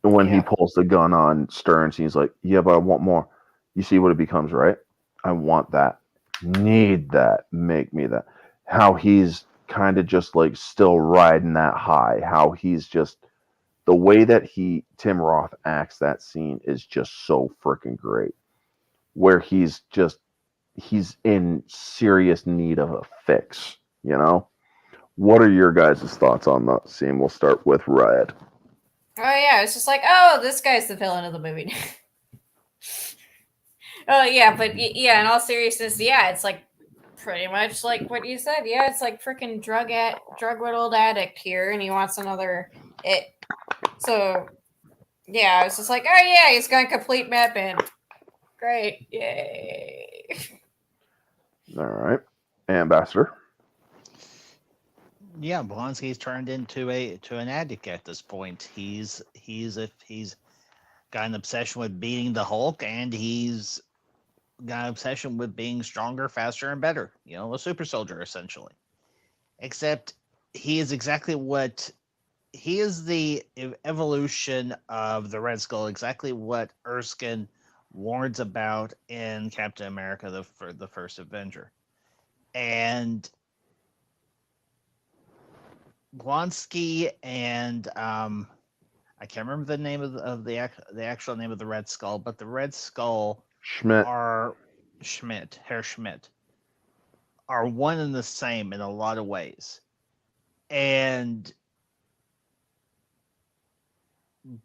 When he Yeah. pulls the gun on Stearns, he's like, yeah, but I want more. You see what it becomes, right? I want that. Need that. Make me that. How he's kind of just like still riding that high. How he's just the way that Tim Roth acts that scene is just so freaking great. Where he's in serious need of a fix, you know? What are your guys' thoughts on that scene? We'll start with Red. Oh yeah, it's just like, oh, this guy's the villain of the movie. Oh yeah, but yeah, in all seriousness, yeah, it's like pretty much like what you said. Yeah, it's like freaking drug-riddled addict here, and he wants another it. So yeah, I was just like, oh yeah, he's got complete map in. Great, yay! All right. Ambassador. Yeah, Blonsky's turned into an addict at this point. He's got an obsession with beating the Hulk, and he's got an obsession with being stronger, faster, and better. You know, a super soldier essentially. Except he is exactly what he is the evolution of the Red Skull. Exactly what Erskine warns about in Captain America: the First Avenger, and Blonsky and I can't remember the name of the actual name of the Red Skull, but the Red Skull Schmidt. Herr Schmidt, are one and the same in a lot of ways,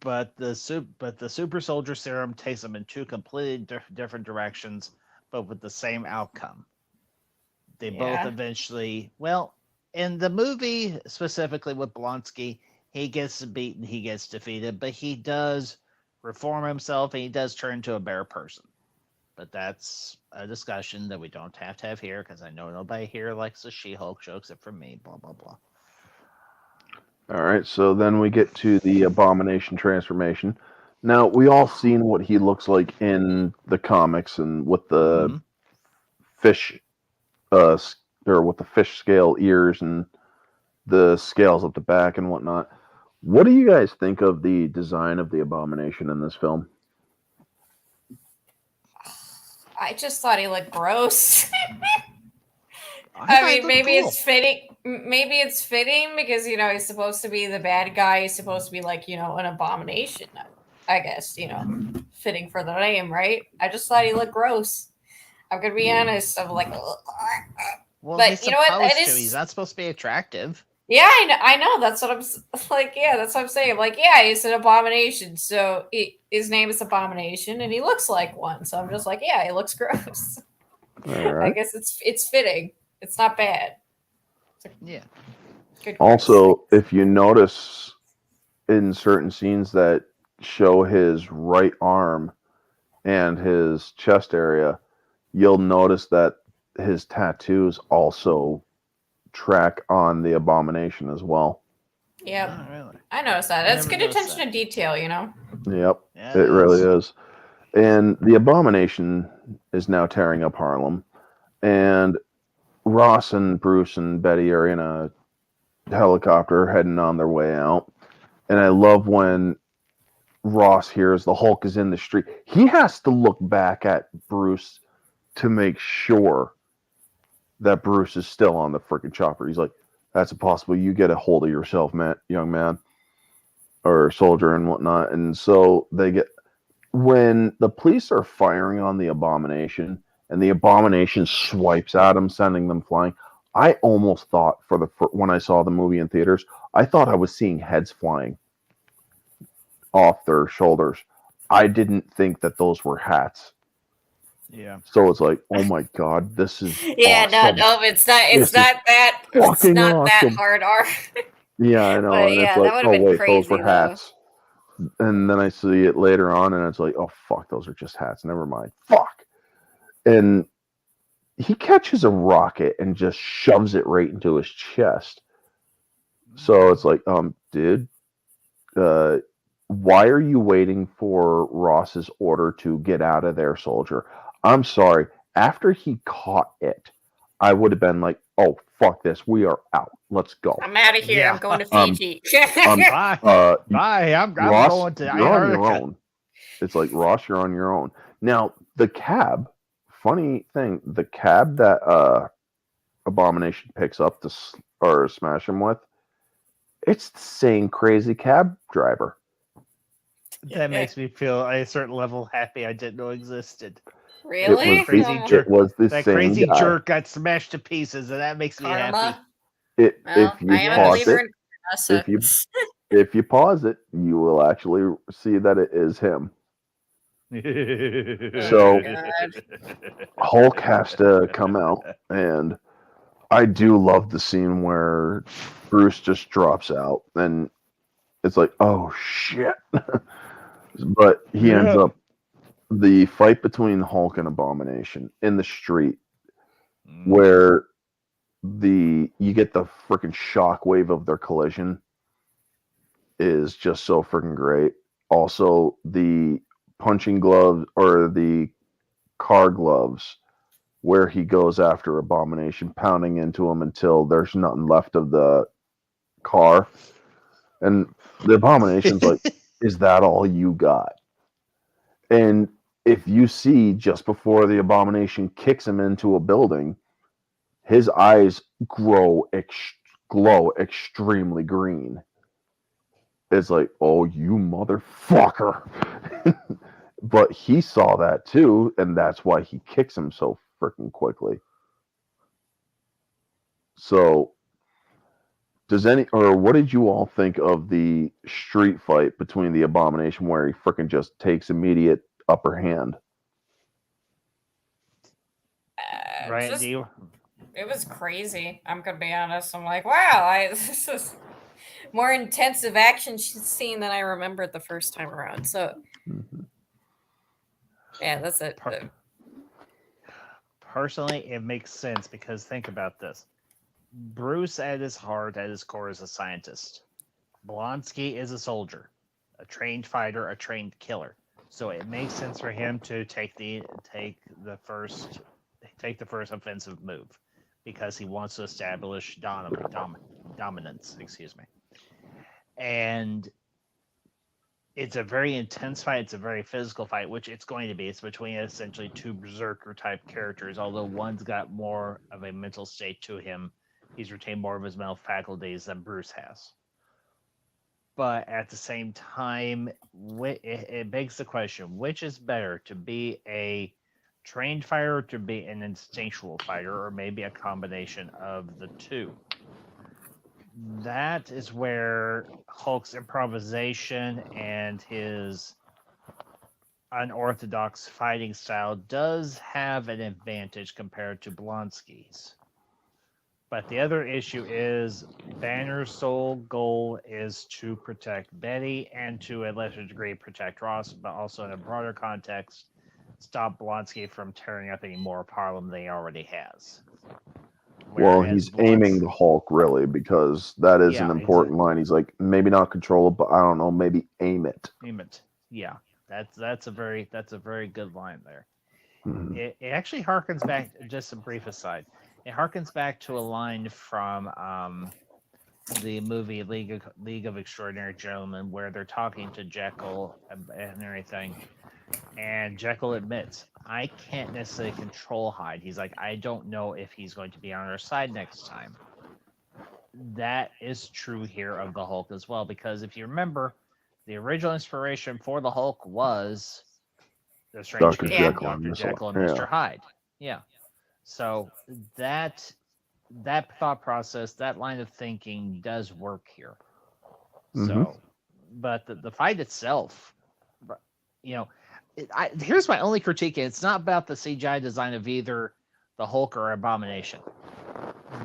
but the super soldier serum takes them in two completely different directions, but with the same outcome. They both eventually, well, in the movie specifically with Blonsky, he gets beaten, he gets defeated, but he does reform himself and he does turn into a better person. But that's a discussion that we don't have to have here because I know nobody here likes the She-Hulk show except for me. Blah blah blah. All right, so then we get to the Abomination transformation. Now, we all seen what he looks like in the comics and with the fish, or with the fish scale ears and the scales up the back and whatnot. What do you guys think of the design of the Abomination in this film? I just thought he looked gross. I mean, maybe cool. it's fitting. Maybe it's fitting because he's supposed to be the bad guy. He's supposed to be like an abomination. I guess fitting for the name, right? I just thought he looked gross. I'm gonna be honest. I'm like, well, but you know what? He's not supposed to be attractive. Yeah, I know. That's what I'm like. Yeah, that's what I'm saying. Like, yeah, he's an abomination. So his name is Abomination, and he looks like one. So I'm just like, yeah, he looks gross. All right. I guess it's fitting. It's not bad. Yeah. Good also, if you notice in certain scenes that show his right arm and his chest area, you'll notice that his tattoos also track on the Abomination as well. Yep. Oh, really? I noticed that. That's good attention to detail, Yep. Yeah, it really is. And the Abomination is now tearing up Harlem. And Ross and Bruce and Betty are in a helicopter heading on their way out. And I love when Ross hears the Hulk is in the street, he has to look back at Bruce to make sure that Bruce is still on the freaking chopper. He's like, "That's impossible. You get a hold of yourself, man, young man, or soldier, and whatnot." And so they get when the police are firing on the Abomination, and the Abomination swipes at them, sending them flying. I almost thought when I saw the movie in theaters, I thought I was seeing heads flying off their shoulders. I didn't think that those were hats. Yeah. So it's like, oh my god, this is Yeah, awesome. no, it's not. This It's not that. It's fucking not that awesome. hard. R. Yeah, I know. But And yeah, it's that like, would oh have been wait, those were crazy though. hats. And then I see it later on, and it's like, oh fuck, those are just hats. Never mind. Fuck. And he catches a rocket and just shoves it right into his chest. So it's like, dude, why are you waiting for Ross's order to get out of there, soldier? I'm sorry. After he caught it, I would have been like, oh, fuck this. We are out. Let's go. I'm out of here. Yeah. I'm going to Fiji. Bye. Bye. I'm Ross, going to you're on your Antarctica. own. It's like, Ross, you're on your own. Now, the cab, funny thing, the cab that Abomination picks up or smash him with, it's the same crazy cab driver. That makes me feel a certain level happy I didn't know existed. Really? Crazy jerk. It was the That same crazy guy. jerk got smashed to pieces, and that makes me happy. Karma. Well, Well, if you I am a pause believer it, in karma, so. if you pause it, you will actually see that it is him. So God. Hulk has to come out, and I do love the scene where Bruce just drops out, and it's like, oh shit. But he ends up the fight between Hulk and Abomination in the street, where you get the freaking shockwave of their collision is just so freaking great. Also, the punching gloves or the car gloves where he goes after Abomination, pounding into him until there's nothing left of the car. And the Abomination's like, is that all you got? And if you see just before the Abomination kicks him into a building, his eyes glow extremely green. It's like, oh, you motherfucker. But he saw that too, and that's why he kicks him so freaking quickly. So, what did you all think of the street fight between the Abomination where he freaking just takes immediate upper hand? Right, Just, Dio? it was crazy. I'm gonna be honest. I'm like, wow, this is more intensive action scene than I remembered the first time around. So, yeah, that's it. Personally, it makes sense because think about this. Bruce, at his heart, at his core, is a scientist. Blonsky is a soldier, a trained fighter, a trained killer. So it makes sense for him to take the first offensive move because he wants to establish dominance. Excuse me. And it's a very intense fight. It's a very physical fight, which it's going to be. It's between essentially two berserker type characters, although one's got more of a mental state to him. He's retained more of his mental faculties than Bruce has. But at the same time, it begs the question, which is better, to be a trained fighter or to be an instinctual fighter, or maybe a combination of the two? That is where Hulk's improvisation and his unorthodox fighting style does have an advantage compared to Blonsky's. But the other issue is Banner's sole goal is to protect Betty and to a lesser degree protect Ross, but also in a broader context, stop Blonsky from tearing up any more of Harlem than he already has. Well, he's aiming the Hulk really, because that is an important line. He's like, maybe not control it, but I don't know, maybe aim it. Aim it. Yeah, that's a very good line there. Mm-hmm. It actually harkens back. Just a brief aside. It harkens back to a line from the movie League of Extraordinary Gentlemen, where they're talking to Jekyll and everything, and Jekyll admits, I can't necessarily control Hyde. He's like, I don't know if he's going to be on our side next time. That is true here of the Hulk as well, because if you remember, the original inspiration for the Hulk was the Strange Dr. Case Yeah. of Jekyll and Dr. Mr. Jekyll and Yeah. Mr. Hyde. Yeah. So that thought process, that line of thinking does work here. So, but the fight itself, you know, here's my only critique. It's not about the CGI design of either the Hulk or Abomination.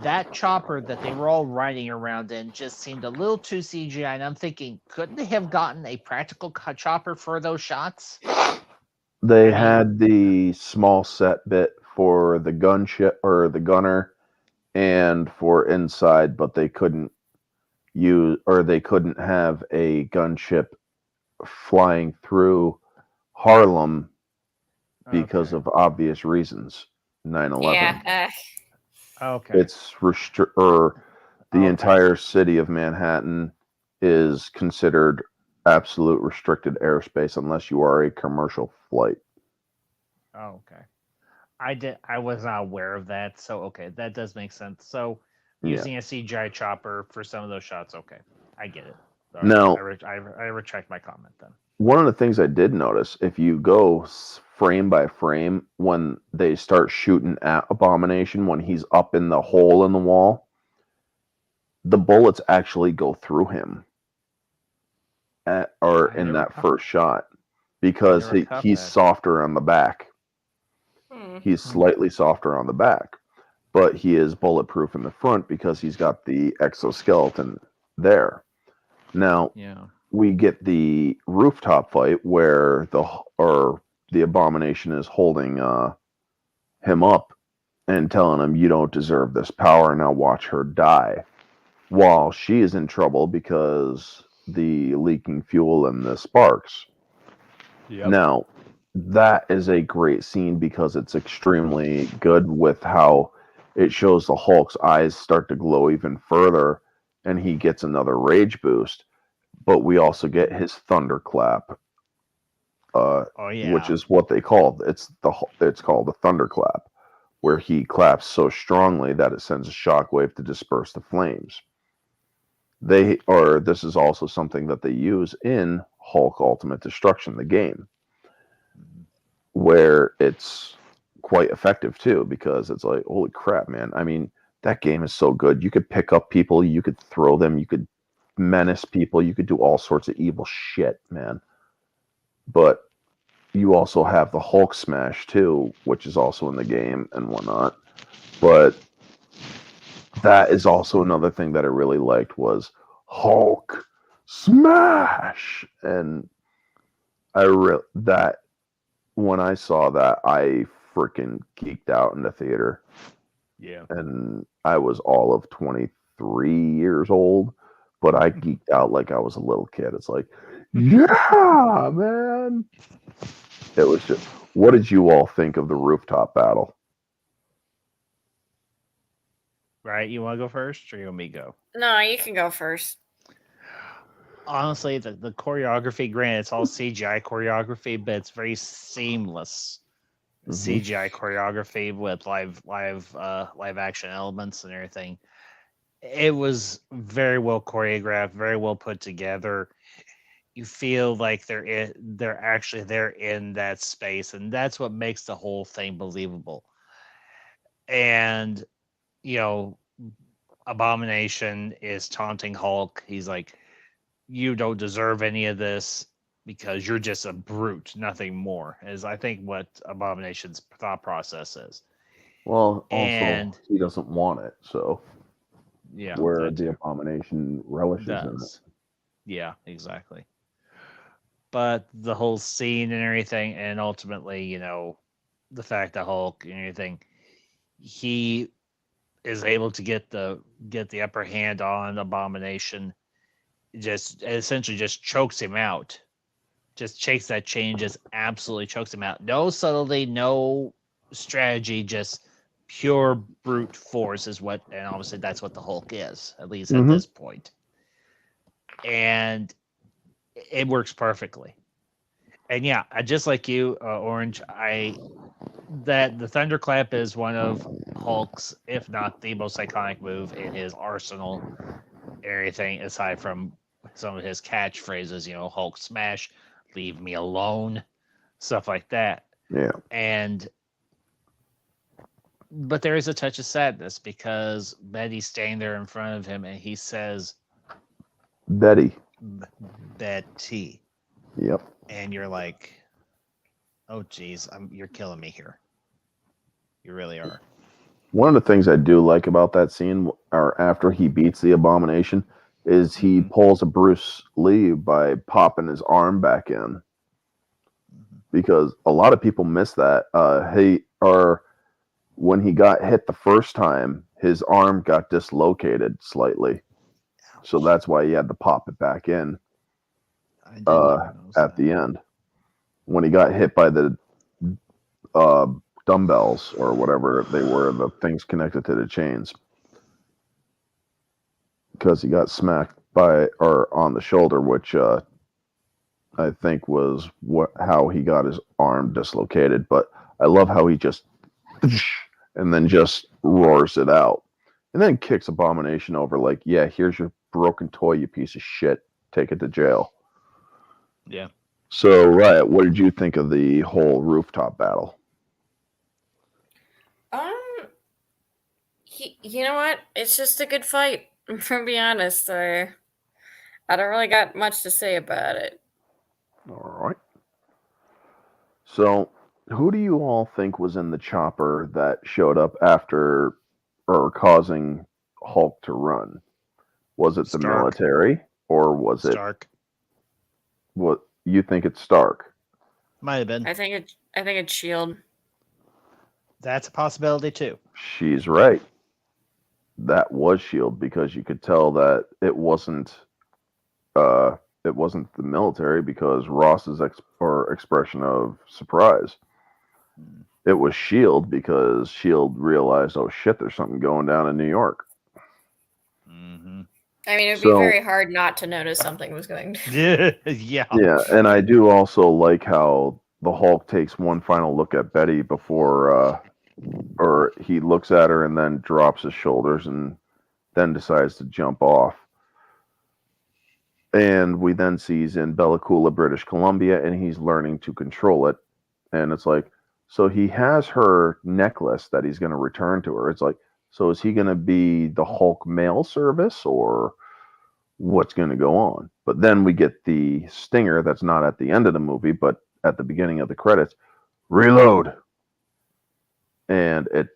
That chopper that they were all riding around in just seemed a little too CGI, and I'm thinking, couldn't they have gotten a practical chopper for those shots? They had the small set bit for the gunship or the gunner and for inside, but they couldn't have a gunship flying through Harlem because of obvious reasons. 9/11. Yeah. Okay. It's the entire city of Manhattan is considered absolute restricted airspace unless you are a commercial flight. Oh, okay. I was not aware of that, so okay, that does make sense. So using a CGI chopper for some of those shots, okay, I get it. All Now, right, I retract my comment then. one of the things I did notice, if you go frame by frame, when they start shooting at Abomination, when he's up in the hole in the wall, the bullets actually go through him in that first shot because he's softer on the back. He's slightly softer on the back, but he is bulletproof in the front because he's got the exoskeleton there. Now, we get the rooftop fight where the Abomination is holding him up and telling him, "You don't deserve this power. Now watch her die." While she is in trouble because the leaking fuel and the sparks. Yep. Now, that is a great scene because it's extremely good with how it shows the Hulk's eyes start to glow even further and he gets another rage boost. But we also get his thunderclap, which is what they call it's called the thunderclap, where he claps so strongly that it sends a shockwave to disperse the flames. This is also something that they use in Hulk Ultimate Destruction, the game, where it's quite effective too, because it's like, holy crap, man. I mean, that game is so good. You could pick up people, you could throw them, you could menace people, you could do all sorts of evil shit, man. But you also have the Hulk smash too, which is also in the game and whatnot. But that is also another thing that I really liked was Hulk smash. And that when I saw that, I freaking geeked out in the theater. Yeah. And I was all of 23 years old, but I geeked out like I was a little kid. It's like, yeah, man. It was just, what did you all think of the rooftop battle? Right, you want to go first, or you want me to go? No, you can go first. Honestly, the choreography, granted, it's all CGI choreography, but it's very seamless CGI choreography with live action elements and everything. It was very well choreographed, very well put together. You feel like they're actually there in that space, and that's what makes the whole thing believable. And Abomination is taunting Hulk. He's like, "You don't deserve any of this because you're just a brute, nothing more." Is I think what Abomination's thought process is. Well, also he doesn't want it, so yeah, where the Abomination relishes in it. Yeah, exactly. But the whole scene and everything, and ultimately, the fact that Hulk and everything, he is able to get the upper hand on Abomination, just essentially just chokes him out. Just shakes that chain, just absolutely chokes him out. No subtlety, no strategy, just pure brute force is what, and obviously that's what the Hulk is, at least at Mhm. this point. And it works perfectly. And yeah, just like you, Orange, that the thunderclap is one of Hulk's, if not the most iconic move in his arsenal. Everything aside from some of his catchphrases, Hulk smash, leave me alone, stuff like that. Yeah. But there is a touch of sadness because Betty's standing there in front of him and he says, Betty. Betty. Yep. And you're like, oh, geez, you're killing me here. You really are. One of the things I do like about that scene, or after he beats the Abomination, is he pulls a Bruce Lee by popping his arm back in. Because a lot of people miss that. When he got hit the first time, his arm got dislocated slightly. So that's why he had to pop it back in at the end. When he got hit by the dumbbells or whatever they were, the things connected to the chains. Because he got smacked on the shoulder, which I think was how he got his arm dislocated. But I love how he just and then just roars it out, and then kicks Abomination over like, yeah, here's your broken toy, you piece of shit. Take it to jail. Yeah. So, Riot, what did you think of the whole rooftop battle? You know what? It's just a good fight. To be honest, I don't really got much to say about it. All right. So, who do you all think was in the chopper that showed up after or causing Hulk to run? Was it the Stark. military or was Stark? What you think it's Stark? Might have been. I think it's Shield. That's a possibility too. She's right. That was Shield because you could tell that it wasn't the military because Ross's expression of surprise. It was Shield because Shield realized, oh shit, there's something going down in New York. Mm-hmm. I mean, it'd be very hard not to notice something was going to. Yeah. Yeah, and I do also like how the Hulk takes one final look at Betty before, or he looks at her and then drops his shoulders and then decides to jump off. And we then see he's in Bella Coola, British Columbia, and he's learning to control it. And it's like, so he has her necklace that he's going to return to her. It's like, so is he going to be the Hulk mail service or what's going to go on? But then we get the stinger that's not at the end of the movie, but at the beginning of the credits. Reload. And it's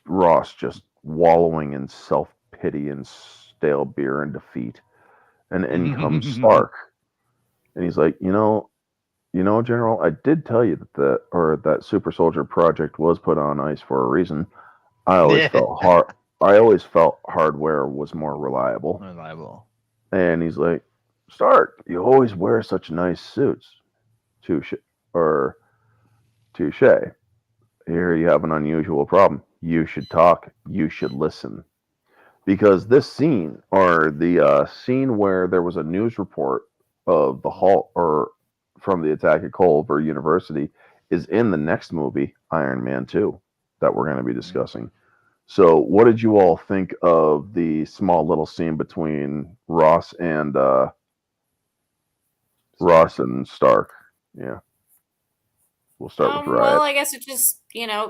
Ross just wallowing in self-pity and stale beer and defeat. And in comes Stark. And he's like, you know, General, I did tell you that Super Soldier Project was put on ice for a reason. I always felt hardware was more reliable. And he's like, Stark, you always wear such nice suits. Touche. Here you have an unusual problem. You should talk. You should listen. Because this scene, or the scene where there was a news report of the Hulk, or from the attack at Culver University, is in the next movie, Iron Man 2, that we're going to be discussing. So, what did you all think of the small little scene between Ross and Stark? Yeah. We'll start with Riot. Well, I guess it just,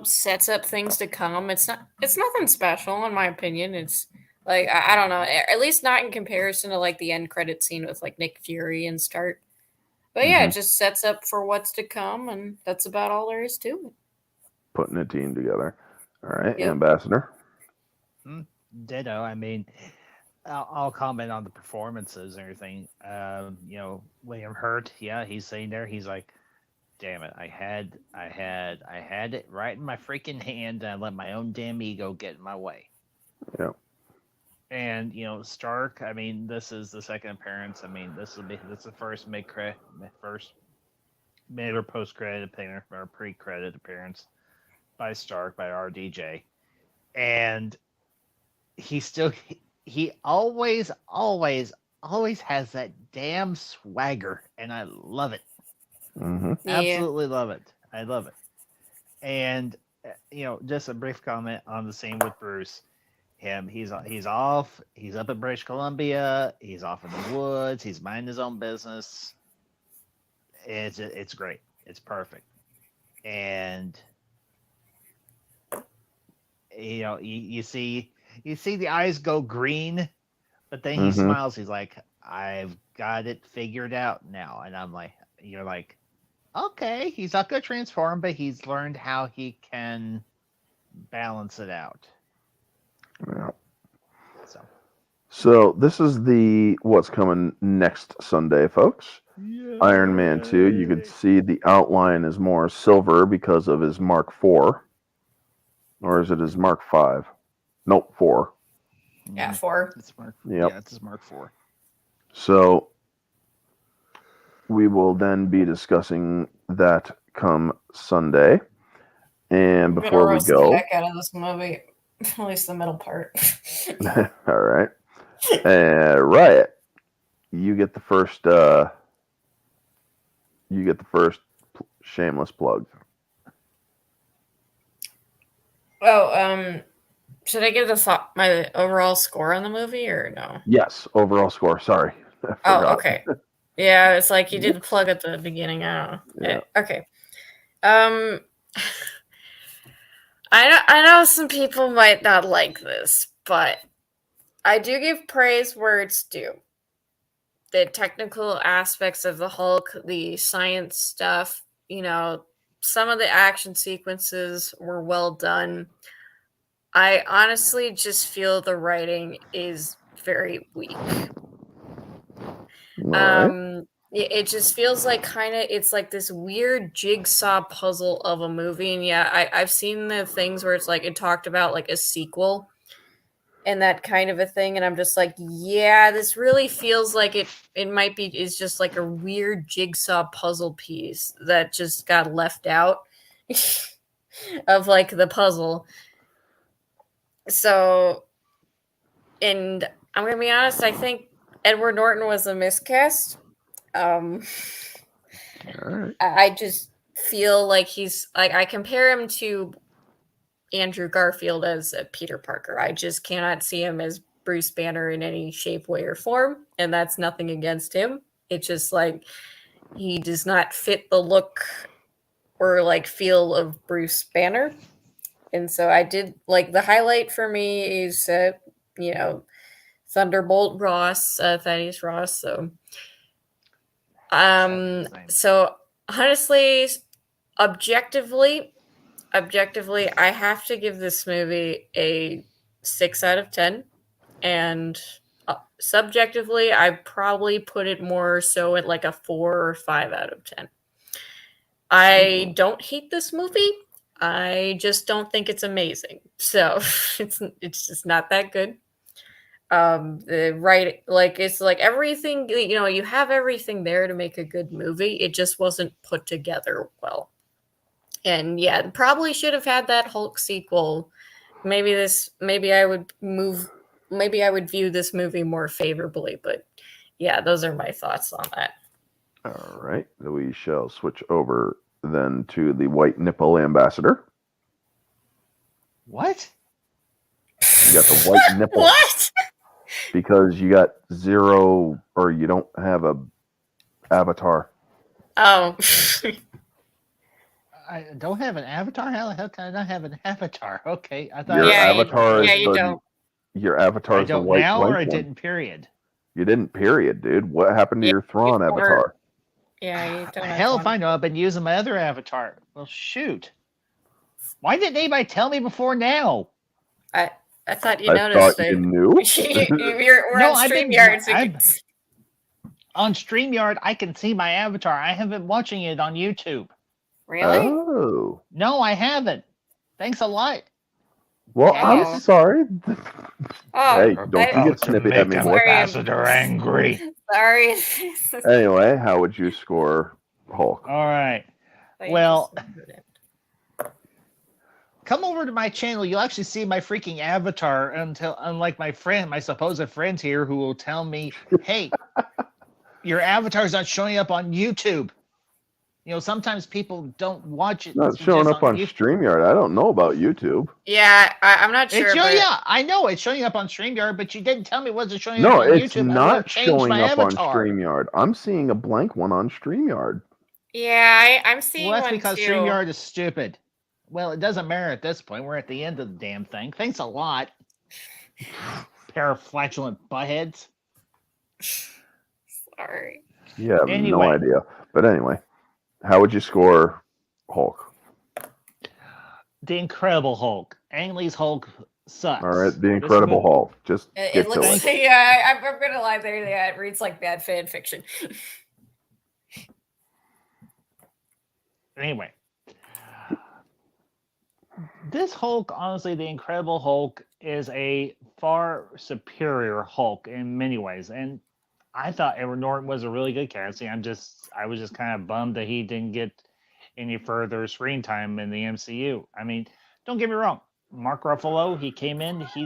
sets up things to come. It's nothing special in my opinion. It's like, I don't know, at least not in comparison to like the end credit scene with like Nick Fury and Stark. But yeah, it just sets up for what's to come, and that's about all there is to it. Putting a team together. All right, Yep. Ambassador. Ditto. I mean, I'll comment on the performances and everything. William Hurt, yeah, he's sitting there. He's like, damn it, I had it right in my freaking hand, and I let my own damn ego get in my way. Yeah. And Stark, I mean, this is the second appearance. I mean, this is the first mid or post credit appearance or pre credit appearance by Stark by RDJ, and he always has that damn swagger, and I love it. Mm-hmm. Yeah. Absolutely love it. I love it. And just a brief comment on the scene with Bruce. He's off. He's up in British Columbia. He's off in the woods. He's minding his own business. It's great. It's perfect. And you see the eyes go green, but then he Mhm. smiles. He's like, I've got it figured out now. And I'm like, you're like, okay, he's not going to transform, but he's learned how he can balance it out. Yeah. So So this is what's coming next Sunday, folks. Iron Man 2. You can see the outline is more silver because of his Mark IV. Or is it his Mark V? Nope, 4. Yeah, 4. It's Mark. Yep. Yeah, it's his Mark 4. So we will then be discussing that come Sunday. And I'm gonna before we roast the go, heck out of this movie, at least the middle part. all right, Riot, you get the first. Shameless plug. Oh, should I give my overall score on the movie or no? Yes, overall score. Sorry, I Oh, forgot. okay. Yeah, it's like you did the plug at the beginning. I don't know. Yeah. Okay. I know some people might not like this, but I do give praise where it's due. The technical aspects of the Hulk, the science stuff, some of the action sequences were well done. I honestly just feel the writing is very weak. All right. It just feels like it's like this weird jigsaw puzzle of a movie. And yeah, I've seen the things where it's like it talked about like a sequel and that kind of a thing, and I'm just like, yeah, this really feels like it might be is just like a weird jigsaw puzzle piece that just got left out of like the puzzle. So, and I'm gonna be honest, I think Edward Norton was a miscast. All right. I just feel like he's like I compare him to Andrew Garfield as a Peter Parker. I just cannot see him as Bruce Banner in any shape, way, or form, and that's nothing against him. It's just like he does not fit the look or like feel of Bruce Banner. And so I did like the highlight for me is Thunderbolt Ross, Thaddeus Ross. So honestly, objectively, I have to give this movie a 6 out of 10, and subjectively, I probably put it more so at like a 4 or 5 out of 10. I don't hate this movie. I just don't think it's amazing. So it's just not that good. The right, like it's like everything, you have everything there to make a good movie. It just wasn't put together well. And yeah, probably should have had that Hulk sequel. Maybe I would view this movie more favorably, but yeah, those are my thoughts on that. All right. We shall switch over then to the White Nipple Ambassador. What? You got the white nipple. What? Because you got 0 or you don't have a avatar. Oh. I don't have an avatar? How the hell can I not have an avatar? Okay, I thought Your avatar yeah, is you don't. Your avatar I is the don't white now, white or I one. didn't. Period. You didn't. Period, dude. What happened to your Thrawn avatar? Yeah, you don't. Hell if I know. I've been using my other avatar. Well, shoot. Why didn't anybody tell me before now? I thought you I noticed thought it. you knew. We're No, on I've been- StreamYard. So I've- On StreamYard, I can see my avatar. I haven't been watching it on YouTube. really? Oh. No, I haven't. Thanks a lot. Well, Oh. I'm sorry. Oh, Hey, don't you get snippy at me, boy. Sorry. Ambassador angry. Sorry. Anyway, how would you score Hulk? All right. Well, come over to my channel. You'll actually see my freaking avatar. Unlike my supposed friend here, who will tell me, "Hey, your avatar's not showing up on YouTube." Sometimes people don't watch it. Not showing just up on YouTube. StreamYard. I don't know about YouTube. Yeah, I'm not sure. Yeah, I know it's showing up on StreamYard, but you didn't tell me it wasn't showing up No, on it's YouTube. not showing my up on avatar. StreamYard. I'm seeing a blank one on StreamYard. Yeah, I'm seeing Well, that's one because too. StreamYard is stupid. Well, it doesn't matter at this point. We're at the end of the damn thing. Thanks a lot, pair of flatulent buttheads. Sorry. Yeah, I have Anyway. no idea. But anyway, how would you score Hulk? The Incredible Hulk. Ang Lee's Hulk sucks. All right, the Incredible Hulk. Just It get to looks. it. Yeah, I'm gonna lie there. Yeah, it reads like bad fan fiction. Anyway, this Hulk, honestly, the Incredible Hulk is a far superior Hulk in many ways, and I thought Edward Norton was a really good casting. I was just kind of bummed that he didn't get any further screen time in the MCU. I mean, don't get me wrong, Mark Ruffalo, he came in, he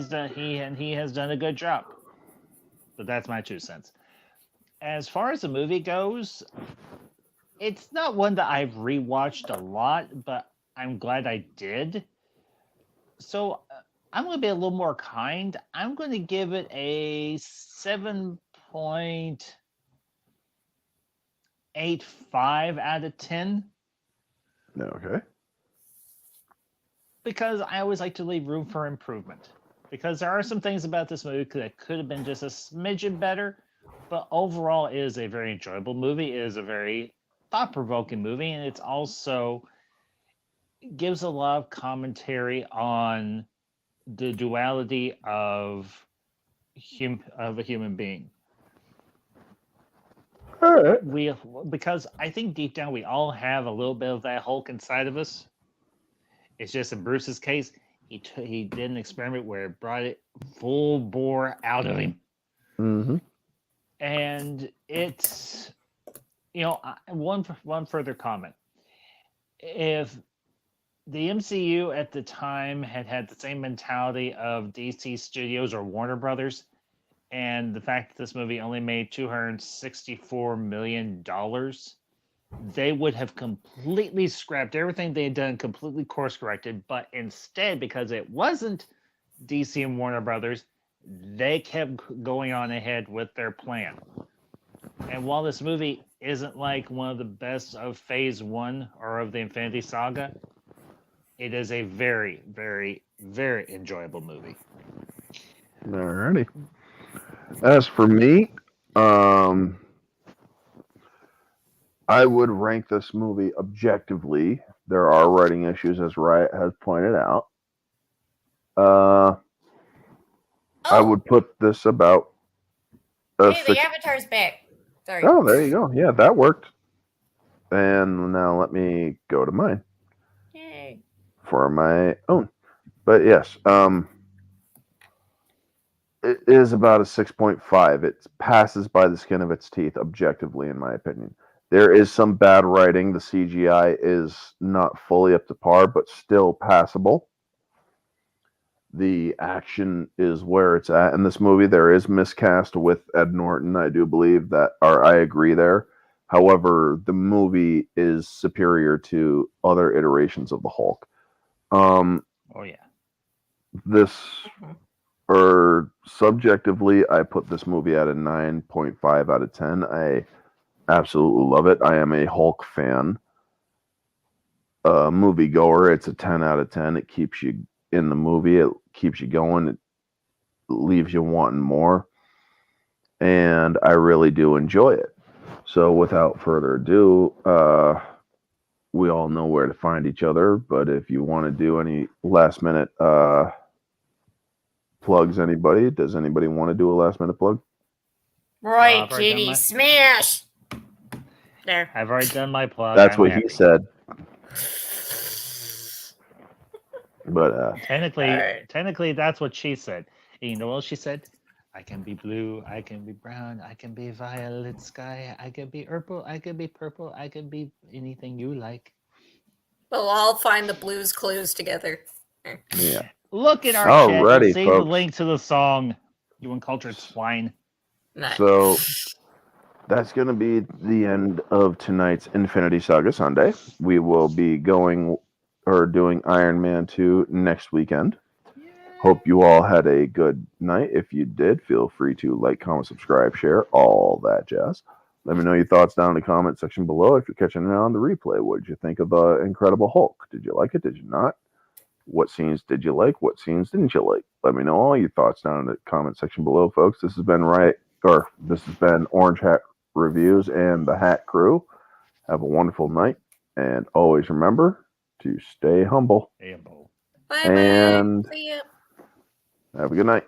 has done a good job, but that's my 2 cents. As far as the movie goes, it's not one that I've rewatched a lot, but I'm glad I did. So I'm going to be a little more kind. I'm going to give it a 7.85 out of 10. Okay. Because I always like to leave room for improvement. Because there are some things about this movie that could have been just a smidgen better, but overall it is a very enjoyable movie. It is a very thought-provoking movie, and it's also gives a lot of commentary on the duality of a human being. All right. Because I think deep down we all have a little bit of that Hulk inside of us. It's just in Bruce's case, he did an experiment where it brought it full bore out of him. Mm-hmm. And it's, one further comment. If the MCU at the time had the same mentality of DC Studios or Warner Brothers, and the fact that this movie only made $264 million, they would have completely scrapped everything they had done, completely course corrected. But instead, because it wasn't DC and Warner Brothers, they kept going on ahead with their plan. And while this movie isn't like one of the best of Phase 1 or of the Infinity Saga, it is a very, very, very enjoyable movie. Alrighty. As for me, I would rank this movie objectively. There are writing issues, as Riot has pointed out. I would put this about Hey, the avatar's back. Sorry. Oh, there you go. Yeah, that worked. And now let me go to mine. Yay. For my own. But yes, it is about a 6.5. It passes by the skin of its teeth, objectively, in my opinion. There is some bad writing. The CGI is not fully up to par, but still passable. The action is where it's at in this movie. There is miscast with Ed Norton. I do believe that, or I agree there. However, the movie is superior to other iterations of the Hulk. Oh yeah. This, or subjectively, I put this movie at a 9.5 out of 10. I absolutely love it. I am a Hulk fan. Moviegoer, it's a 10 out of 10. It keeps you in the movie. It keeps you going. It leaves you wanting more. And I really do enjoy it. So without further ado, we all know where to find each other. But if you want to do any last minute plugs, anybody? Does anybody want to do a last minute plug? Right, I've already done Kitty, my- smash! There. I've already done my plug. That's I'm what happy. he said. But Technically, that's what she said. And you know what she said? I can be blue, I can be brown, I can be violet sky, I can be purple, I can be purple, I can be anything you like. We'll all find the Blues Clues together. Yeah. Look at our chat. You'll Alrighty, see the folks. link to the song. You uncultured swine. Nice. So that's going to be the end of tonight's Infinity Saga Sunday. We will be doing Iron Man 2 next weekend. Hope you all had a good night. If you did, feel free to like, comment, subscribe, share, all that jazz. Let me know your thoughts down in the comment section below. If you're catching it on the replay, what did you think of the Incredible Hulk? Did you like it? Did you not? What scenes did you like? What scenes didn't you like? Let me know all your thoughts down in the comment section below, folks. This has been Orange Hat Reviews and the Hat Crew. Have a wonderful night, and always remember to stay humble. Hey, Bo. Bye And bye. See ya. have a good night.